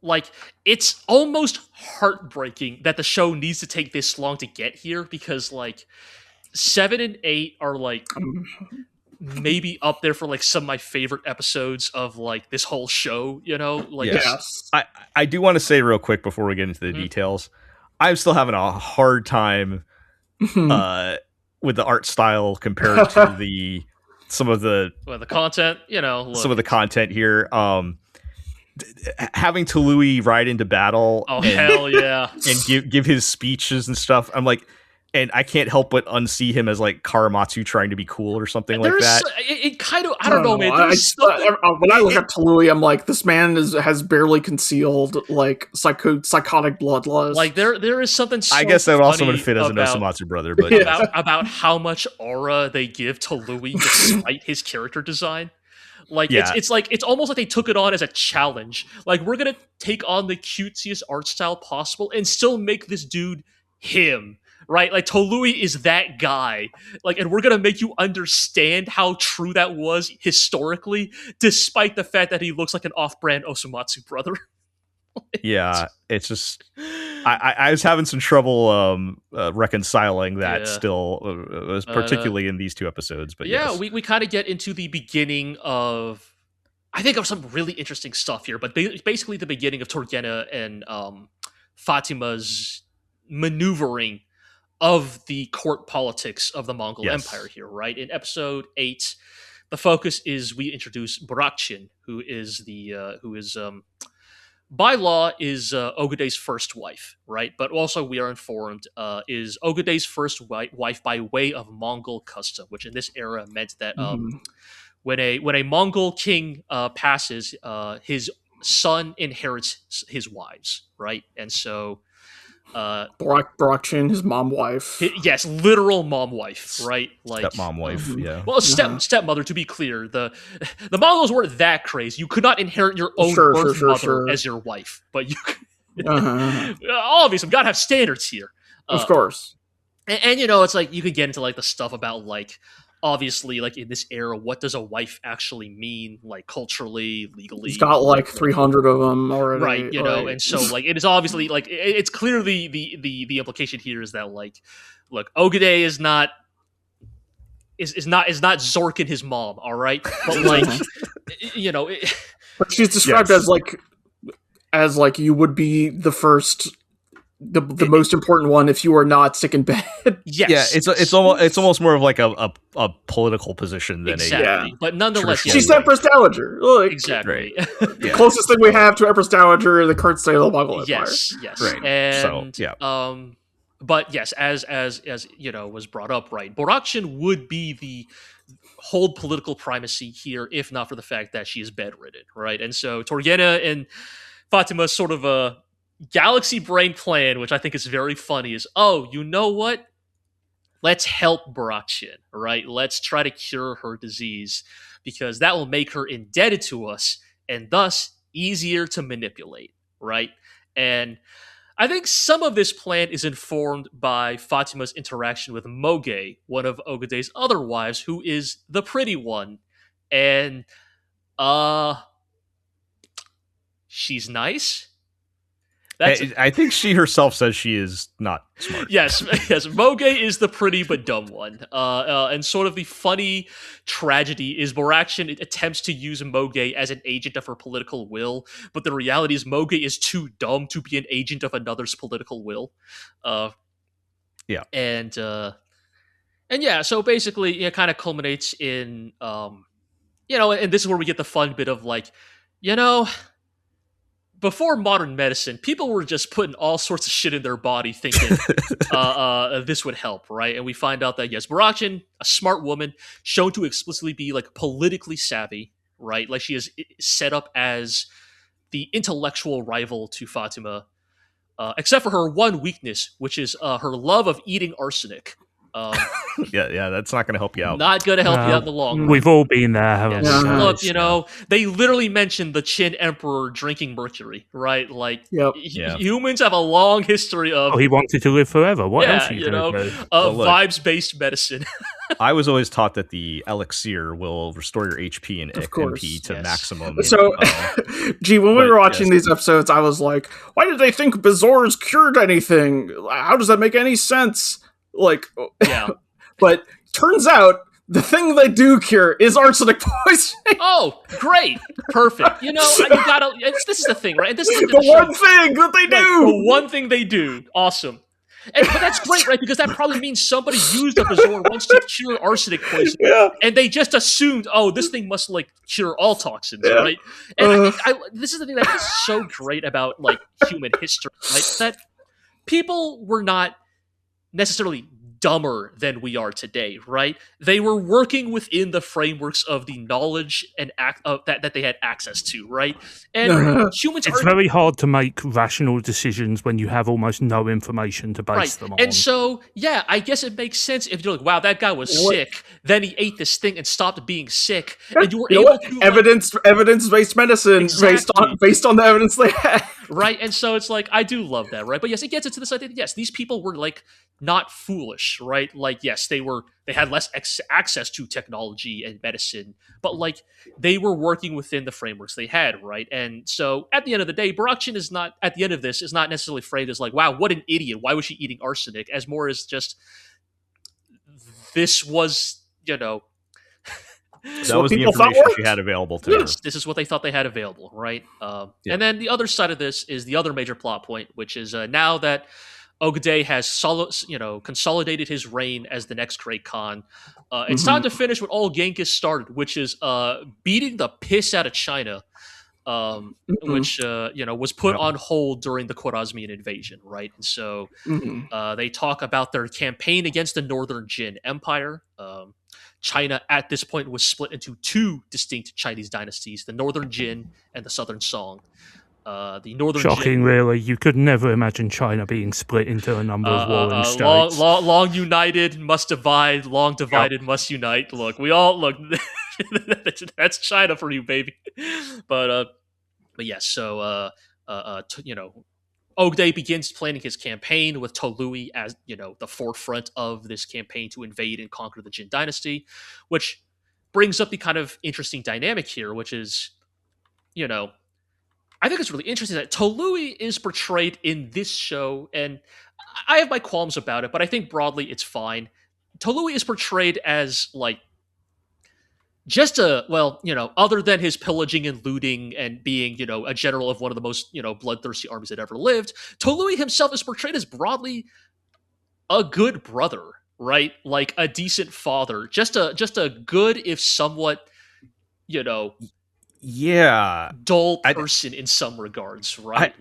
D: Like, it's almost heartbreaking that the show needs to take this long to get here, because, like, 7 and 8 are, like, maybe up there for, like, some of my favorite episodes of, like, this whole show, you know? Like,
C: yes.
A: I do want to say real quick before we get into the details, I'm still having a hard time with the art style compared to some of the
D: content, you know.
A: Some of the content here. Having Tului ride into battle,
D: hell yeah,
A: and give his speeches and stuff. I'm like, and I can't help but unsee him as like Karamatsu trying to be cool or something like that.
D: It kind of, I don't know, man.
C: When I look at Tului, I'm like, this man has barely concealed like psychotic bloodlust.
D: Like there is something. So
A: I guess that also would fit as an Osamatsu brother, but
D: about how much aura they give to Louis despite his character design. Like it's almost like they took it on as a challenge. Like, we're gonna take on the cutesiest art style possible and still make this dude him, right? Like, Tolui is that guy. Like, and we're gonna make you understand how true that was historically, despite the fact that he looks like an off-brand Osamatsu brother.
A: Yeah, it's just I was having some trouble reconciling that still, particularly in these 2 episodes. But
D: yeah, we kind of get into the beginning of, I think, of some really interesting stuff here. But basically, the beginning of Turgena and Fatima's maneuvering of the court politics of the Mongol Empire here. Right, in episode 8, the focus is we introduce Barakchin, who is by law is Ogade's first wife, right? But also we are informed is Ogade's first wife by way of Mongol custom, which in this era meant that when a Mongol king passes, his son inherits his wives, right? And so
C: Barakchin, his mom wife.
D: Yes, literal mom wife, right? Like
A: stepmom wife, yeah.
D: Well, stepmother, to be clear. The Mongols weren't that crazy. You could not inherit your own birth mother as your wife, but you could. Obviously, we gotta have standards here.
C: Of course.
D: And you know, it's like you could get into like the stuff about like, obviously, like in this era, what does a wife actually mean, like culturally, legally?
C: He's got like 300 of them already,
D: right? You know, and so like it is obviously like it's clearly the implication here is that like, look, Ogade is not Zorkin his mom, all right? But like, you know,
C: but she's described as like you would be the first. The most important one if you are not sick in bed.
D: Yes.
A: Yeah, it's almost more of like a political position than
D: but nonetheless,
C: she's Empress Dowager. Like,
D: exactly.
C: Right. The closest thing we have to Empress Dowager in the current state of the Mongol Empire.
D: Yes.
A: Right.
D: And
A: so,
D: but yes, as you know, was brought up, right? Borakchin would be the hold political primacy here, if not for the fact that she is bedridden, right? And so Turgena and Fatima sort of a galaxy brain plan, which I think is very funny, is, oh, you know what? Let's help Barakchin, right? Let's try to cure her disease, because that will make her indebted to us and thus easier to manipulate, right? And I think some of this plan is informed by Fatima's interaction with Moge, one of Ogade's other wives, who is the pretty one. And, she's nice.
A: I think she herself says she is not smart.
D: Yes. Moge is the pretty but dumb one. And sort of the funny tragedy is Barakchin attempts to use Moge as an agent of her political will, but the reality is Moge is too dumb to be an agent of another's political will. And yeah, so basically it kind of culminates in, you know, and this is where we get the fun bit of like, you know, before modern medicine, people were just putting all sorts of shit in their body thinking this would help, right? And we find out that, yes, Barakshin, a smart woman, shown to explicitly be like politically savvy, right? Like she is set up as the intellectual rival to Fatima, except for her one weakness, which is her love of eating arsenic.
A: Yeah, that's not going to help you out.
D: Not going to help you out in the long run.
B: We've all been there, haven't
D: Yes.
B: we?
D: Look, you know, they literally mentioned the Qin Emperor drinking mercury, right? Like, humans have a long history of...
B: Oh, he wanted to live forever. What else are you going to do?
D: Vibes-based medicine.
A: I was always taught that the elixir will restore your HP and MP to maximum.
C: So, when we were watching these episodes, I was like, why did they think Bezoars cured anything? How does that make any sense? Like, but turns out the thing they do cure is arsenic poisoning.
D: Oh, great. Perfect. You know, you gotta, this is the thing, right? And this is
C: the one thing that they do.
D: The one thing they do. Awesome. But that's great, right? Because that probably means somebody used a Bezoar once to cure arsenic poisoning.
C: Yeah.
D: And they just assumed, this thing must, like, cure all toxins, right? And this is the thing that is so great about, like, human history, right? That people were not necessarily dumber than we are today, right? They were working within the frameworks of the knowledge and that they had access to, right? And humans
B: it's very hard to make rational decisions when you have almost no information to base them on.
D: And so, I guess it makes sense if you're like, wow, that guy was sick, then he ate this thing and stopped being sick, and you were able to...
C: Evidence-based medicine based on the evidence they had.
D: Right? And so it's like, I do love that, right? But yes, it gets into this idea that, yes, these people were, like, not foolish, right? Like, yes, they had less access to technology and medicine, but, like, they were working within the frameworks they had, right? And so at the end of the day, Barakshin is not necessarily framed as like, wow, what an idiot, why was she eating arsenic? As more as just, this was, you know...
A: That was the information she had available to her.
D: This is what they thought they had available, right? And then the other side of this is the other major plot point, which is now that Ogde has consolidated his reign as the next great Khan, it's time to finish what all Genghis started, which is beating the piss out of China, which was put on hold during the Khwarezmian invasion, right? And so they talk about their campaign against the Northern Jin Empire. China at this point was split into two distinct Chinese dynasties, the Northern Jin and the Southern Song. The Northern
B: Shocking,
D: Jin,
B: really. You could never imagine China being split into a number of warring states.
D: Long united must divide, long divided must unite. Look, we all look. That's China for you, baby. But yes, so Ogde begins planning his campaign with Tolui as, the forefront of this campaign to invade and conquer the Jin dynasty, which brings up the kind of interesting dynamic here, which is, I think it's really interesting that Tolui is portrayed in this show, and I have my qualms about it, but I think broadly it's fine. Tolui is portrayed as, like, just other than his pillaging and looting and being, a general of one of the most, bloodthirsty armies that ever lived, Tolui himself is portrayed as broadly a good brother, right? Like a decent father, just a good, if somewhat, dull person in some regards, right?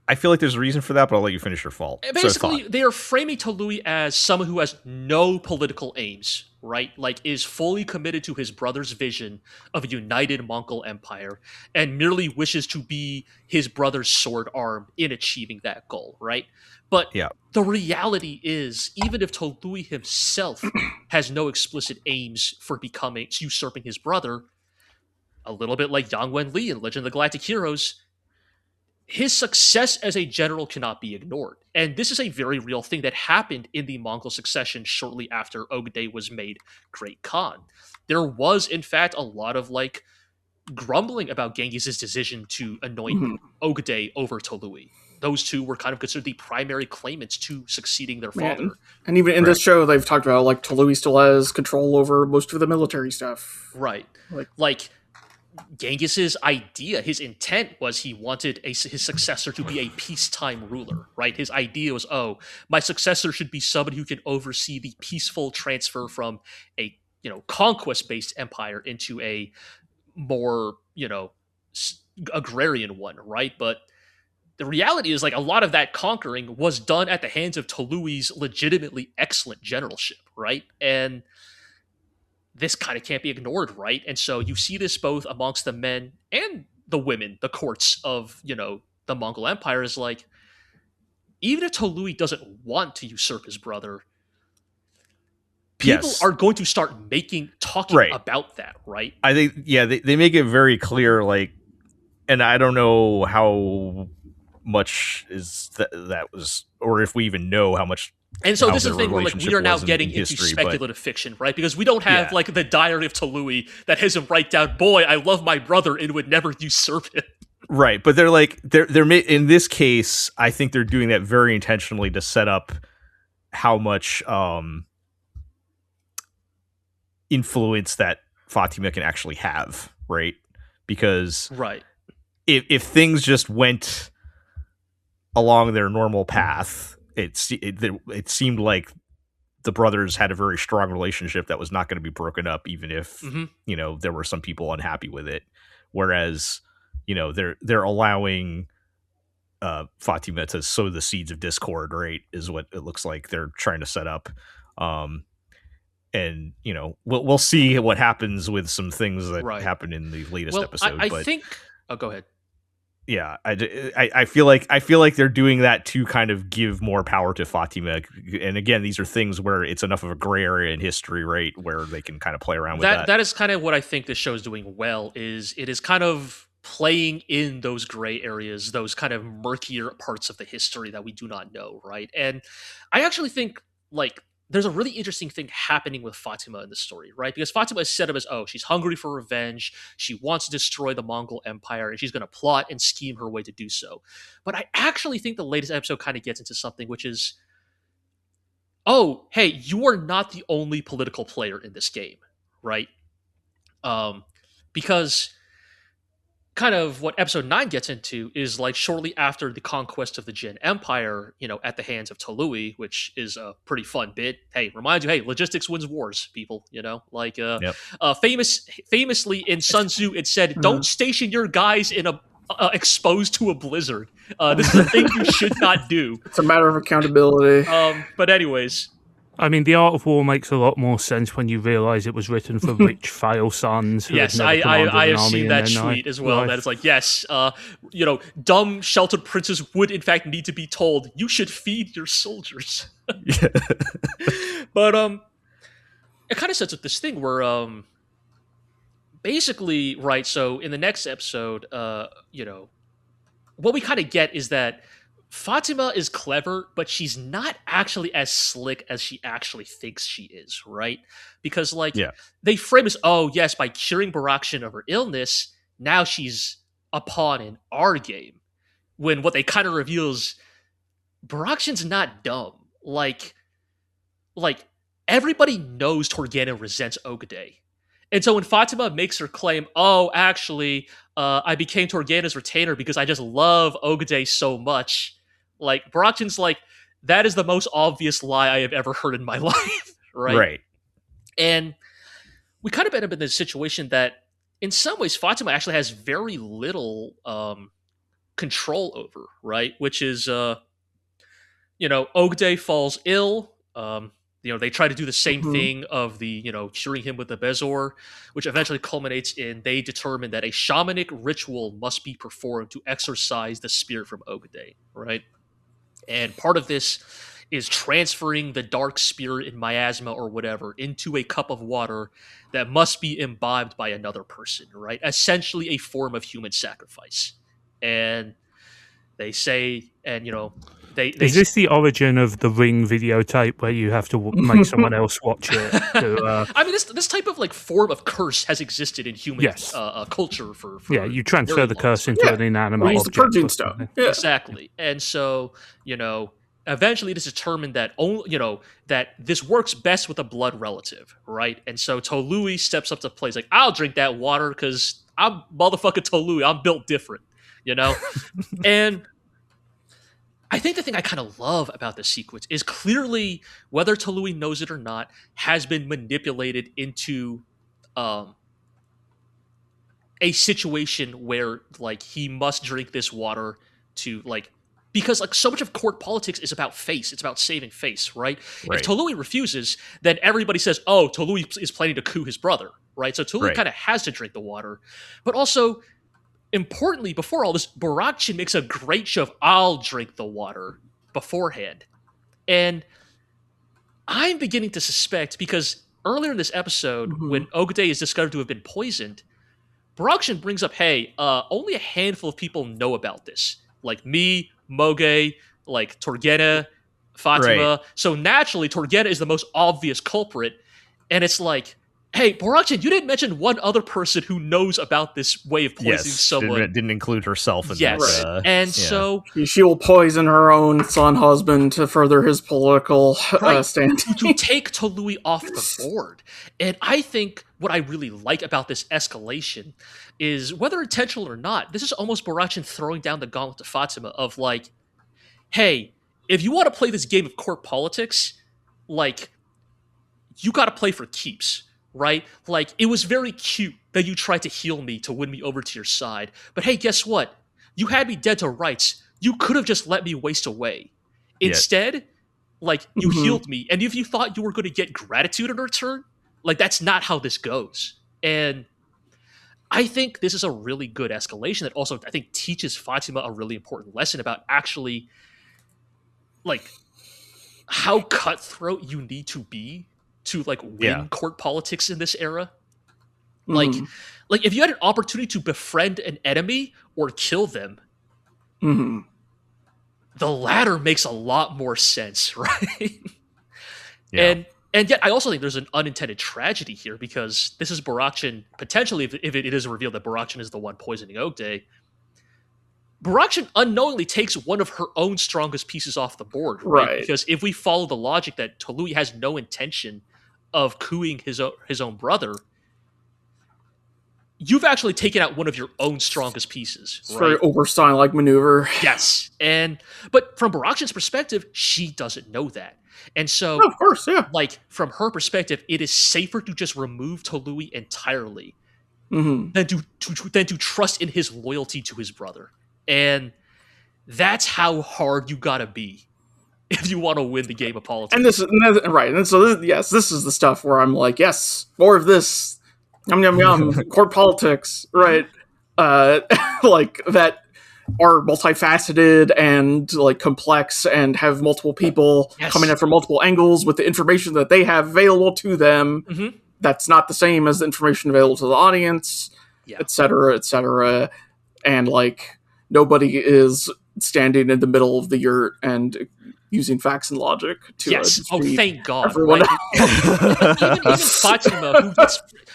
A: I feel like there's a reason for that, but I'll let you finish your fault.
D: Basically, they are framing Tolui as someone who has no political aims, right? Like, is fully committed to his brother's vision of a united Mongol empire and merely wishes to be his brother's sword arm in achieving that goal, right? But the reality is, even if Tolui himself has no explicit aims for usurping his brother, a little bit like Yang Wen-li in Legend of the Galactic Heroes, his success as a general cannot be ignored. And this is a very real thing that happened in the Mongol succession shortly after Ogde was made Great Khan. There was, in fact, a lot of, grumbling about Genghis' decision to anoint Ogde over Tolui. Those two were kind of considered the primary claimants to succeeding their father.
C: And even in this show, they've talked about, Tolui still has control over most of the military stuff.
D: Right. Like Genghis's idea, his intent was he wanted his successor to be a peacetime ruler, right? His idea was, my successor should be somebody who can oversee the peaceful transfer from a, conquest-based empire into a more, agrarian one, right? But the reality is, like, a lot of that conquering was done at the hands of Tolui's legitimately excellent generalship, right? And this kind of can't be ignored, right? And so you see this both amongst the men and the women, the courts of, the Mongol Empire, is like, even if Tolui doesn't want to usurp his brother, people are going to start talking about that, right?
A: I think, they make it very clear, like, and I don't know how much is that was, or if we even know how much.
D: And so this is the thing where, like, we are now getting into speculative fiction, right? Because we don't have like the diary of Tolui that has him write down, "Boy, I love my brother and would never usurp him."
A: Right, but they're like they're in this case, I think they're doing that very intentionally to set up how much influence that Fatima can actually have, right? Because if things just went along their normal path, it seemed like the brothers had a very strong relationship that was not going to be broken up, even if there were some people unhappy with it. Whereas they're allowing Fatima to sow the seeds of discord, right? Is what it looks like they're trying to set up. And we'll see what happens with some things that happen in the latest episode.
D: I think. Oh, go ahead.
A: Yeah, I feel like they're doing that to kind of give more power to Fatima. And again, these are things where it's enough of a gray area in history, right, where they can kind of play around with that.
D: That is kind of what I think this show is doing well. Is it is kind of playing in those gray areas, those kind of murkier parts of the history that we do not know, right? And I actually think, like, there's a really interesting thing happening with Fatima in the story, right? Because Fatima is set up as, she's hungry for revenge. She wants to destroy the Mongol Empire, and she's going to plot and scheme her way to do so. But I actually think the latest episode kind of gets into something, which is, hey, you are not the only political player in this game, right? Because kind of what episode 9 gets into is, like, shortly after the conquest of the Jin Empire, at the hands of Tolui, which is a pretty fun bit. Hey, reminds you, hey, logistics wins wars, people, like, famously in Sun Tzu, it said, don't station your guys in exposed to a blizzard. This is a thing you should not do.
C: It's a matter of accountability.
D: But anyways,
B: I mean, The Art of War makes a lot more sense when you realise it was written for rich fail sons.
D: Yes, I have seen that tweet as well. That it's like, yes, dumb sheltered princes would in fact need to be told, you should feed your soldiers. But it kind of sets up this thing where basically, right, so in the next episode, what we kind of get is that Fatima is clever, but she's not actually as slick as she actually thinks she is, right? Because, like, they frame as, yes, by curing Barakshin of her illness, now she's a pawn in our game. When what they kind of reveal is Barakshin's not dumb. Like everybody knows Torgana resents Ogade. And so when Fatima makes her claim, actually, I became Torgana's retainer because I just love Ogade so much, like, Barakshin's like, that is the most obvious lie I have ever heard in my life, right?
A: Right.
D: And we kind of end up in this situation that, in some ways, Fatima actually has very little control over, right? Which is, Ogade falls ill. They try to do the same thing of the, curing him with the Bezor, which eventually culminates in they determine that a shamanic ritual must be performed to exorcise the spirit from Ogade, right? And part of this is transferring the dark spirit in miasma or whatever into a cup of water that must be imbibed by another person, right? Essentially a form of human sacrifice. And they say, and,
B: is this the origin of the Ring videotape where you have to make someone else watch it?
D: I mean, this type of, like, form of curse has existed in human culture for
B: you transfer the curse into an inanimate object.
C: The purging stuff.
D: Yeah. Exactly. And so, eventually it is determined that that this works best with a blood relative, right? And so Tolui steps up to play. He's like, I'll drink that water because I'm motherfucking Tolui. I'm built different, And I think the thing I kind of love about this sequence is clearly, whether Tolui knows it or not, has been manipulated into a a situation where like he must drink this water to like because like so much of court politics is about face. It's about saving face, right?
A: Right.
D: If Tolui refuses, then everybody says, "Oh, Tolui is planning to coup his brother," right? So Tolui
A: Right.
D: kind of has to drink the water, but also importantly, before all this, Barakshin makes a great show of "I'll drink the water" beforehand, and I'm beginning to suspect because earlier in this episode, when Ogde is discovered to have been poisoned, Barakshin brings up, "Hey, only a handful of people know about this, like me, Moge, like Torgena, Fatima.
A: Right.
D: So naturally, Torgena is the most obvious culprit, and it's like." Hey, Barakshin, you didn't mention one other person who knows about this way of poisoning
A: Yes,
D: someone.
A: didn't include herself in
D: Yes,
A: that.
D: and
A: yeah.
D: so
C: She will poison her own son husband to further his political
D: Right.
C: standing.
D: to take Tolui off the board. And I think what I really like about this escalation is, whether intentional or not, this is almost Barakshin throwing down the gauntlet to Fatima of like, hey, if you want to play this game of court politics, like, you got to play for keeps, right? Like, it was very cute that you tried to heal me to win me over to your side. But hey, guess what? You had me dead to rights. You could have just let me waste away. Instead, like, you healed me. And if you thought you were going to get gratitude in return, like, that's not how this goes. And I think this is a really good escalation that also, I think, teaches Fatima a really important lesson about actually, like, how cutthroat you need to be to like win court politics in this era. Like if you had an opportunity to befriend an enemy or kill them, the latter makes a lot more sense, right? And yet I also think there's an unintended tragedy here, because this is Barakshin, potentially, if it is revealed that Barakshin is the one poisoning Ogde, Barakshin unknowingly takes one of her own strongest pieces off the board, right? Because if we follow the logic that Tolui has no intention of coupping his own brother, you've actually taken out one of your own strongest pieces.
C: It's very Oberstein-like maneuver.
D: Yes. But from Barakshin's perspective, she doesn't know that. And so,
C: of course,
D: like, from her perspective, it is safer to just remove Tolui entirely than to trust in his loyalty to his brother. And that's how hard you gotta be if you want to win the game of politics.
C: And this is right. And so, this is the stuff where I'm like, yes, more of this. Yum yum yum. Court politics, right? Like that are multifaceted and like complex and have multiple people coming in from multiple angles with the information that they have available to them. That's not the same as the information available to the audience, etc., etc. And like, nobody is standing in the middle of the yurt and using facts and logic to
D: thank God.
C: Everyone
D: even Fatima,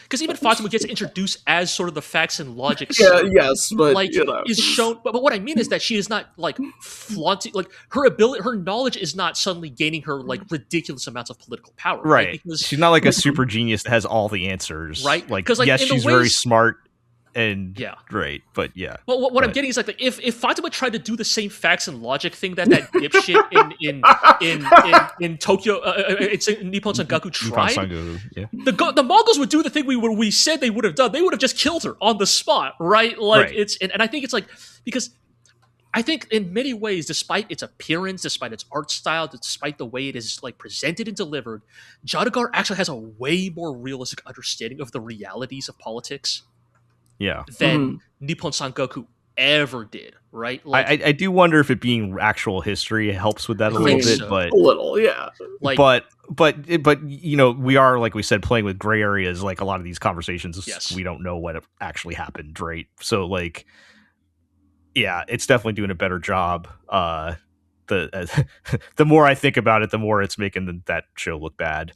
D: because even Fatima gets introduced as sort of the facts and logic.
C: But
D: like, is shown. But what I mean is that she is not like flaunting, like her ability, her knowledge is not suddenly gaining her like ridiculous amounts of political power.
A: Right.
D: Because
A: she's not like a super genius that has all the answers.
D: Right.
A: Like,
D: because
A: yes, she's very smart. And
D: right,
A: but
D: Well, what I'm getting is like if Fatima tried to do the same facts and logic thing that dipshit in Tokyo, it's in Nippon Sangaku tried. The Mongols would do the thing we said they would have done. They would have just killed her on the spot, right? Like it's and I think it's like, because I think in many ways, despite its appearance, despite its art style, despite the way it is like presented and delivered, Jaadugar actually has a way more realistic understanding of the realities of politics than Nippon Sangoku ever did, right?
A: Like, I do wonder if it being actual history helps with that a little bit, but
C: a little,
A: like, but you know, we are, like we said, playing with gray areas. Like a lot of these conversations, we don't know what actually happened, right? So, like, it's definitely doing a better job. The more I think about it, the more it's making that show look bad.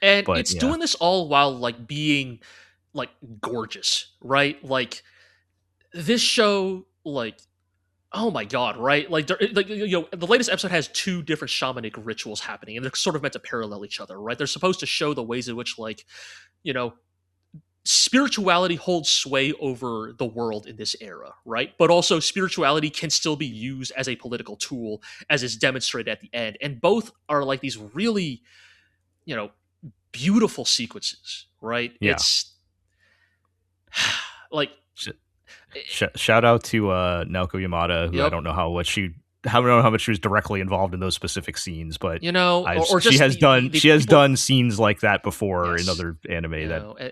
D: And it's doing this all while like being like gorgeous, right? Like this show, like, oh my god, right? Like you know, the latest episode has two different shamanic rituals happening, and they're sort of meant to parallel each other, right? They're supposed to show the ways in which, like, you know, spirituality holds sway over the world in this era, right? But also spirituality can still be used as a political tool, as is demonstrated at the end. And both are like these really, you know, beautiful sequences, right? It's like.
A: Shout out to Naoko Yamada, who I don't know how much she was directly involved in those specific scenes, but
D: or
A: she has done scenes like that before in other anime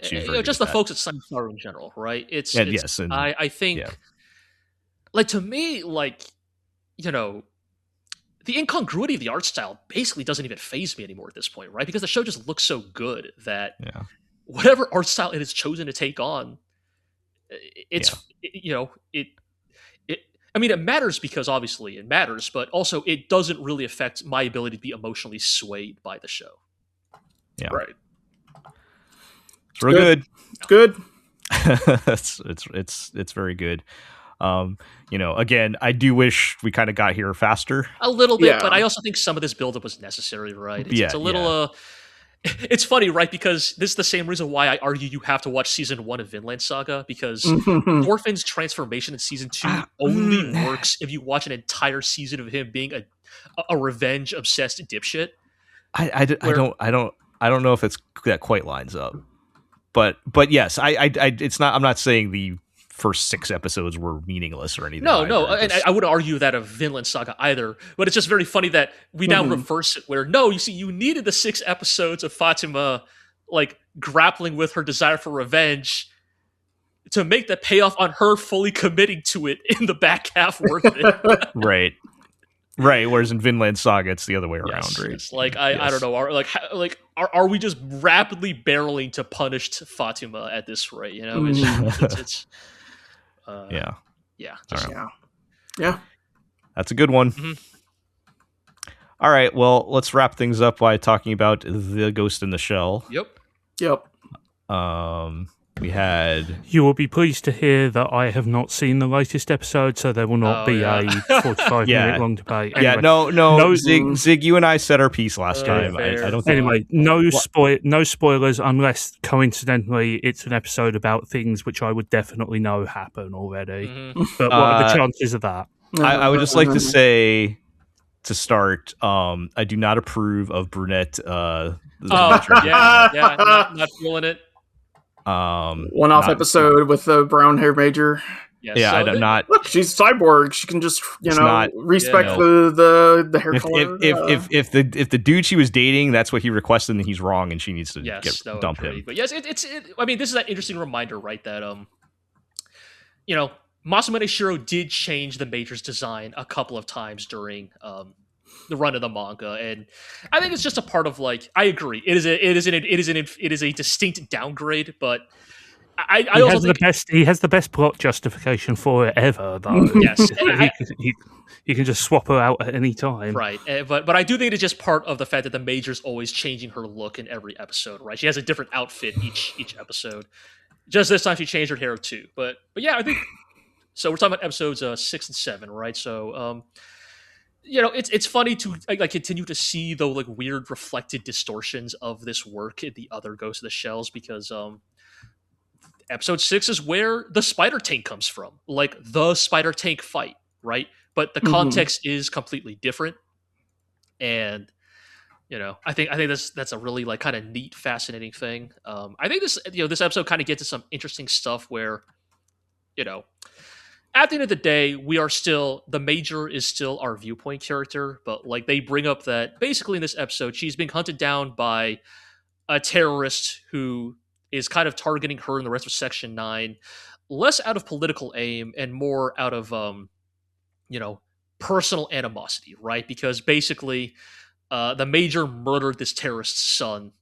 A: she's very
D: just the folks at Sunflower in general, right? I think, like, to me, like, the incongruity of the art style basically doesn't even faze me anymore at this point, right? Because the show just looks so good that whatever art style it has chosen to take on, it matters because obviously it matters, but also it doesn't really affect my ability to be emotionally swayed by the show.
A: Yeah.
C: Right.
A: It's real good.
C: It's good.
A: it's very good. Again, I do wish we kind of got here faster.
D: A little bit, but I also think some of this buildup was necessary, right? It's a little it's funny, right? Because this is the same reason why I argue you have to watch season 1 of Vinland Saga, because Thorfinn's transformation in season 2 only works if you watch an entire season of him being a revenge obsessed dipshit.
A: I don't know if that quite lines up, but yes, it's not. I'm not saying the first 6 episodes were meaningless or anything.
D: No, and I wouldn't argue that of Vinland Saga either, but it's just very funny that we now reverse it, where, no, you see, you needed the 6 episodes of Fatima, like, grappling with her desire for revenge to make the payoff on her fully committing to it in the back half worth it.
A: Right. Whereas in Vinland Saga, it's the other way around, right?
D: Yes. Like, I don't know, are we just rapidly barreling to punished Fatima at this rate? It's
A: yeah. That's a good one. All right, well, let's wrap things up by talking about The Ghost in the Shell.
C: Yep.
A: We had...
B: You will be pleased to hear that I have not seen the latest episode, so there will not be a 45-minute long debate. Anyway,
A: no, Zig, you and I said our piece last time. I don't think...
B: Anyway, no spoilers, unless coincidentally it's an episode about things which I would definitely know happen already. But what are the chances of that?
A: I would just like to say, to start, I do not approve of brunette.
D: Not feeling it.
C: One-off episode with the brown hair major.
A: I'm not.
C: Look, she's cyborg. She can just respect the hair color.
A: If the dude she was dating, that's what he requested, and he's wrong, and she needs to dump him.
D: But yes, I mean, this is that interesting reminder, right? That Masamune Shiro did change the major's design a couple of times during the run of the manga, and I think it's just a part of, like, I agree. It is a distinct downgrade, but
B: he has the best plot justification for it ever, though.
D: Yes,
B: he can just swap her out at any time,
D: right? But I do think it's just part of the fact that the major's always changing her look in every episode, right? She has a different outfit each episode. Just this time she changed her hair too, but yeah, I think so. We're talking about episodes 6 and 7, right? So it's funny to continue to see the weird reflected distortions of this work in the other Ghost of the Shells, because episode 6 is where the spider tank comes from, like the spider tank fight, right? But the context is completely different, and I think that's a really kind of neat, fascinating thing. I think this episode kind of gets to some interesting stuff where at the end of the day, the major is still our viewpoint character, but they bring up that basically in this episode, she's being hunted down by a terrorist who is kind of targeting her and the rest of Section 9, less out of political aim and more out of, personal animosity, right? Because basically, the major murdered this terrorist's son,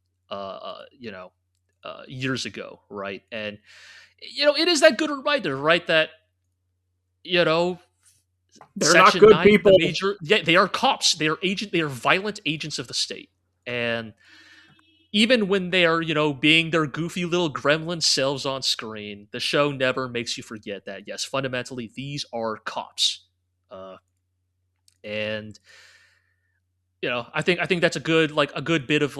D: years ago, right? And, it is that good reminder, right? That,
C: they're
D: Section
C: not good
D: 9,
C: people.
D: They are cops. They are violent agents of the state. And even when they are, being their goofy little gremlin selves on screen, the show never makes you forget that, yes, fundamentally, these are cops. And I think that's a good bit of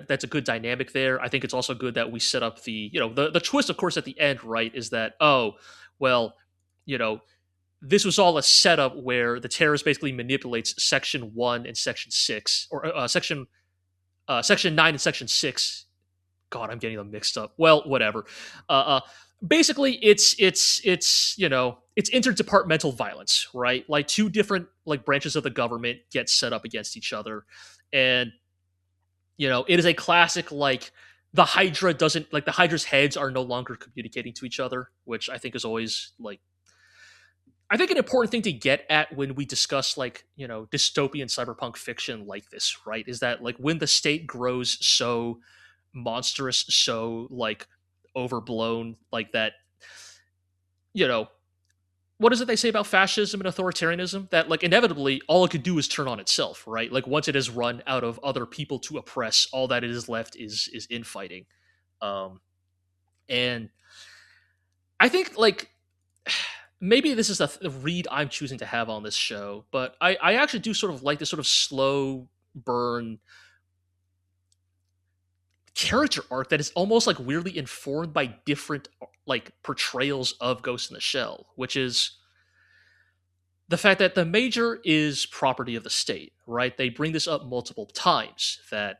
D: that's a good dynamic there. I think it's also good that we set up the twist, of course, at the end, right, is that, this was all a setup where the terrorist basically manipulates Section 1 and Section 6, or Section 9 and Section 6. God, I'm getting them mixed up. Well, whatever. basically it's you know, it's interdepartmental violence, right? Like two different like branches of the government get set up against each other, and you know, it is a classic like the Hydra doesn't like the Hydra's heads are no longer communicating to each other, which I think is always like I think an important thing to get at when we discuss like, you know, dystopian cyberpunk fiction like this, right? Is that like when the state grows so monstrous, so like overblown, like that, you know, what is it they say about fascism and authoritarianism? That like inevitably all it could do is turn on itself, right? Like once it has run out of other people to oppress, all that is left is infighting. And I think like maybe this is the read I'm choosing to have on this show, but I actually do sort of like this sort of slow burn character arc that is almost like weirdly informed by different like portrayals of Ghost in the Shell, which is the fact that the Major is property of the state, right? They bring this up multiple times that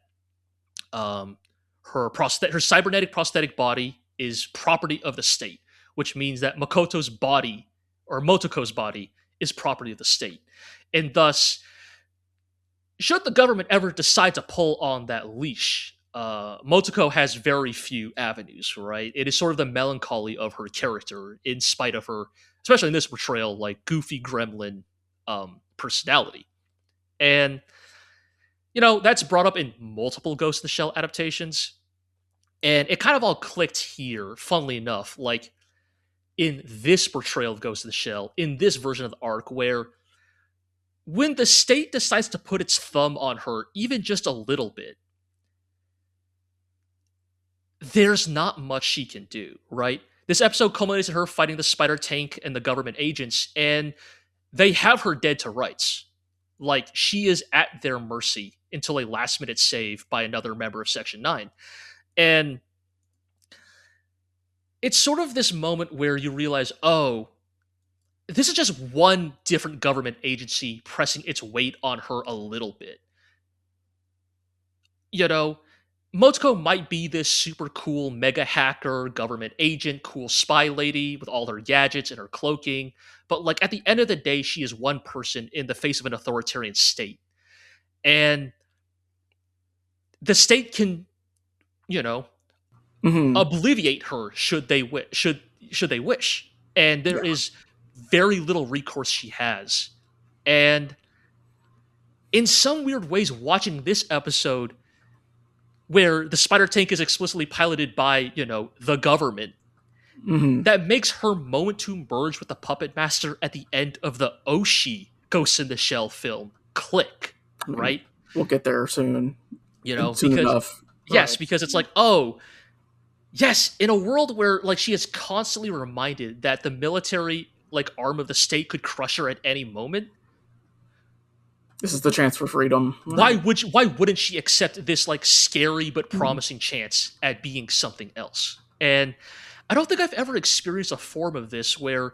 D: her cybernetic prosthetic body is property of the state, which means that Makoto's body or Motoko's body is property of the state. And thus, should the government ever decide to pull on that leash, Motoko has very few avenues, right? It is sort of the melancholy of her character, in spite of her, especially in this portrayal, like goofy gremlin personality. And, you know, that's brought up in multiple Ghost in the Shell adaptations. And it kind of all clicked here, funnily enough, like in this portrayal of Ghost in the Shell, in this version of the arc, where when the state decides to put its thumb on her, even just a little bit, there's not much she can do, right? This episode culminates in her fighting the spider tank and the government agents, and they have her dead to rights. Like, she is at their mercy until a last-minute save by another member of Section 9. And it's sort of this moment where you realize, oh, this is just one different government agency pressing its weight on her a little bit. You know, Motoko might be this super cool mega hacker, government agent, cool spy lady with all her gadgets and her cloaking, but like at the end of the day, she is one person in the face of an authoritarian state. And the state can, you know, obliviate her should they wish. And there is very little recourse she has. And in some weird ways, watching this episode where the spider tank is explicitly piloted by, you know, the government, that makes her moment to merge with the puppet master at the end of the Oshi Ghost in the Shell film click, right?
C: We'll get there soon.
D: You know,
C: soon
D: because
C: enough.
D: Yes, because it's like, oh, yes, in a world where like she is constantly reminded that the military like arm of the state could crush her at any moment.
C: This is the chance for freedom.
D: Why wouldn't she accept this like scary but promising chance at being something else? And I don't think I've ever experienced a form of this where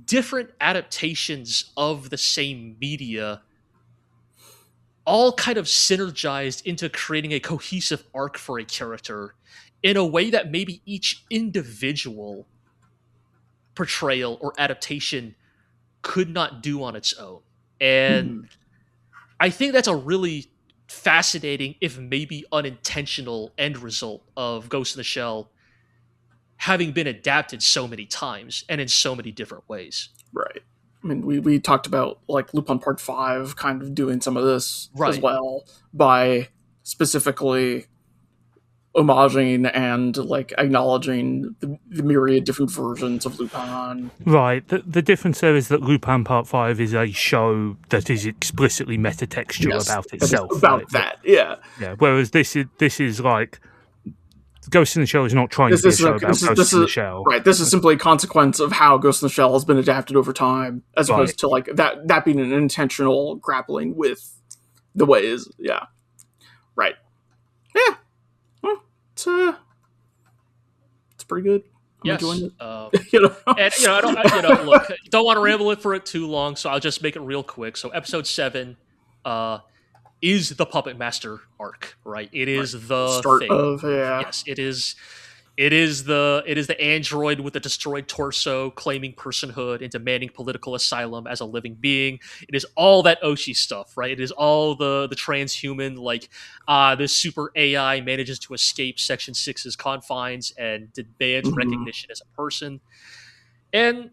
D: different adaptations of the same media all kind of synergized into creating a cohesive arc for a character in a way that maybe each individual portrayal or adaptation could not do on its own. And I think that's a really fascinating, if maybe unintentional, end result of Ghost in the Shell having been adapted so many times and in so many different ways.
C: Right. I mean, we talked about like Lupin Part 5 kind of doing some of this as well by specifically homaging and like acknowledging the myriad different versions of Lupin.
B: Right. The difference there is that Lupin Part 5 is a show that is explicitly metatextual about itself.
C: About that, yeah.
B: Yeah. Whereas this is like Ghost in the Shell is not trying to be a show about Ghost in the Shell.
C: Right. This is simply a consequence of how Ghost in the Shell has been adapted over time, as opposed to like that being an intentional grappling with the ways. Yeah. Right. Yeah. Well, it's pretty good. I'm enjoying it.
D: You know? And you know, don't want to ramble it for it too long, so I'll just make it real quick. So episode 7 is the Puppet Master arc, right? It is the
C: start
D: thing.
C: of
D: Yes, it is. It is the android with a destroyed torso claiming personhood and demanding political asylum as a living being. It is all that Oshi stuff, right? It is all the transhuman, like, this super AI manages to escape Section 6's confines and demands recognition as a person. And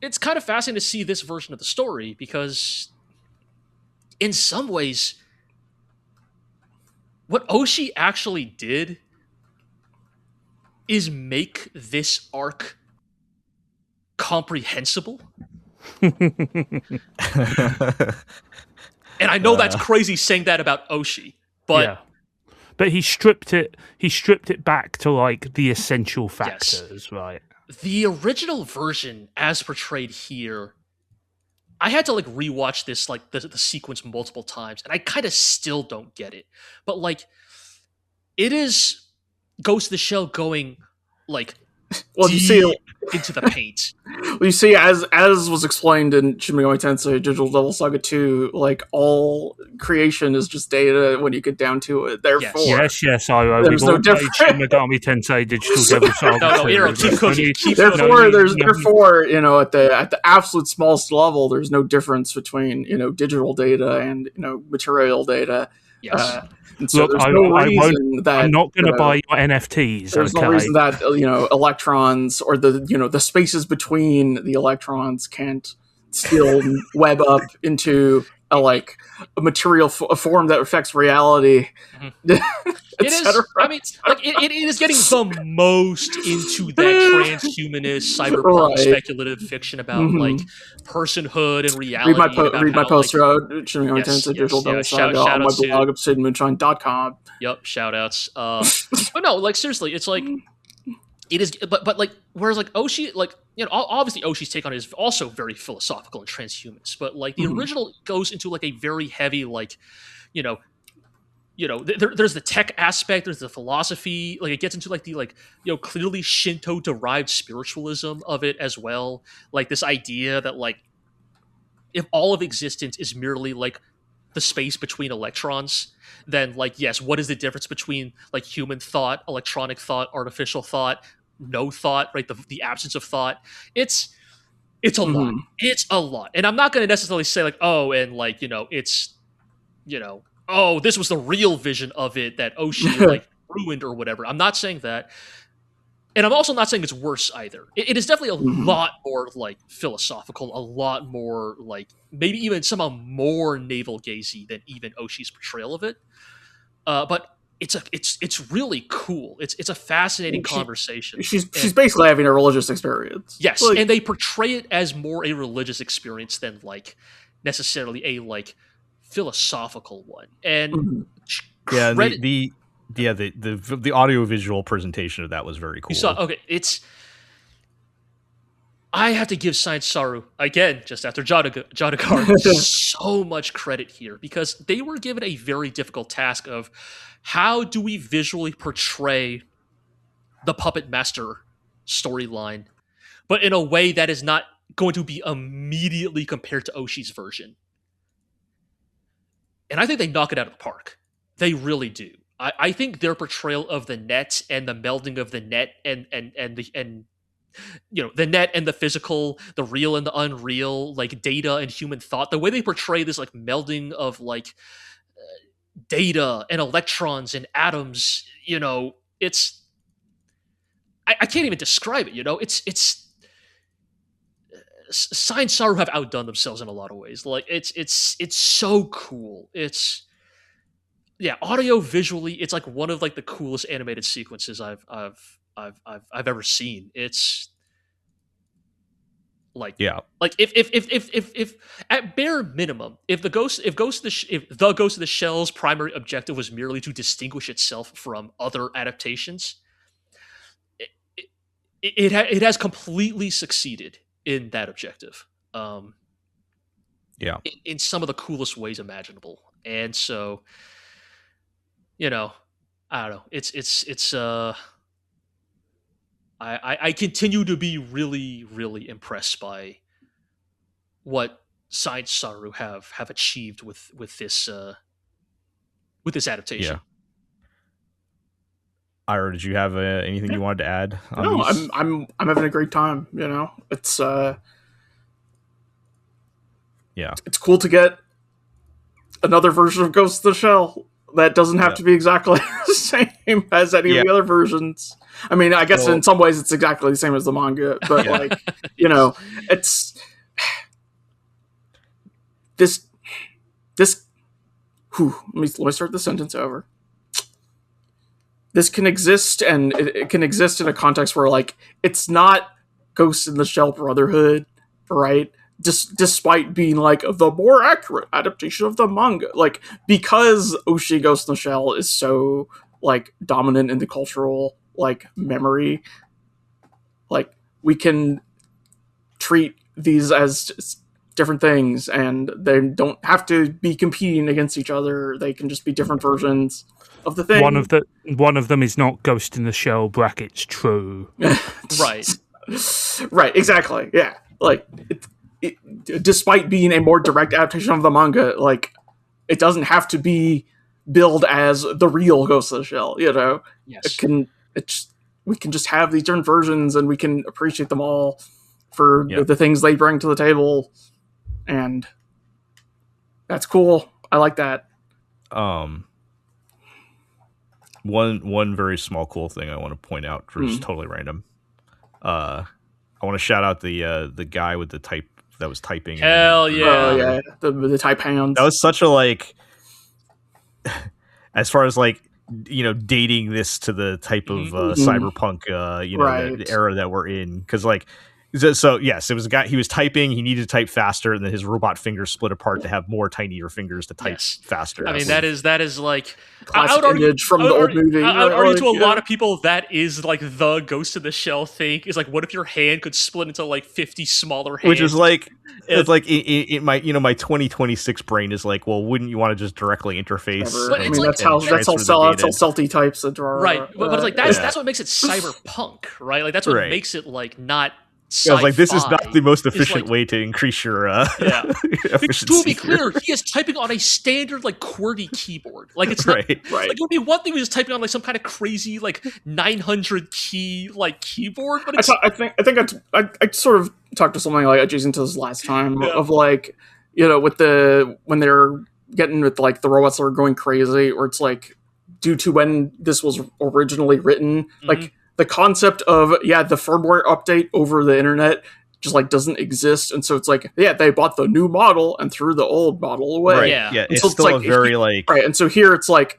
D: it's kind of fascinating to see this version of the story because in some ways what Oshi actually did is make this arc comprehensible. And I know that's crazy saying that about Oshi, but
B: yeah. But he stripped it back to like the essential factors, right?
D: The original version as portrayed here, I had to like rewatch this, like the sequence multiple times, and I kind of still don't get it. But like, it is Ghost of the Shell going like
C: Well, you see,
D: into the paint.
C: well, you see, as was explained in Shin Megami Tensei Digital Devil Saga 2, like all creation is just data when you get down to it. Therefore,
B: yes, I
C: there's
B: we've
C: no
B: all played
C: difference.
B: Shin Megami Tensei Digital Devil Saga.
D: No, Hero, keep cooking.
C: Therefore, you know, at the absolute smallest level, there's no difference between, you know, digital data and, you know, material data.
D: Yes.
C: And so
B: Look,
C: there's no reason that
B: I'm not going to buy your NFTs.
C: There's no reason that, you know, electrons or the spaces between the electrons can't still web up into a material form that affects reality.
D: It is. I mean, like it is getting the most into that transhumanist cyberpunk speculative fiction about like personhood and reality.
C: Read my post about Shin Megami Tensei Digital Devil Saga on my blog, obsidianmoonshine.com.
D: Yep, shout outs. But no, like seriously, it's like it is. But like, whereas like Oshi, like, you know, obviously Oshi's take on it is also very philosophical and transhumanist. But like the original goes into like a very heavy, like, you know, there's the tech aspect, there's the philosophy, like it gets into like the, like, you know, clearly Shinto derived spiritualism of it as well, like this idea that like if all of existence is merely like the space between electrons, then like, yes, what is the difference between like human thought, electronic thought, artificial thought, no thought, right? The absence of thought. It's a lot. It's a lot. And I'm not going to necessarily say like, oh, and like, you know, it's, you know, oh, this was the real vision of it that Oshi like ruined or whatever. I'm not saying that. And I'm also not saying it's worse either. It is definitely a lot more like philosophical, a lot more like maybe even somehow more navel-gazy than even Oshi's portrayal of it. But it's really cool. It's a fascinating conversation.
C: She's basically having a religious experience.
D: Yes, like, and they portray it as more a religious experience than like necessarily a like philosophical one. And
A: the audio-visual presentation of that was very cool.
D: You saw, okay, I have to give Science Saru, again, just after Jaadugar, so much credit here, because they were given a very difficult task of how do we visually portray the Puppet Master storyline, but in a way that is not going to be immediately compared to Oshi's version. And I think they knock it out of the park. They really do. I think their portrayal of the net and the melding of the net and you know, the net and the physical, the real and the unreal, like data and human thought, the way they portray this like melding of like data and electrons and atoms, you know, it's I can't even describe it. You know, it's Science Saru have outdone themselves in a lot of ways. Like it's so cool. It's audio visually, it's like one of like the coolest animated sequences I've ever seen. It's like like if at bare minimum, if the Ghost of the Shell's primary objective was merely to distinguish itself from other adaptations, it has completely succeeded in that objective. In some of the coolest ways imaginable. And so, you know, I don't know. I continue to be really, really impressed by what Science Saru have achieved with this adaptation.
A: Ira, did you have anything you wanted to add on
C: No,
A: these?
C: I'm having a great time. It's it's cool to get another version of Ghost of the Shell that doesn't have to be exactly the same as any of the other versions. I mean, I guess in some ways it's exactly the same as the manga, but it's this. Let me start the sentence over. This can exist, and it can exist in a context where, like, it's not Ghost in the Shell Brotherhood, right? Despite being, like, the more accurate adaptation of the manga. Like, because Oshi Ghost in the Shell is so, like, dominant in the cultural, like, memory, like, we can treat these as just different things, and they don't have to be competing against each other. They can just be different versions of the thing.
B: One of them is not Ghost in the Shell brackets true.
D: Right.
C: Right, exactly. Yeah. Like, despite being a more direct adaptation of the manga, like, it doesn't have to be billed as the real Ghost of the Shell,
D: Yes.
C: We can just have these different versions, and we can appreciate them all for the things they bring to the table, and that's cool. I like that.
A: One very small cool thing I want to point out, which is totally random. I want to shout out the guy with the type that was typing.
D: Hell yeah!
C: Oh yeah, the type hands.
A: That was such a, like, as far as, like, dating this to the type of cyberpunk, the era that we're in, because, like. So yes, it was a guy. He was typing. He needed to type faster, and then his robot fingers split apart to have more tinier fingers to type faster.
D: I mean, that is like
C: classic image from the old movie.
D: I would argue to a lot of people that is like the Ghost of the Shell thing. Is like, what if your hand could split into like 50 smaller hands?
A: Which is like, it's like in my my 2026 brain is like, well, wouldn't you want to just directly interface?
C: But I mean, that's how Celti types that draw.
D: Right, but it's like that's what makes it cyberpunk, right? Like that's what makes it like not.
A: I was like, this is not the most efficient way to increase your efficiency.
D: To be clear, he is typing on a standard like QWERTY keyboard. Like it's not like it would be one thing he was typing on like some kind of crazy like 900 key like keyboard. But it's...
C: I sort of talked to something like adjacent to this last time of like with when they're getting with like the robots that are going crazy, or it's like due to when this was originally written, like. The concept of, the firmware update over the internet just, like, doesn't exist. And so it's like, they bought the new model and threw the old model away.
A: Right. Yeah, it's still like, a very, like...
C: Right, and so here it's like,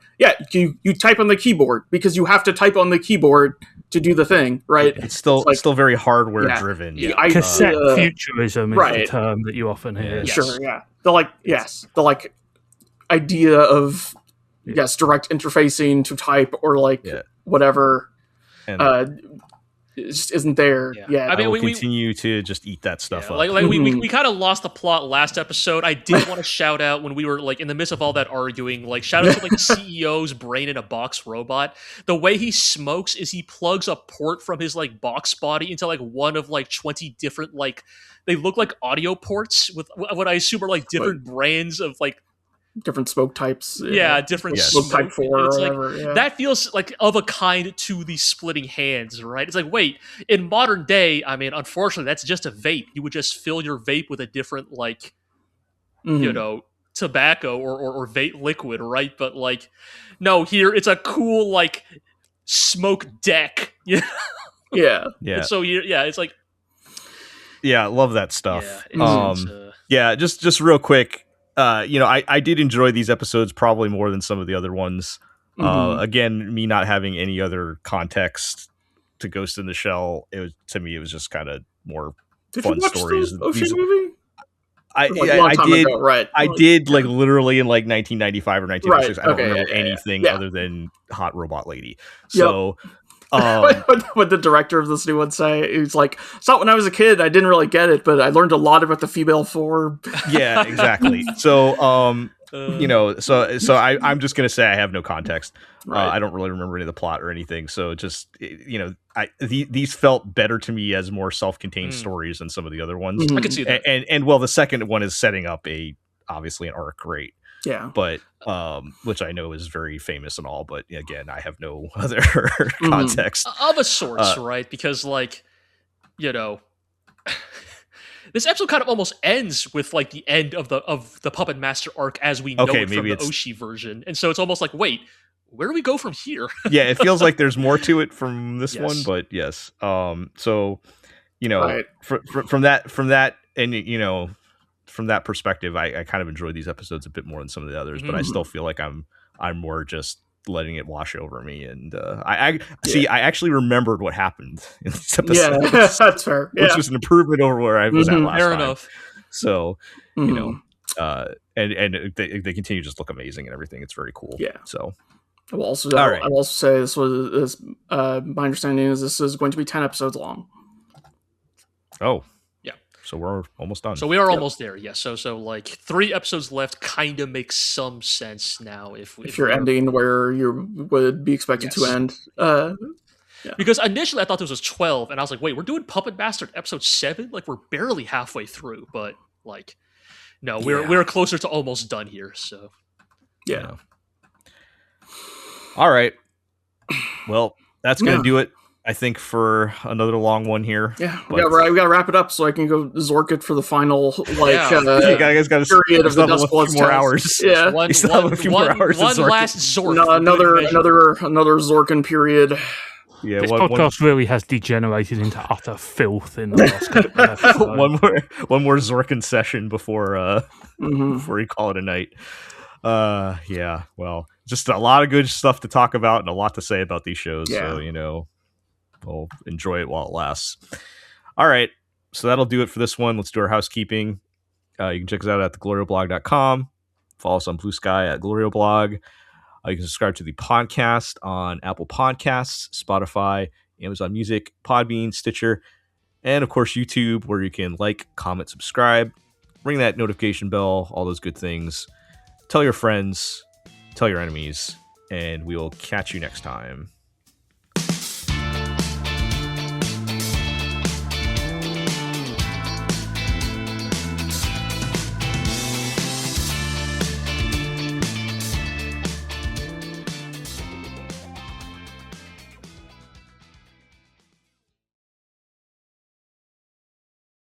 C: you type on the keyboard because you have to type on the keyboard to do the thing, right?
A: It's still very hardware-driven.
B: Cassette futurism is the term that you often hear.
C: Yes. Sure, yeah. The idea of, direct interfacing to type or, like, whatever... And it just isn't there yet.
A: I mean, we continue to just eat that stuff up.
D: Like we kind of lost the plot last episode. I did want to shout out when we were like in the midst of all that arguing, like shout out to like the CEO's brain in a box robot. The way he smokes is he plugs a port from his like box body into like one of like 20 different like they look like audio ports with what I assume are like different brands of like
C: different smoke types.
D: Different
C: smoke type 4 or whatever.
D: Like, that feels like of a kind to the splitting hands, right? It's like, wait, in modern day, I mean, unfortunately, that's just a vape. You would just fill your vape with a different, like, tobacco or vape liquid, right? But, like, no, here it's a cool, like, smoke deck.
C: Yeah.
D: And so, it's like...
A: Yeah, I love that stuff. Just real quick, I did enjoy these episodes probably more than some of the other ones. Again, me not having any other context to Ghost in the Shell, it was just kind of more fun stories.
C: The Ocean movie?
A: I did. Ago, right? I did like literally in like 1995 or 1996. I don't remember anything other than Hot Robot Lady. So.
C: What the director of this new one say? He was like, "So when I was a kid, I didn't really get it, but I learned a lot about the female form."
A: Yeah, exactly. So, I'm just gonna say I have no context. Right. I don't really remember any of the plot or anything. So just these felt better to me as more self-contained stories than some of the other ones.
D: I can see that.
A: And the second one is setting up obviously an arc, right?
C: Yeah.
A: But which I know is very famous and all, but again, I have no other context
D: of a sorts, right? Because like, you know, this episode kind of almost ends with like the end of the Puppet Master arc as we know it from the Oshi version, and so it's almost like, wait, where do we go from here?
A: Yeah, it feels like there's more to it from this one, but yes. So
C: Right.
A: from that, and from that perspective, I kind of enjoy these episodes a bit more than some of the others, but I still feel like I'm more just letting it wash over me. And I actually remembered what happened in this episode.
C: Yeah, that's fair.
A: Which was an improvement over where I was at last
D: fair
A: time.
D: Enough.
A: So, and they continue to just look amazing and everything. It's very cool.
C: Yeah.
A: So
C: I will also say my understanding is this is going to be 10 episodes long.
A: Oh.
D: Yeah.
A: So we're almost done.
D: So we are almost there. Yeah. So like 3 episodes left kind of makes some sense now if
C: you're ending where you would be expected to end. Yeah.
D: Because initially I thought this was 12 and I was like, wait, we're doing Puppet Master episode 7? Like we're barely halfway through, but like no, we're closer to almost done here, so
C: yeah.
A: All right. Well, that's going to do it, I think, for another long one here.
C: Yeah, we got to wrap it up so I can go Zorkin for the final, like,
A: you guys got to
C: period of the Duskbloods
A: more hours.
C: Yeah,
D: one last Zorkin.
C: Another Zorkin period.
B: Yeah, this podcast really has degenerated into utter filth in the last couple of episodes.
A: one more Zorkin session before you call it a night. Yeah, well, just a lot of good stuff to talk about and a lot to say about these shows. Yeah. So, we'll enjoy it while it lasts. All right. So that'll do it for this one. Let's do our housekeeping. You can check us out at theglorioblog.com. Follow us on Blue Sky at glorioblog. You can subscribe to the podcast on Apple Podcasts, Spotify, Amazon Music, Podbean, Stitcher, and of course YouTube, where you can like, comment, subscribe, ring that notification bell, all those good things. Tell your friends, tell your enemies, and we will catch you next time.